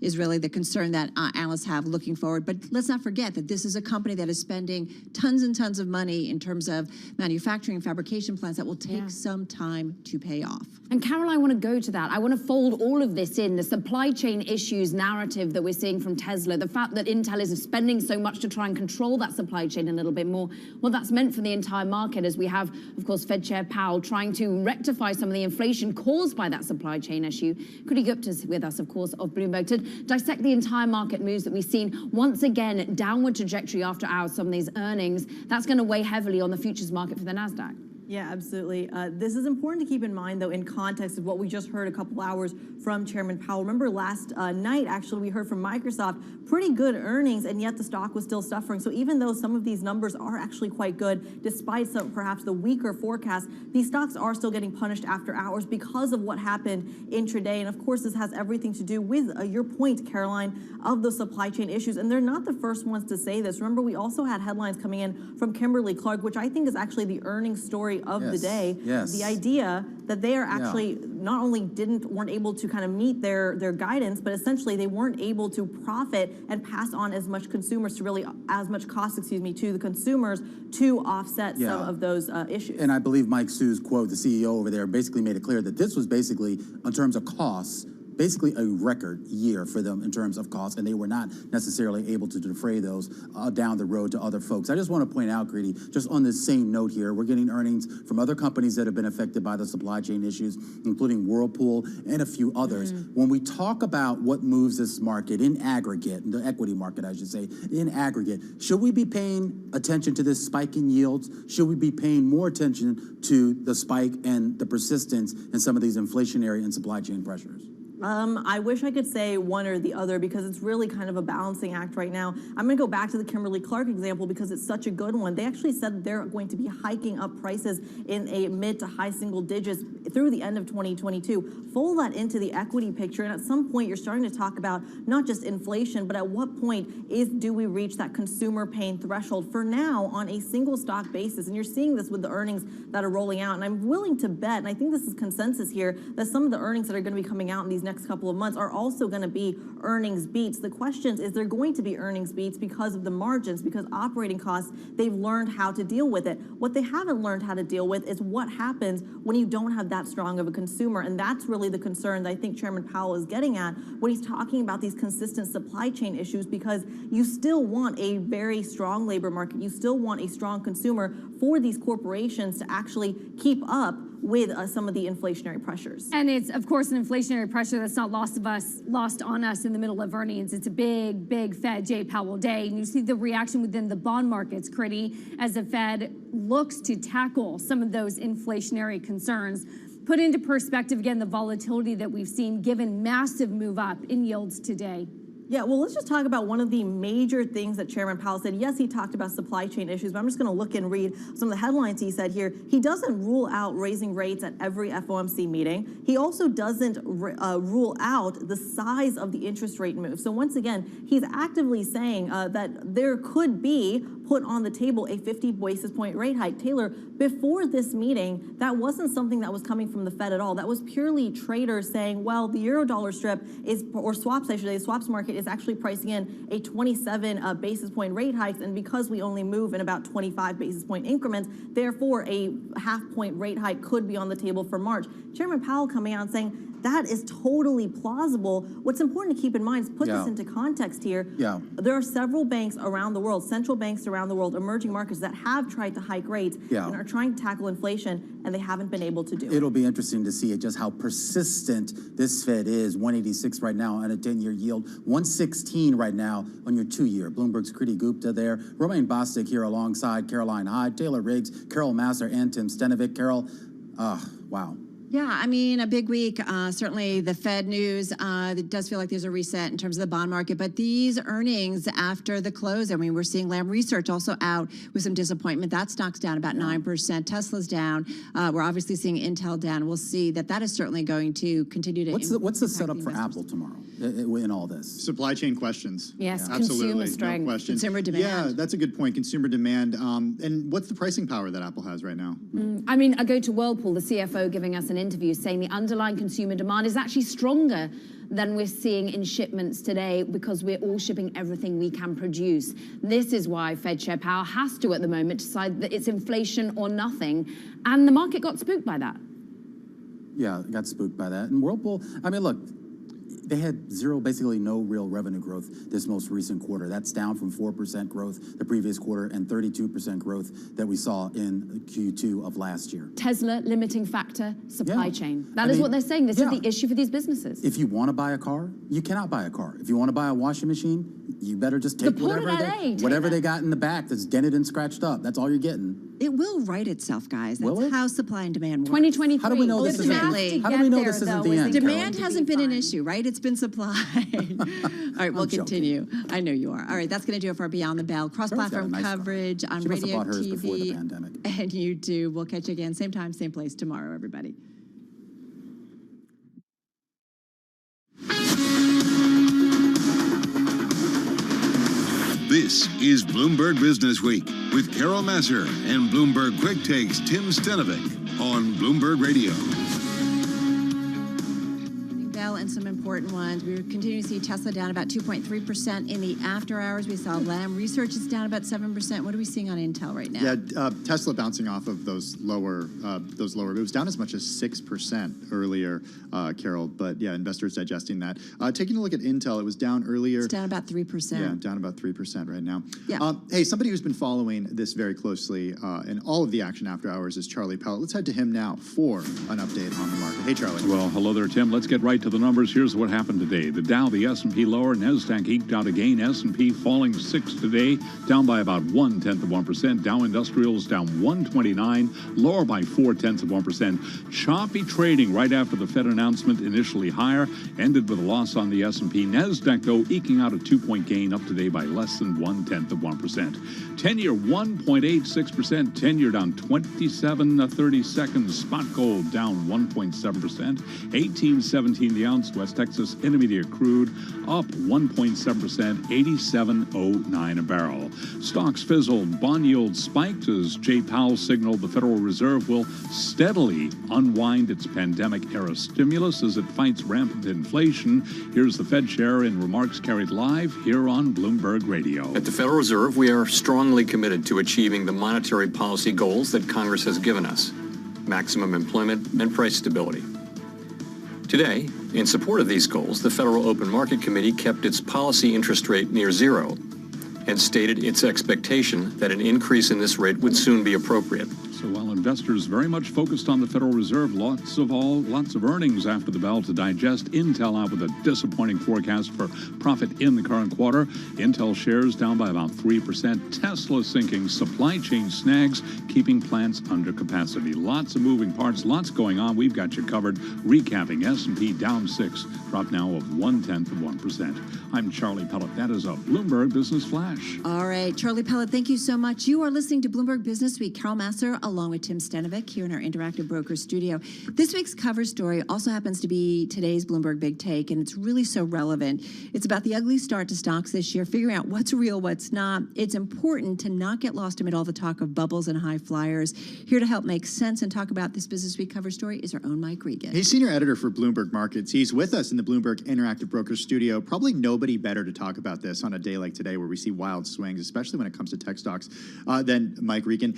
is really the concern that analysts have looking forward. But let's not forget that this is a company that is spending tons and tons of money in terms of manufacturing and fabrication plants that will take some time to pay off. And Carol, I want to go to that. I want to fold all of this in, the supply chain issues narrative that we're seeing from Tesla, the fact that Intel is spending so much to try and control that supply chain a little bit more. Well, that's meant for the entire market, as we have, of course, Fed Chair Powell trying to rectify some of the inflation caused by that supply chain issue. Kriti Gupta's with us, of course, of Bloomberg, to dissect the entire market moves that we've seen. Once again, downward trajectory after hours, some of these earnings, that's going to weigh heavily on the futures market for the NASDAQ. Yeah, absolutely. This is important to keep in mind, though, in context of what we just heard a couple hours from Chairman Powell. Remember last night, actually, we heard from Microsoft, pretty good earnings, and yet the stock was still suffering. So even though some of these numbers are actually quite good, despite some perhaps the weaker forecast, these stocks are still getting punished after hours because of what happened intraday. And of course, this has everything to do with your point, Caroline, of the supply chain issues. And they're not the first ones to say this. Remember, we also had headlines coming in from Kimberly-Clark, which I think is actually the earnings story of the day. The idea that they are actually not only weren't able to kind of meet their guidance, but essentially they weren't able to profit and pass on as much cost, to the consumers to offset some of those issues. And I believe Mike Sue's quote, the CEO over there, basically made it clear that this was basically, in terms of costs, basically a record year for them in terms of costs, and they were not necessarily able to defray those down the road to other folks. I just want to point out, Kriti, just on this same note here, we're getting earnings from other companies that have been affected by the supply chain issues, including Whirlpool and a few others. When we talk about what moves this market in aggregate, the equity market, I should say, in aggregate, should we be paying attention to this spike in yields? Should we be paying more attention to the spike and the persistence in some of these inflationary and supply chain pressures? I wish I could say one or the other, because it's really kind of a balancing act right now. I'm going to go back to the Kimberly-Clark example because it's such a good one. They actually said that they're going to be hiking up prices in a mid to high single digits through the end of 2022. Fold that into the equity picture, and at some point you're starting to talk about not just inflation, but at what point do we reach that consumer pain threshold? For now, on a single stock basis, and you're seeing this with the earnings that are rolling out, and I'm willing to bet, and I think this is consensus here, that some of the earnings that are going to be coming out in these next couple of months are also going to be earnings beats. The question is there going to be earnings beats because of the margins, because operating costs, they've learned how to deal with it. What they haven't learned how to deal with is what happens when you don't have that strong of a consumer, and that's really the concern that I think Chairman Powell is getting at when he's talking about these consistent supply chain issues, because you still want a very strong labor market. You still want a strong consumer for these corporations to actually keep up with some of the inflationary pressures. And it's, of course, an inflationary pressure that's not lost on us in the middle of earnings. It's a big, big Fed Jay Powell day. And you see the reaction within the bond markets, Kriti, as the Fed looks to tackle some of those inflationary concerns. Put into perspective, again, the volatility that we've seen given massive move up in yields today. Yeah, well, let's just talk about one of the major things that Chairman Powell said. Yes, he talked about supply chain issues, but I'm just going to look and read some of the headlines he said here. He doesn't rule out raising rates at every FOMC meeting. He also doesn't rule out the size of the interest rate move. So once again, he's actively saying that there could be put on the table a 50 basis point rate hike. Taylor, before this meeting, that wasn't something that was coming from the Fed at all. That was purely traders saying, well, the euro-dollar strip is, or swaps, I should say, the swaps market is actually pricing in a 27 basis point rate hikes, and because we only move in about 25 basis point increments, therefore a half point rate hike could be on the table for March. Chairman Powell coming out and saying that is totally plausible. What's important to keep in mind is put this into context here. There are several banks around the world, central banks around the world, emerging markets that have tried to hike rates and are trying to tackle inflation, and they haven't been able to do it. It'll be interesting to see just how persistent this Fed is. 186 right now on a 10-year yield, 116 right now on your 2-year. Bloomberg's Kriti Gupta there. Romaine Bostic here alongside Caroline Hyde, Taylor Riggs, Carol Massar, and Tim Stenovic. Carol, wow. Yeah, I mean, a big week. Certainly the Fed news, it does feel like there's a reset in terms of the bond market, but these earnings after the close, I mean, we're seeing Lam Research also out with some disappointment. That stock's down about 9%. Tesla's down. We're obviously seeing Intel down. We'll see that is certainly going to continue to What's the setup for Apple tomorrow in all this? Supply chain questions. Yes, absolutely. consumer strength. No question. Consumer demand. Yeah, that's a good point. Consumer demand. And what's the pricing power that Apple has right now? I mean, I go to Whirlpool, the CFO giving us an interview saying the underlying consumer demand is actually stronger than we're seeing in shipments today because we're all shipping everything we can produce. This is why Fed Chair Powell has to, at the moment, decide that it's inflation or nothing. And the market got spooked by that. Yeah, got spooked by that. And Whirlpool, I mean, look, they had basically no real revenue growth this most recent quarter. That's down from 4% growth the previous quarter and 32% growth that we saw in Q2 of last year. Tesla, limiting factor, supply chain. That is what they're saying. This is the issue for these businesses. If you want to buy a car, you cannot buy a car. If you want to buy a washing machine, you better just take whatever they got in the back that's dented and scratched up. That's all you're getting. It will right itself, guys. That's how supply and demand works. 2023. How do we know this isn't the end? Demand hasn't been an issue, right? It's been supply. All right, we'll continue. I know you are. All right, that's going to do it for Beyond the Bell. Cross-platform coverage on radio, TV, and YouTube. We'll catch you again, same time, same place tomorrow, everybody. This is Bloomberg Business Week with Carol Masser and Bloomberg Quick Takes Tim Stenovic on Bloomberg Radio. And some important ones. We continue to see Tesla down about 2.3% in the after hours. We saw Lam Research is down about 7%. What are we seeing on Intel right now? Yeah, Tesla bouncing off of those lower. It was down as much as 6% earlier, Carol. But yeah, investors digesting that. Taking a look at Intel, it was down earlier. It's down about 3%. Yeah, down about 3% right now. Yeah. Hey, somebody who's been following this very closely and all of the action after hours is Charlie Pellet. Let's head to him now for an update on the market. Hey, Charlie. Well, hello there, Tim. Let's get right to the numbers. Here's what happened today. The Dow, the S&P lower, NASDAQ eked out a gain. S&P falling 6 today, down by about 0.1%. Dow Industrials down 129, lower by 0.4%. Choppy trading right after the Fed announcement, initially higher, ended with a loss on the S&P. NASDAQ, though, eking out a 2-point gain up today by less than 0.1%. 10-year 1.86%, 10-year down 27 seconds. Spot gold down 1.7%, 18.17 the ounce. West Texas Intermediate crude up 1.7%, 87.09 a barrel. Stocks fizzled, bond yields spiked as Jay Powell signaled the Federal Reserve will steadily unwind its pandemic-era stimulus as it fights rampant inflation. Here's the Fed chair in remarks carried live here on Bloomberg Radio. At the Federal Reserve, we are strongly committed to achieving the monetary policy goals that Congress has given us: maximum employment and price stability. Today, in support of these goals, the Federal Open Market Committee kept its policy interest rate near zero and stated its expectation that an increase in this rate would soon be appropriate. So while investors very much focused on the Federal Reserve, lots of earnings after the bell to digest. Intel out with a disappointing forecast for profit in the current quarter. Intel shares down by about 3%. Tesla sinking, supply chain snags, keeping plants under capacity. Lots of moving parts, lots going on. We've got you covered. Recapping, S&P down 6, drop now of 0.1%. I'm Charlie Pellet. That is a Bloomberg Business Flash. All right, Charlie Pellet, thank you so much. You are listening to Bloomberg Business Week. Carol Masser, along with Tim Stenovic, here in our Interactive Broker studio. This week's cover story also happens to be today's Bloomberg Big Take, and it's really so relevant. It's about the ugly start to stocks this year, figuring out what's real, what's not. It's important to not get lost amid all the talk of bubbles and high flyers. Here to help make sense and talk about this Business Week cover story is our own Mike Regan. He's senior editor for Bloomberg Markets. He's with us in the Bloomberg Interactive Broker studio. Probably nobody better to talk about this on a day like today where we see wild swings, especially when it comes to tech stocks, than Mike Regan.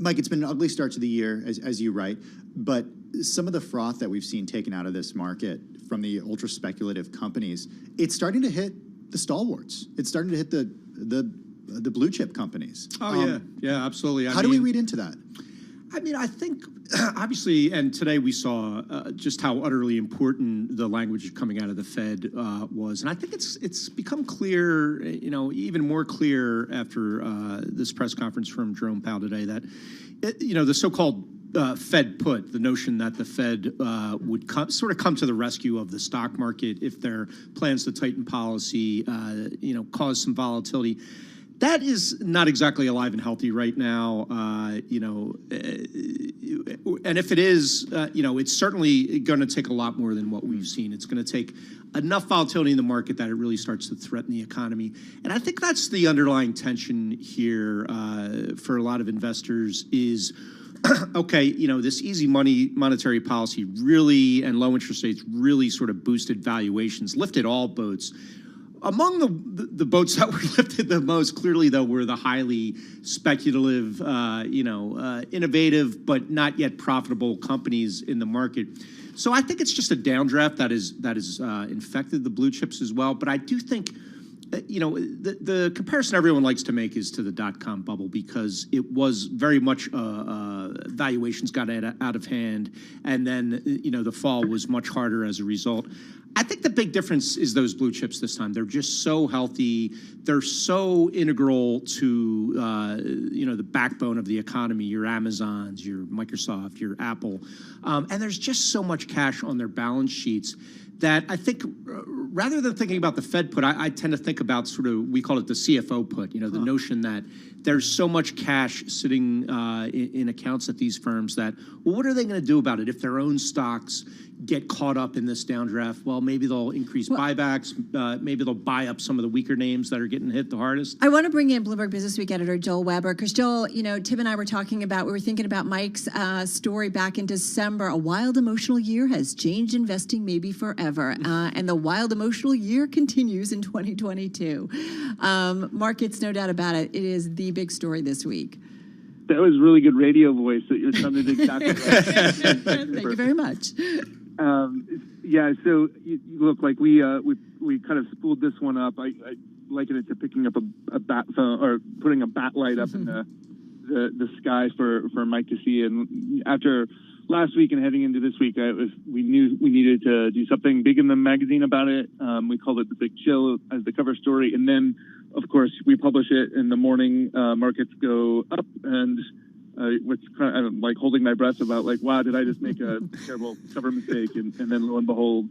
Mike, it's been an ugly start to the year, as you write, but some of the froth that we've seen taken out of this market from the ultra-speculative companies, it's starting to hit the stalwarts. It's starting to hit the blue chip companies. Oh, yeah, absolutely. How do we read into that? I mean, I think, obviously, and today we saw just how utterly important the language coming out of the Fed was. And I think it's become clear, even more clear after this press conference from Jerome Powell today that, the so-called Fed put, the notion that the Fed would sort of come to the rescue of the stock market if their plans to tighten policy, cause some volatility. That is not exactly alive and healthy right now, and if it is, it's certainly going to take a lot more than what we've seen. It's going to take enough volatility in the market that it really starts to threaten the economy. And I think that's the underlying tension here for a lot of investors is, okay, this easy money monetary policy really and low interest rates really sort of boosted valuations, lifted all boats. Among the boats that were lifted the most, clearly, though, were the highly speculative, innovative, but not yet profitable companies in the market. So I think it's just a downdraft that is infected the blue chips as well. But I do think, the comparison everyone likes to make is to the dot-com bubble because it was very much valuations got out of hand, and then the fall was much harder as a result. I think the big difference is those blue chips this time. They're just so healthy. They're so integral to the backbone of the economy, your Amazons, your Microsoft, your Apple. And there's just so much cash on their balance sheets that I think rather than thinking about the Fed put, I tend to think about sort of, we call it the CFO put, the notion that there's so much cash sitting in accounts at these firms that, well, what are they going to do about it if their own stocks get caught up in this downdraft? Well, maybe they'll increase buybacks. Maybe they'll buy up some of the weaker names that are getting hit the hardest. I want to bring in Bloomberg Business Week editor Joel Weber, because Joel, Tim and I were we were thinking about Mike's story back in December. A wild emotional year has changed investing maybe forever. And the wild emotional year continues in 2022. Markets, no doubt about it. It is the big story this week. That was really good radio voice. That you sounded exactly right. Thank you very much. So look, like we kind of spooled this one up. I liken it to picking up a bat phone or putting a bat light up in the sky for Mike to see. And after last week and heading into this week, we knew we needed to do something big in the magazine about it. We called it The Big Chill as the cover story, and then of course we publish it in the morning. Markets go up, and what's kind of like holding my breath about like, wow, did I just make a terrible cover mistake? And then lo and behold,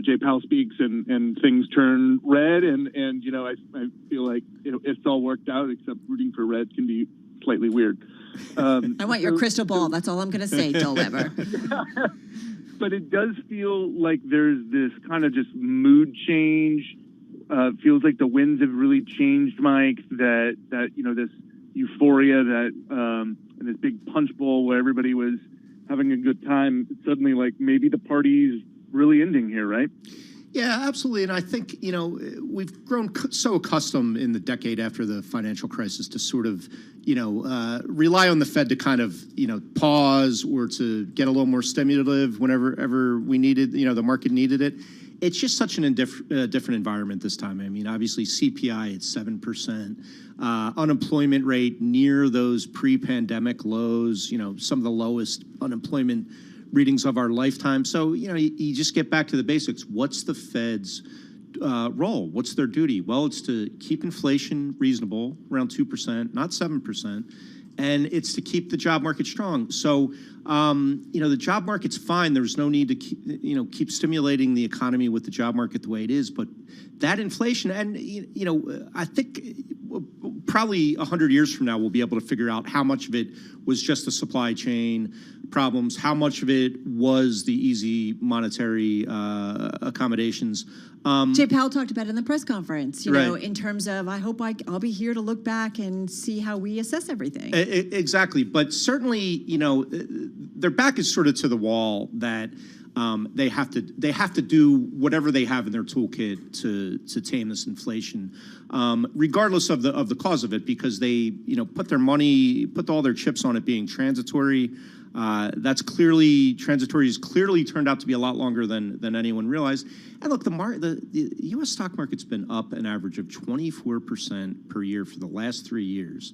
Jay Powell speaks and things turn red, and I feel like it's all worked out, except rooting for red can be slightly weird. I want your crystal ball. That's all I'm going to say, Joel Weber. But it does feel like there's this kind of just mood change. Feels like the winds have really changed, Mike. That this euphoria and this big punch bowl where everybody was having a good time. Suddenly, like maybe the party's really ending here, right? Yeah, absolutely. And I think, we've grown so accustomed in the decade after the financial crisis to sort of, rely on the Fed to kind of, pause or to get a little more stimulative whenever we needed, the market needed it. It's just such an different environment this time. I mean, obviously CPI at 7%, unemployment rate near those pre-pandemic lows, some of the lowest unemployment readings of our lifetime. So, you just get back to the basics. What's the Fed's role? What's their duty? Well, it's to keep inflation reasonable, around 2%, not 7%. And it's to keep the job market strong. So, the job market's fine. There's no need to keep stimulating the economy with the job market the way it is. But that inflation, and, I think probably 100 years from now, we'll be able to figure out how much of it was just the supply chain problems, how much of it was the easy monetary accommodations. Jay Powell talked about it in the press conference, right, in terms of, I hope I'll be here to look back and see how we assess everything. Exactly. But certainly, their back is sort of to the wall that they have to do whatever they have in their toolkit to tame this inflation, regardless of the cause of it, because they put all their chips on it being transitory. That's clearly transitory has clearly turned out to be a lot longer than anyone realized. And look, the U.S. stock market's been up an average of 24% per year for the last 3 years,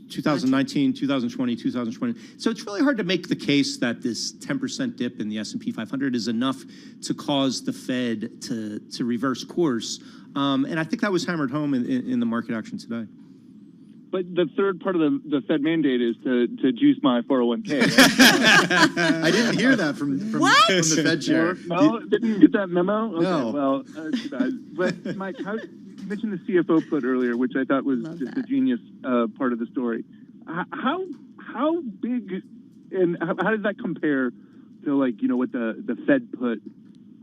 2019, 2020, 2020. So it's really hard to make the case that this 10% dip in the S&P 500 is enough to cause the Fed to reverse course. And I think that was hammered home in the market action today. But the third part of the Fed mandate is to juice my 401k. I didn't hear that from the Fed chair. No, didn't get that memo? Okay, No. well, too bad. But Mike, you mentioned the CFO put earlier, which I thought was just a genius part of the story. How big and how does that compare to what the Fed put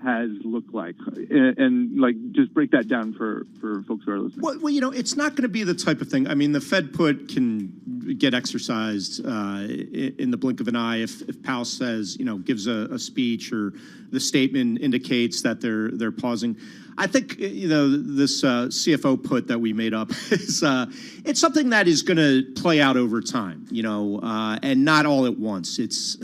has looked like, and just break that down for folks who are listening. Well, it's not going to be the type of thing. I mean, the Fed put can get exercised in the blink of an eye if Powell says, gives a speech or the statement indicates that they're pausing. I think this CFO put that we made up is it's something that is going to play out over time, and not all at once. It's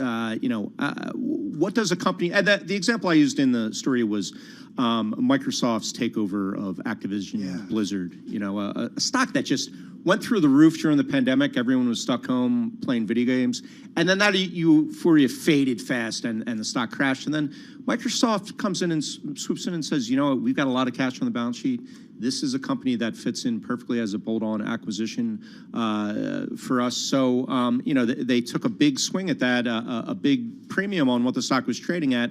what does a company? And the example I used in the story was Microsoft's takeover of Activision Blizzard. A stock that just went through the roof during the pandemic. Everyone was stuck home playing video games, and then that euphoria faded fast, and the stock crashed. And then Microsoft comes in and swoops in and says, we've got a lot of cash on the balance sheet. This is a company that fits in perfectly as a bolt-on acquisition for us. So, they took a big swing at that, a big premium on what the stock was trading at.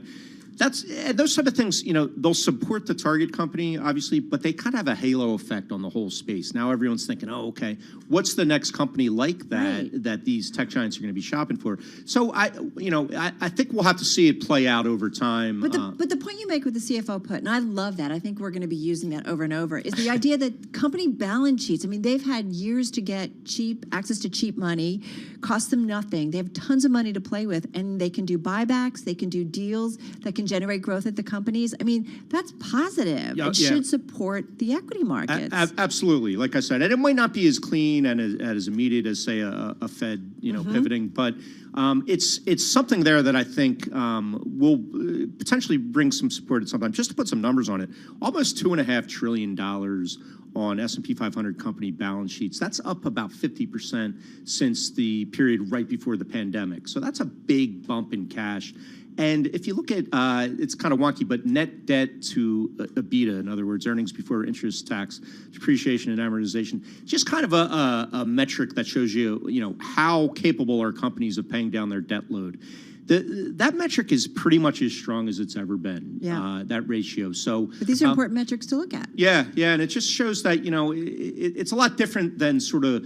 Those type of things, they'll support the target company, obviously, but they kind of have a halo effect on the whole space. Now everyone's thinking, oh, okay, what's the next company like that that these tech giants are going to be shopping for? So I think we'll have to see it play out over time. But the point you make with the CFO put, and I love that, I think we're going to be using that over and over, is the idea that company balance sheets, I mean, they've had years to get access to cheap money, cost them nothing. They have tons of money to play with, and they can do buybacks, they can do deals that can generate growth at the companies. I mean, that's positive. It should support the equity markets. Absolutely. Like I said, and it might not be as clean and as immediate as, say, a Fed, pivoting, but it's something there that I think will potentially bring some support at some time. Just to put some numbers on it, almost $2.5 trillion on S&P 500 company balance sheets. That's up about 50% since the period right before the pandemic. So that's a big bump in cash. And if you look at, it's kind of wonky, but net debt to EBITDA, in other words, earnings before interest, tax, depreciation, and amortization, just kind of a metric that shows you, how capable are companies of paying down their debt load. That metric is pretty much as strong as it's ever been, that ratio. So, but these are important metrics to look at. Yeah, and it just shows that, it's a lot different than sort of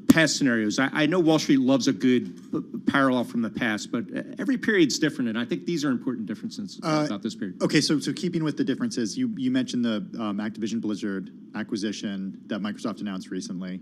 past scenarios. I know Wall Street loves a good parallel from the past, but every period's different, and I think these are important differences about this period. Okay, so keeping with the differences, you mentioned the Activision Blizzard acquisition that Microsoft announced recently.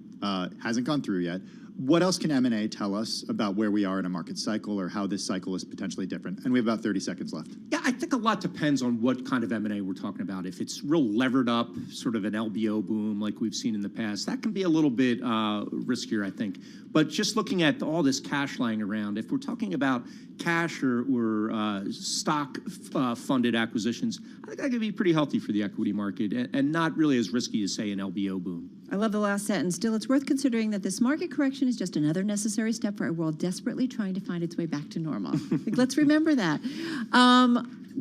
Hasn't gone through yet. What else can M&A tell us about where we are in a market cycle or how this cycle is potentially different? And we have about 30 seconds left. Yeah, I think a lot depends on what kind of M&A we're talking about. If it's real levered up, sort of an LBO boom like we've seen in the past, that can be a little bit riskier, I think. But just looking at all this cash lying around, if we're talking about cash or stock-funded acquisitions, I think that could be pretty healthy for the equity market and not really as risky as, say, an LBO boom. I love the last sentence. Still, it's worth considering that this market correction is just another necessary step for a world desperately trying to find its way back to normal. Let's remember that.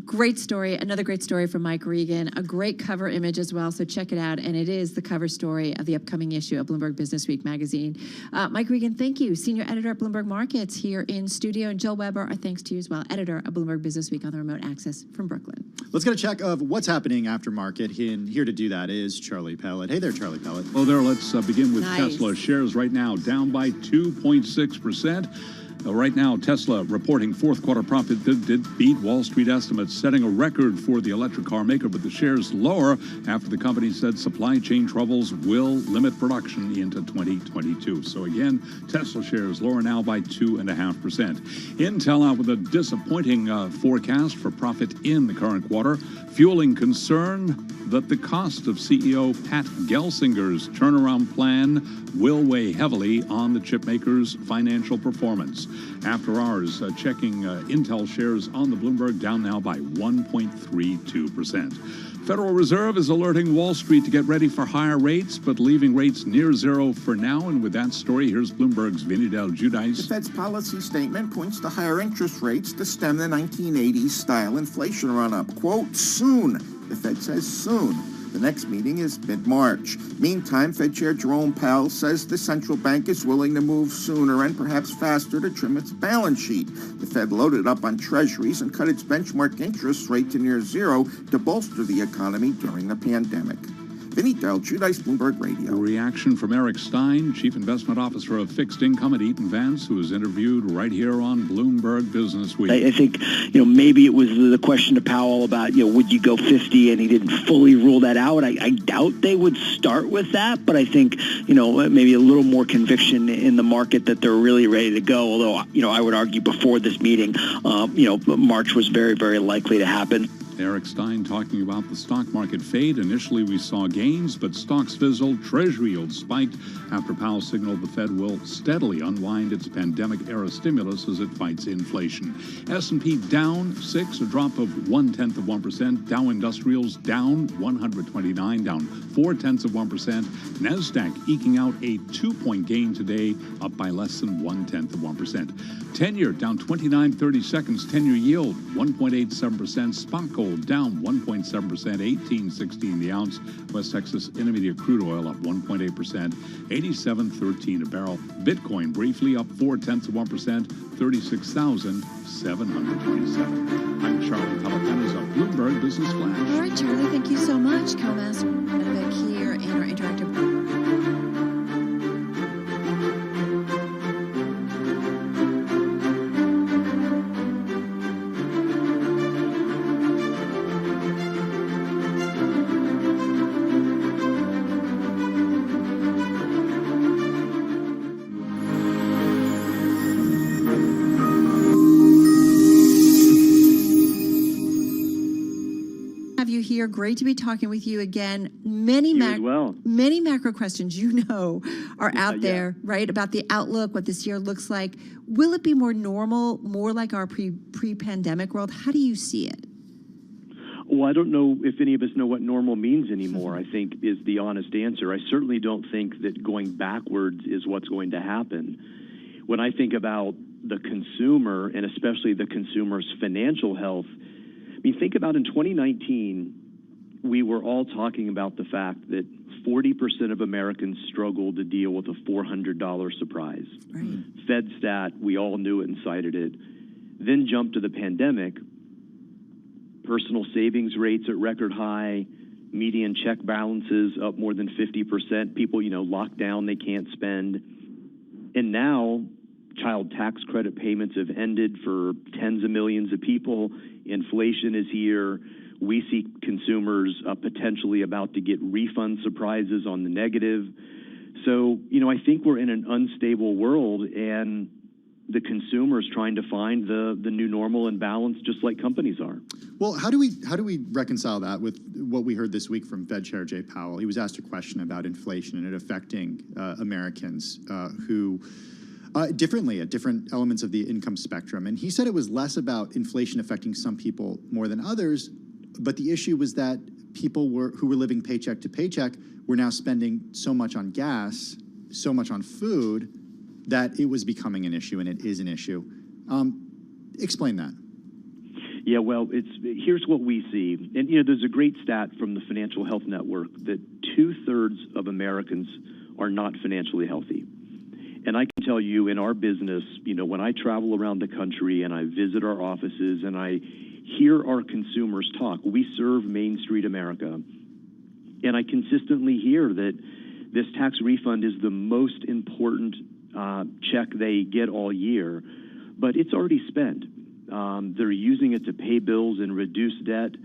Great story. Another great story from Mike Regan. A great cover image as well, so check it out. And it is the cover story of the upcoming issue of Bloomberg Businessweek magazine. Mike Regan, thank you. Senior editor at Bloomberg Markets here in studio. And Jill Weber, our thanks to you as well. Editor of Bloomberg Businessweek on the remote access from Brooklyn. Let's get a check of what's happening after market. And here to do that is Charlie Pellet. Hey there, Charlie Pellet. Well, there, let's begin with Tesla. Shares right now down by 2.6%. Right now, Tesla reporting fourth quarter profit did beat Wall Street estimates, setting a record for the electric car maker, but the shares lower after the company said supply chain troubles will limit production into 2022. So again, Tesla shares lower now by 2.5%. Intel out with a disappointing forecast for profit in the current quarter, fueling concern that the cost of CEO Pat Gelsinger's turnaround plan will weigh heavily on the chip maker's financial performance. After hours, checking Intel shares on the Bloomberg down now by 1.32%. Federal Reserve is alerting Wall Street to get ready for higher rates, but leaving rates near zero for now. And with that story, here's Bloomberg's Vinny Del Giudice. The Fed's policy statement points to higher interest rates to stem the 1980s-style inflation run-up. Quote, soon. The Fed says soon. The next meeting is mid-March. Meantime, Fed Chair Jerome Powell says the central bank is willing to move sooner and perhaps faster to trim its balance sheet. The Fed loaded up on treasuries and cut its benchmark interest rate to near zero to bolster the economy during the pandemic. Vinny Del-Giudice, Bloomberg Radio. Reaction from Eric Stein, Chief Investment Officer of Fixed Income at Eaton Vance, who was interviewed right here on Bloomberg Business Week. I think, maybe it was the question to Powell about, would you go 50, and he didn't fully rule that out. I doubt they would start with that, but I think, maybe a little more conviction in the market that they're really ready to go. Although, I would argue before this meeting, March was very, very likely to happen. Eric Stein talking about the stock market fade. Initially, we saw gains, but stocks fizzled. Treasury yields spiked after Powell signaled the Fed will steadily unwind its pandemic-era stimulus as it fights inflation. S&P down 6, a drop of 0.1%. Dow Industrials down 129, down 0.4%. NASDAQ eking out a 2-point gain today, up by less than 0.1%. 10-year down 29.30 seconds. 10-year yield 1.87%. Spot gold down 1.7%, 18.16 the ounce. West Texas Intermediate crude oil up 1.8%, 87.13 a barrel. Bitcoin briefly up 0.4%, 36,727. I'm Charlie Palapenas of Bloomberg Business Flash. All right, Charlie, thank you so much. Co-master back here in our interactive. Here, great to be talking with you again. Many macro questions are out there, right? About the outlook, what this year looks like. Will it be more normal, more like our pre-pandemic world? How do you see it? Well, I don't know if any of us know what normal means anymore, I think is the honest answer. I certainly don't think that going backwards is what's going to happen. When I think about the consumer, and especially the consumer's financial health, think about in 2019, we were all talking about the fact that 40% of Americans struggle to deal with a $400 surprise. Right. FedStat, we all knew it and cited it. Then jump to the pandemic, personal savings rates at record high, median check balances up more than 50%, people, locked down, they can't spend. And now child tax credit payments have ended for tens of millions of people. Inflation is here. We see consumers potentially about to get refund surprises on the negative. So, I think we're in an unstable world, and the consumer is trying to find the new normal and balance, just like companies are. Well, how do we reconcile that with what we heard this week from Fed Chair Jay Powell? He was asked a question about inflation and it affecting Americans who differently at different elements of the income spectrum. And he said it was less about inflation affecting some people more than others, but the issue was that people who were living paycheck to paycheck were now spending so much on gas, so much on food, that it was becoming an issue, and it is an issue. Explain that. Yeah, well, here's what we see. And, there's a great stat from the Financial Health Network that 2/3 of Americans are not financially healthy. And I can tell you in our business, when I travel around the country and I visit our offices and I hear our consumers talk, we serve Main Street America. And I consistently hear that this tax refund is the most important check they get all year, but it's already spent. They're using it to pay bills and reduce debt.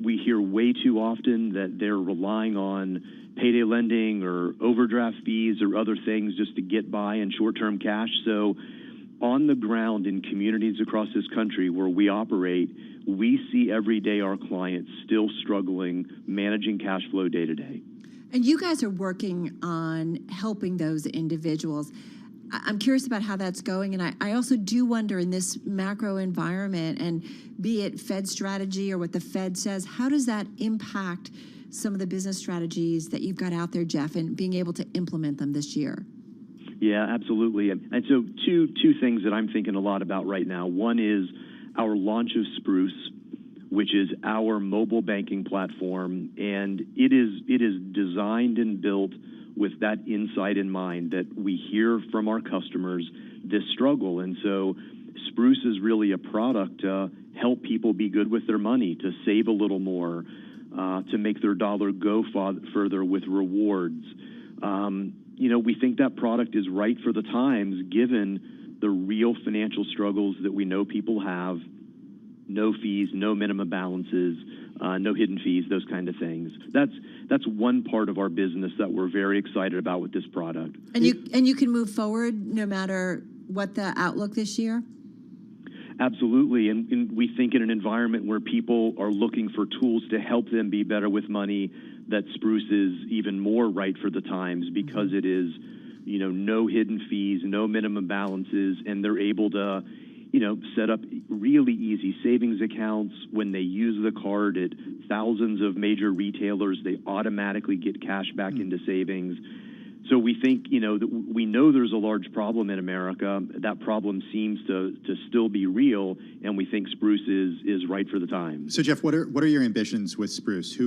We hear way too often that they're relying on payday lending or overdraft fees or other things just to get by in short-term cash. So on the ground in communities across this country where we operate, we see every day our clients still struggling managing cash flow day to day. And you guys are working on helping those individuals. I'm curious about how that's going. And I also do wonder in this macro environment, and be it Fed strategy or what the Fed says, how does that impact some of the business strategies that you've got out there, Jeff, and being able to implement them this year? Yeah, absolutely. And so two things that I'm thinking a lot about right now. One is our launch of Spruce, which is our mobile banking platform, and it is designed and built with that insight in mind, that we hear from our customers this struggle. And so Spruce is really a product to help people be good with their money, to save a little more, to make their dollar go further with rewards. We think that product is right for the times, given the real financial struggles that we know people have. No fees, no minimum balances, no hidden fees, those kind of things. That's one part of our business that we're very excited about with this product. And you can move forward no matter what the outlook this year? Absolutely, and we think in an environment where people are looking for tools to help them be better with money, that Spruce is even more right for the times, because it is, no hidden fees, no minimum balances, and they're able to, set up really easy savings accounts. When they use the card at thousands of major retailers, they automatically get cash back into savings. So we think, that we know there's a large problem in America. That problem seems to still be real, and we think Spruce is right for the time. So Jeff, what are your ambitions with Spruce?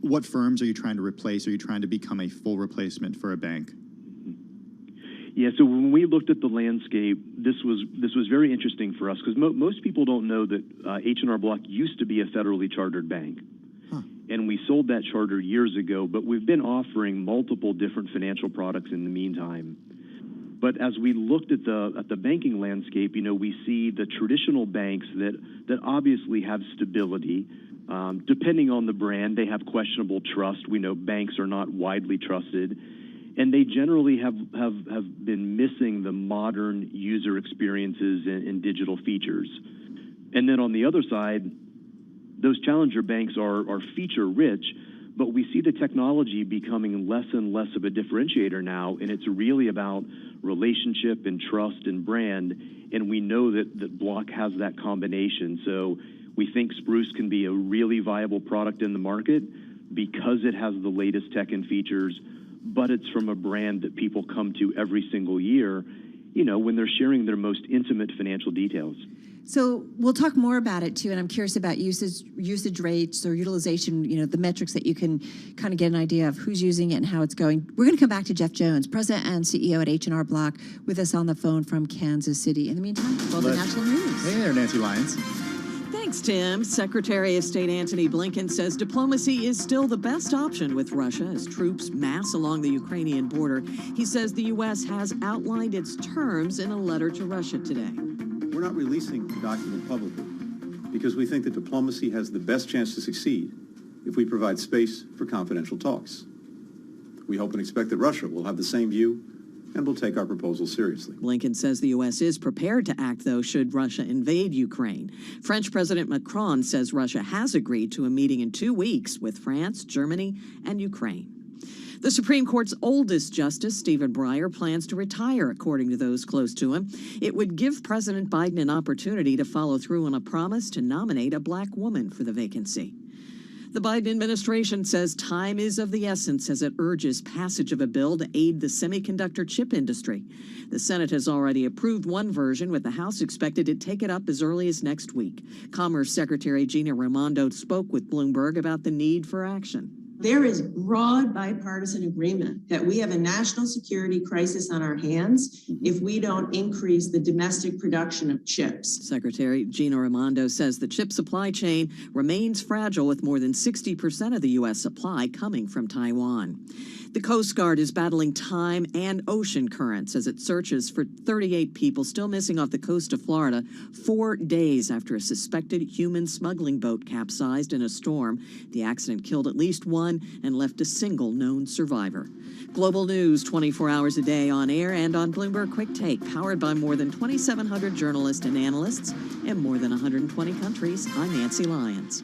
What firms are you trying to replace? Are you trying to become a full replacement for a bank? Yeah, so when we looked at the landscape, this was very interesting for us, because most people don't know that H&R Block used to be a federally chartered bank. And we sold that charter years ago, but we've been offering multiple different financial products in the meantime. But as we looked at the banking landscape, we see the traditional banks that obviously have stability. Depending on the brand, they have questionable trust. We know banks are not widely trusted, and they generally have been missing the modern user experiences and digital features. And then on the other side, those challenger banks are feature rich, but we see the technology becoming less and less of a differentiator now, and it's really about relationship and trust and brand, and we know that Block has that combination. So we think Spruce can be a really viable product in the market because it has the latest tech and features, but it's from a brand that people come to every single year, when they're sharing their most intimate financial details. So we'll talk more about it too, and I'm curious about usage rates or utilization, the metrics that you can kind of get an idea of who's using it and how it's going. We're going to come back to Jeff Jones, President and CEO at H&R Block, with us on the phone from Kansas City. In the meantime, well, the national news. Hey there, Nancy Lyons. Thanks, Tim. Secretary of State Antony Blinken says diplomacy is still the best option with Russia as troops mass along the Ukrainian border. He says the U.S. has outlined its terms in a letter to Russia today. We're not releasing the document publicly because we think that diplomacy has the best chance to succeed if we provide space for confidential talks. We hope and expect that Russia will have the same view and will take our proposal seriously. Blinken says the U.S. is prepared to act, though, should Russia invade Ukraine. French President Macron says Russia has agreed to a meeting in 2 weeks with France, Germany, and Ukraine. The Supreme Court's oldest justice, Stephen Breyer, plans to retire, according to those close to him. It would give President Biden an opportunity to follow through on a promise to nominate a black woman for the vacancy. The Biden administration says time is of the essence as it urges passage of a bill to aid the semiconductor chip industry. The Senate has already approved one version, with the House expected to take it up as early as next week. Commerce Secretary Gina Raimondo spoke with Bloomberg about the need for action. There is broad bipartisan agreement that we have a national security crisis on our hands if we don't increase the domestic production of chips. Secretary Gina Raimondo says the chip supply chain remains fragile, with more than 60% of the U.S. supply coming from Taiwan. The Coast Guard is battling time and ocean currents as it searches for 38 people still missing off the coast of Florida 4 days after a suspected human smuggling boat capsized in a storm. The accident killed at least one and left a single known survivor. Global news 24 hours a day on air and on Bloomberg Quick Take, powered by more than 2,700 journalists and analysts in more than 120 countries. I'm Nancy Lyons.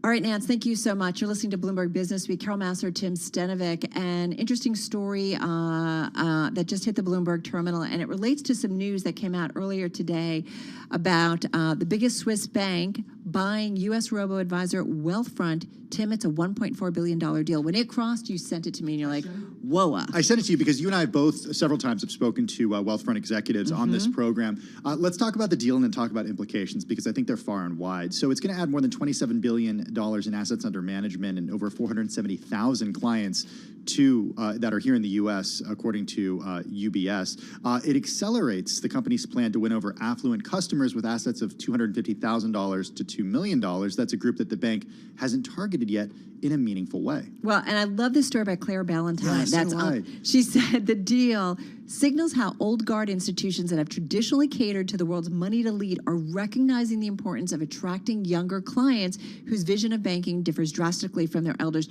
All right, Nance, thank you so much. You're listening to Bloomberg Business Week. Carol Massar, Tim Stenovic. An interesting story that just hit the Bloomberg terminal, and it relates to some news that came out earlier today about the biggest Swiss bank buying U.S. robo-advisor Wealthfront. Tim, it's a $1.4 billion deal. When it crossed, you sent it to me, and you're like, whoa. I sent it to you because you and I both several times have spoken to Wealthfront executives on this program. Let's talk about the deal and then talk about implications, because I think they're far and wide. So it's going to add more than $27 billion in assets under management and over 470,000 clients to that are here in the U.S., according to UBS. It accelerates the company's plan to win over affluent customers with assets of $250,000 to $2 million. That's a group that the bank hasn't targeted yet in a meaningful way. Well, and I love this story by Claire Ballantyne. Yes, That's so do I. She said the deal signals how old guard institutions that have traditionally catered to the world's moneyed elite are recognizing the importance of attracting younger clients whose vision of banking differs drastically from their elders.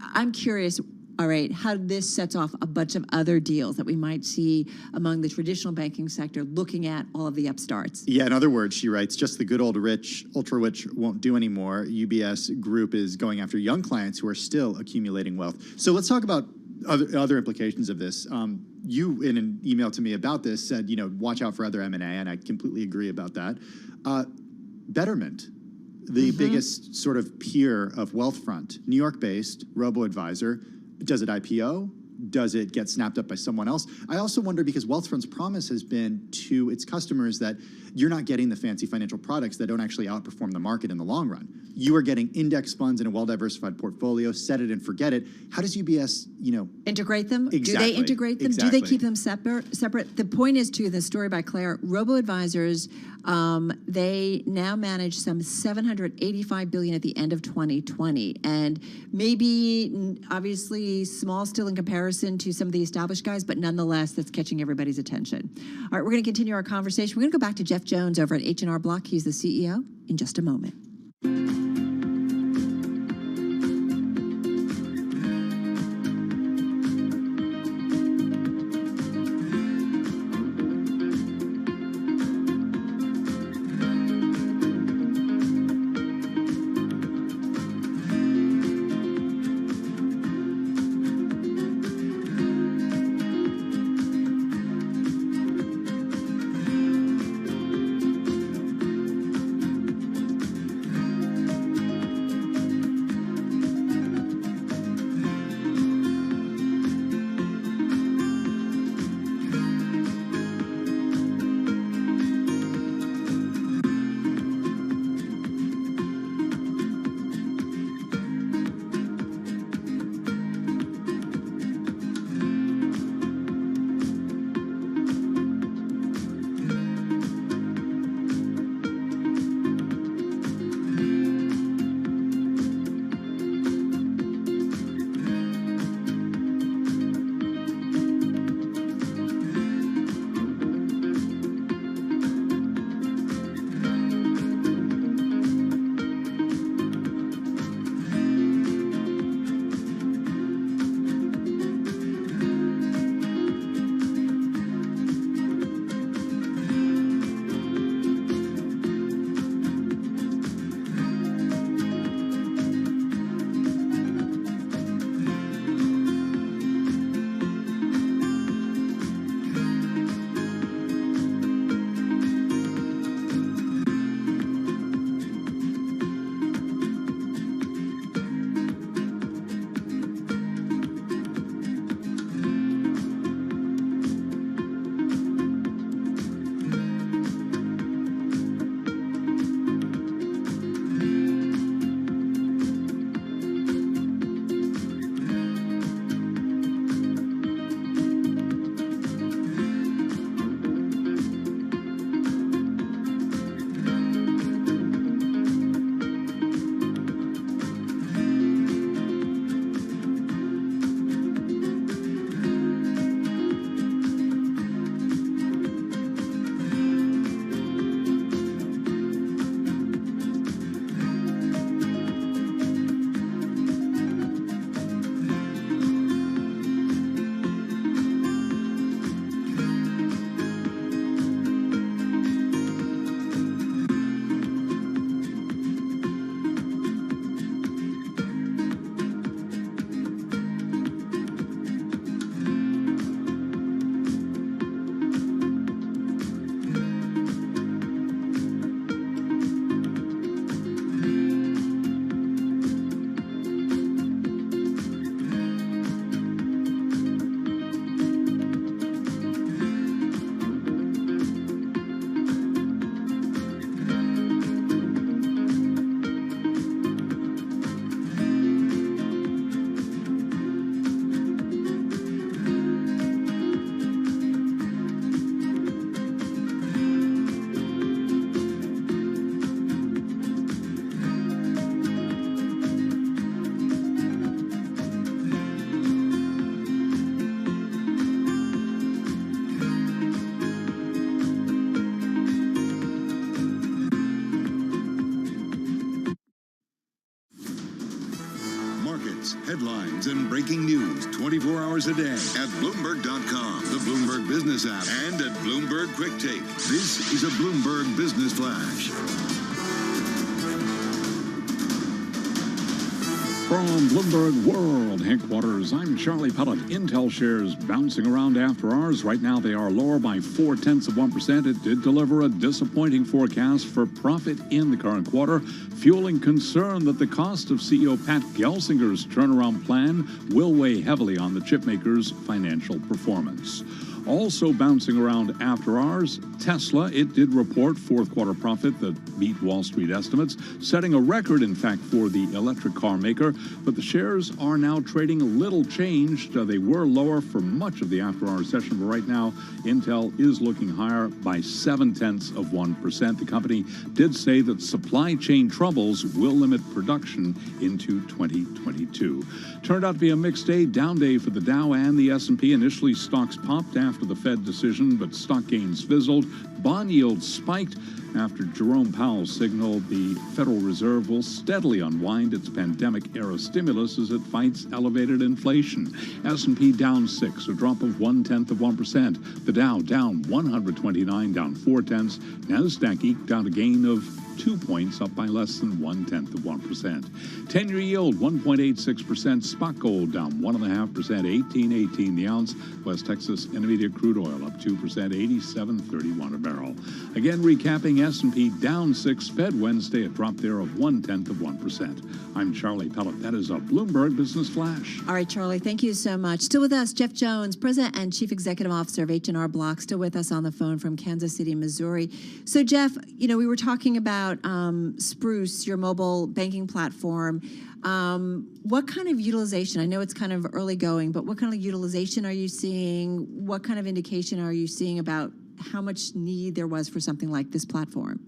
I'm curious, all right, how this sets off a bunch of other deals that we might see among the traditional banking sector looking at all of the upstarts. Yeah, in other words, she writes, just the good old rich, ultra-rich won't do anymore. UBS Group is going after young clients who are still accumulating wealth. So let's talk about other implications of this. You, in an email to me about this, said, watch out for other M&A, and I completely agree about that. Betterment, the biggest sort of peer of Wealthfront, New York-based, robo-advisor. Does it IPO? Does it get snapped up by someone else? I also wonder, because Wealthfront's promise has been to its customers that you're not getting the fancy financial products that don't actually outperform the market in the long run. You are getting index funds in a well-diversified portfolio, set it and forget it. How does UBS, integrate them? Exactly. Do they integrate them? Exactly. Do they keep them separate? The point is, too, the story by Claire, robo-advisors, they now manage some $785 billion at the end of 2020. And maybe, obviously, small still in comparison to some of the established guys, but nonetheless, that's catching everybody's attention. All right, we're going to continue our conversation. We're going to go back to Jeff Jones over at H&R Block. He's the CEO in just a moment. developments, headlines, and breaking news 24 hours a day at Bloomberg.com, the Bloomberg Business app, and at Bloomberg Quick Take. This is a Bloomberg Business Flash. From Bloomberg World Headquarters, I'm Charlie Pellet. Intel shares bouncing around after hours. Right now, they are lower by 0.4%. It did deliver a disappointing forecast for profit in the current quarter, fueling concern that the cost of CEO Pat Gelsinger's turnaround plan will weigh heavily on the chipmaker's financial performance. Also bouncing around after hours, Tesla. It did report fourth quarter profit that beat Wall Street estimates, setting a record, in fact, for the electric car maker. But the shares are now trading a little changed. They were lower for much of the after-hours session, but right now, Intel is looking higher by 0.7%. The company did say that supply chain troubles will limit production into 2022. Turned out to be a mixed day, down day for the Dow and the S&P. Initially, stocks popped after the Fed decision, but stock gains fizzled. Bond yields spiked after Jerome Powell signaled the Federal Reserve will steadily unwind its pandemic-era stimulus as it fights elevated inflation. S&P down 6, a drop of 0.1%. The Dow down 129, down 0.4. NASDAQ eked out a gain of 2 points, up by less than 0.1%. 10-year yield 1.86%. Spot gold down 1.5%, 18.18 the ounce. West Texas Intermediate crude oil up 2%, 87.31 a barrel. Again, recapping, S&P down 6. Fed Wednesday, a drop there of 0.1%. I'm Charlie Pellet. That is a Bloomberg Business Flash. All right, Charlie, thank you so much. Still with us, Jeff Jones, President and Chief Executive Officer of H&R Block, still with us on the phone from Kansas City, Missouri. So, Jeff, we were talking about Spruce, your mobile banking platform. What kind of utilization? I know it's kind of early going, but what kind of utilization are you seeing? What kind of indication are you seeing about how much need there was for something like this platform?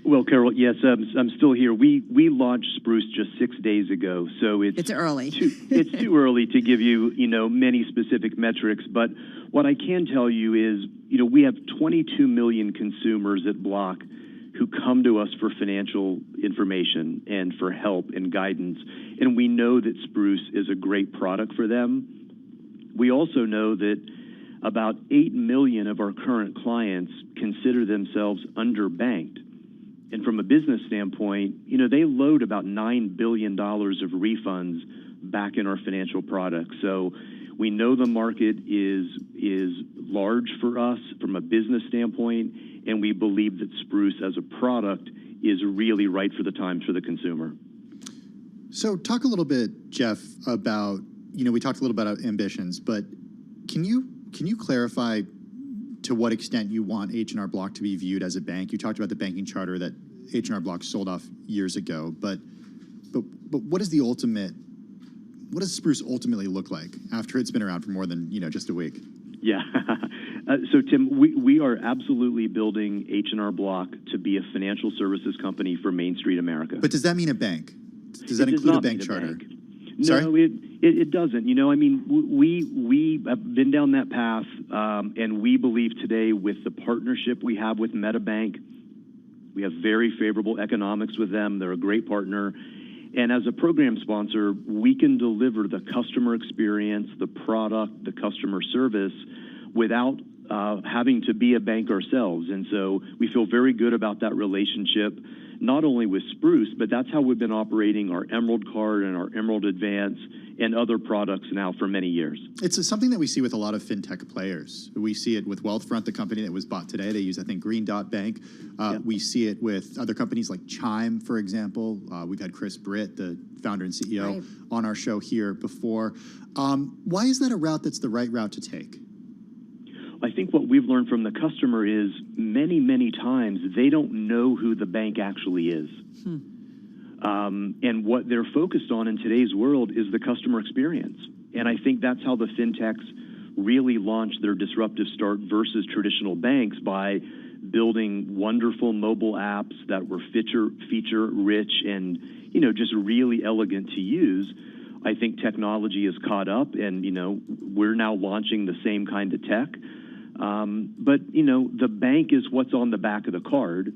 Well, Carol, yes, I'm still here. We launched Spruce just 6 days ago, so it's early. It's too early to give you many specific metrics. But what I can tell you is we have 22 million consumers at Block who come to us for financial information and for help and guidance, and we know that Spruce is a great product for them. We also know that about 8 million of our current clients consider themselves underbanked. And from a business standpoint, they load about $9 billion of refunds back in our financial products. So we know the market is large for us from a business standpoint, and we believe that Spruce as a product is really right for the times for the consumer. So talk a little bit, Jeff, about, we talked a little about ambitions, but can you clarify to what extent you want H&R Block to be viewed as a bank? You talked about the banking charter that H&R Block sold off years ago, but what is the ultimate? What does Spruce ultimately look like after it's been around for more than just a week? Yeah. So, Tim, we are absolutely building H&R Block to be a financial services company for Main Street America. But does that mean a bank? Does that include a bank charter? No, it doesn't. We have been down that path, and we believe today with the partnership we have with MetaBank, we have very favorable economics with them. They're a great partner. And as a program sponsor, we can deliver the customer experience, the product, the customer service without having to be a bank ourselves. And so we feel very good about that relationship, not only with Spruce, but that's how we've been operating our Emerald Card and our Emerald Advance and other products now for many years. It's something that we see with a lot of fintech players. We see it with Wealthfront, the company that was bought today. They use, I think, Green Dot Bank. We see it with other companies like Chime, for example. We've had Chris Britt, the founder and CEO, on our show here before. Why is that a route that's the right route to take? I think what we've learned from the customer is many, many times they don't know who the bank actually is. And what they're focused on in today's world is the customer experience. And I think that's how the fintechs really launched their disruptive start versus traditional banks, by building wonderful mobile apps that were feature rich and, just really elegant to use. I think technology has caught up, and, we're now launching the same kind of tech. But, the bank is what's on the back of the card.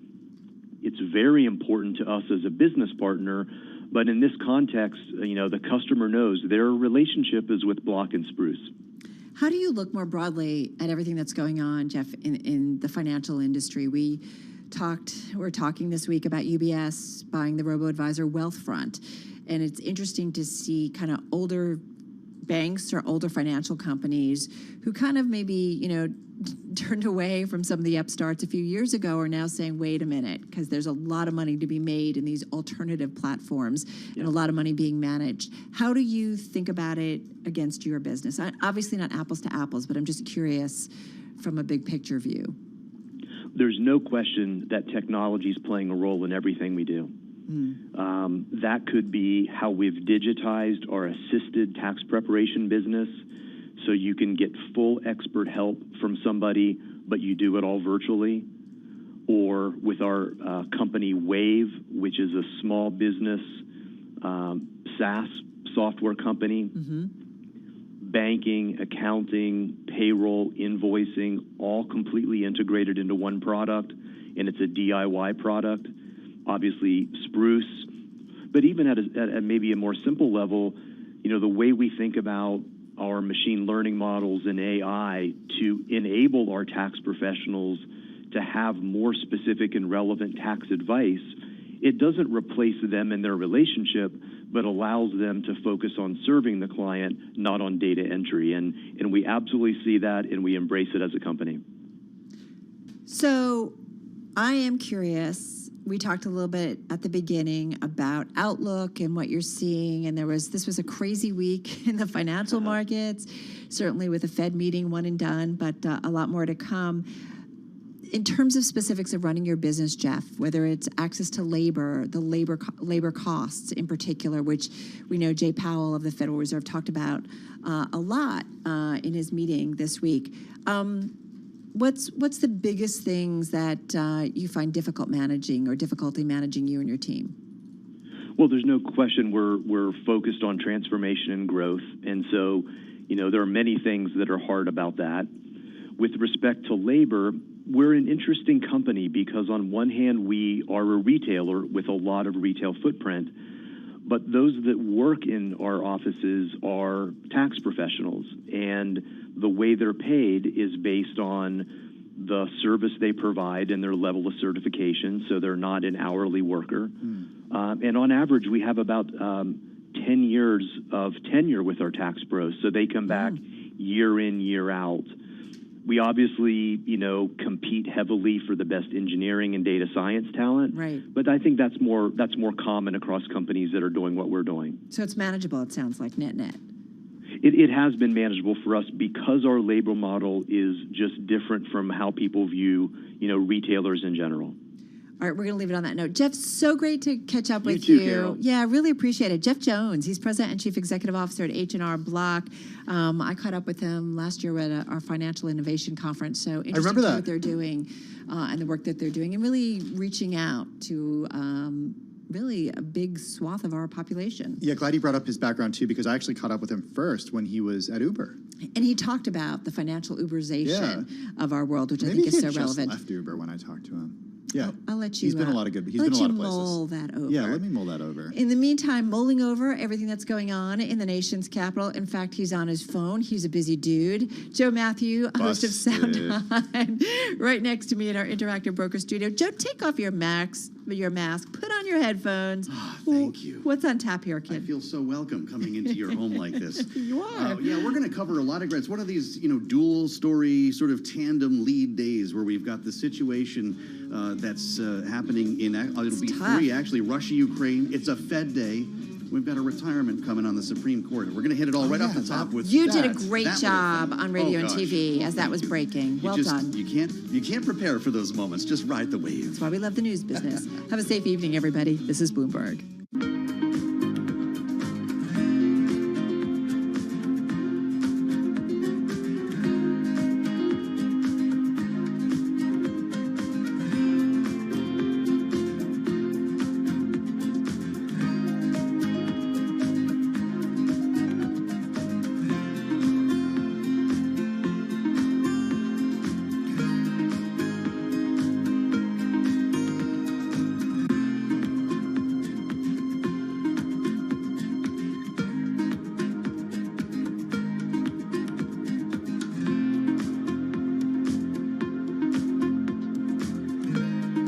It's very important to us as a business partner, but in this context, the customer knows their relationship is with Block and Spruce. How do you look more broadly at everything that's going on, Jeff, in the financial industry? We're talking this week about UBS buying the robo-advisor Wealthfront, and it's interesting to see kind of older banks or older financial companies who kind of maybe, turned away from some of the upstarts a few years ago are now saying, wait a minute, because there's a lot of money to be made in these alternative platforms and a lot of money being managed. How do you think about it against your business? Obviously not apples to apples, but I'm just curious from a big picture view. There's no question that technology is playing a role in everything we do. That could be how we've digitized our assisted tax preparation business, so you can get full expert help from somebody, but you do it all virtually. Or with our company Wave, which is a small business SaaS software company, banking, accounting, payroll, invoicing, all completely integrated into one product, and it's a DIY product. Obviously, Spruce, but even at maybe a more simple level, the way we think about our machine learning models and AI to enable our tax professionals to have more specific and relevant tax advice, it doesn't replace them in their relationship, but allows them to focus on serving the client, not on data entry. And we absolutely see that, and we embrace it as a company. So I am curious. We talked a little bit at the beginning about outlook and what you're seeing, and this was a crazy week in the financial markets, certainly with the Fed meeting, one and done, but a lot more to come. In terms of specifics of running your business, Jeff, whether it's access to labor, the labor costs in particular, which we know Jay Powell of the Federal Reserve talked about a lot in his meeting this week. What's the biggest things that you find difficulty managing you and your team? Well, there's no question we're focused on transformation and growth, and so there are many things that are hard about that. With respect to labor, we're an interesting company because on one hand we are a retailer with a lot of retail footprint, but those that work in our offices are tax professionals, and the way they're paid is based on the service they provide and their level of certification, so they're not an hourly worker. And on average, we have about 10 years of tenure with our tax pros, so they come back year in, year out. We obviously, compete heavily for the best engineering and data science talent. Right. But I think that's more common across companies that are doing what we're doing. So it's manageable, it sounds like, net. It has been manageable for us because our labor model is just different from how people view, retailers in general. All right, we're going to leave it on that note. Jeff, so great to catch up with you. you. Too, Carol. Yeah, really appreciate it. Jeff Jones, he's President and Chief Executive Officer at H&R Block. I caught up with him last year at our Financial Innovation Conference. So interesting to what they're doing and the work that they're doing and really reaching out to really a big swath of our population. Yeah, glad you brought up his background too, because I actually caught up with him first when he was at Uber. And he talked about the financial Uberization of our world, which I think is so relevant. Maybe he just left Uber when I talked to him. Yeah, I'll let you. He's been a lot of good. He's been a lot of places. Mull that over. Yeah, let me mull that over. In the meantime, mulling over everything that's going on in the nation's capital. In fact, he's on his phone. He's a busy dude. Joe Matthew, host of Sound On, right next to me in our interactive broker studio. Joe, take off your mask, put on your headphones. Oh, thank you. What's on tap here, kid? I feel so welcome coming into your home like this. You are. Yeah, we're going to cover a lot of ground. It's one of these, dual story sort of tandem lead days where we've got the situation that's happening in, it'll be three actually, Russia, Ukraine. It's a Fed day. We've got a retirement coming on the Supreme Court. We're going to hit it all right off the top with You did a great job on radio and TV as that was breaking. Well done. You can't prepare for those moments. Just ride the wave. That's why we love the news business. Have a safe evening, everybody. This is Bloomberg.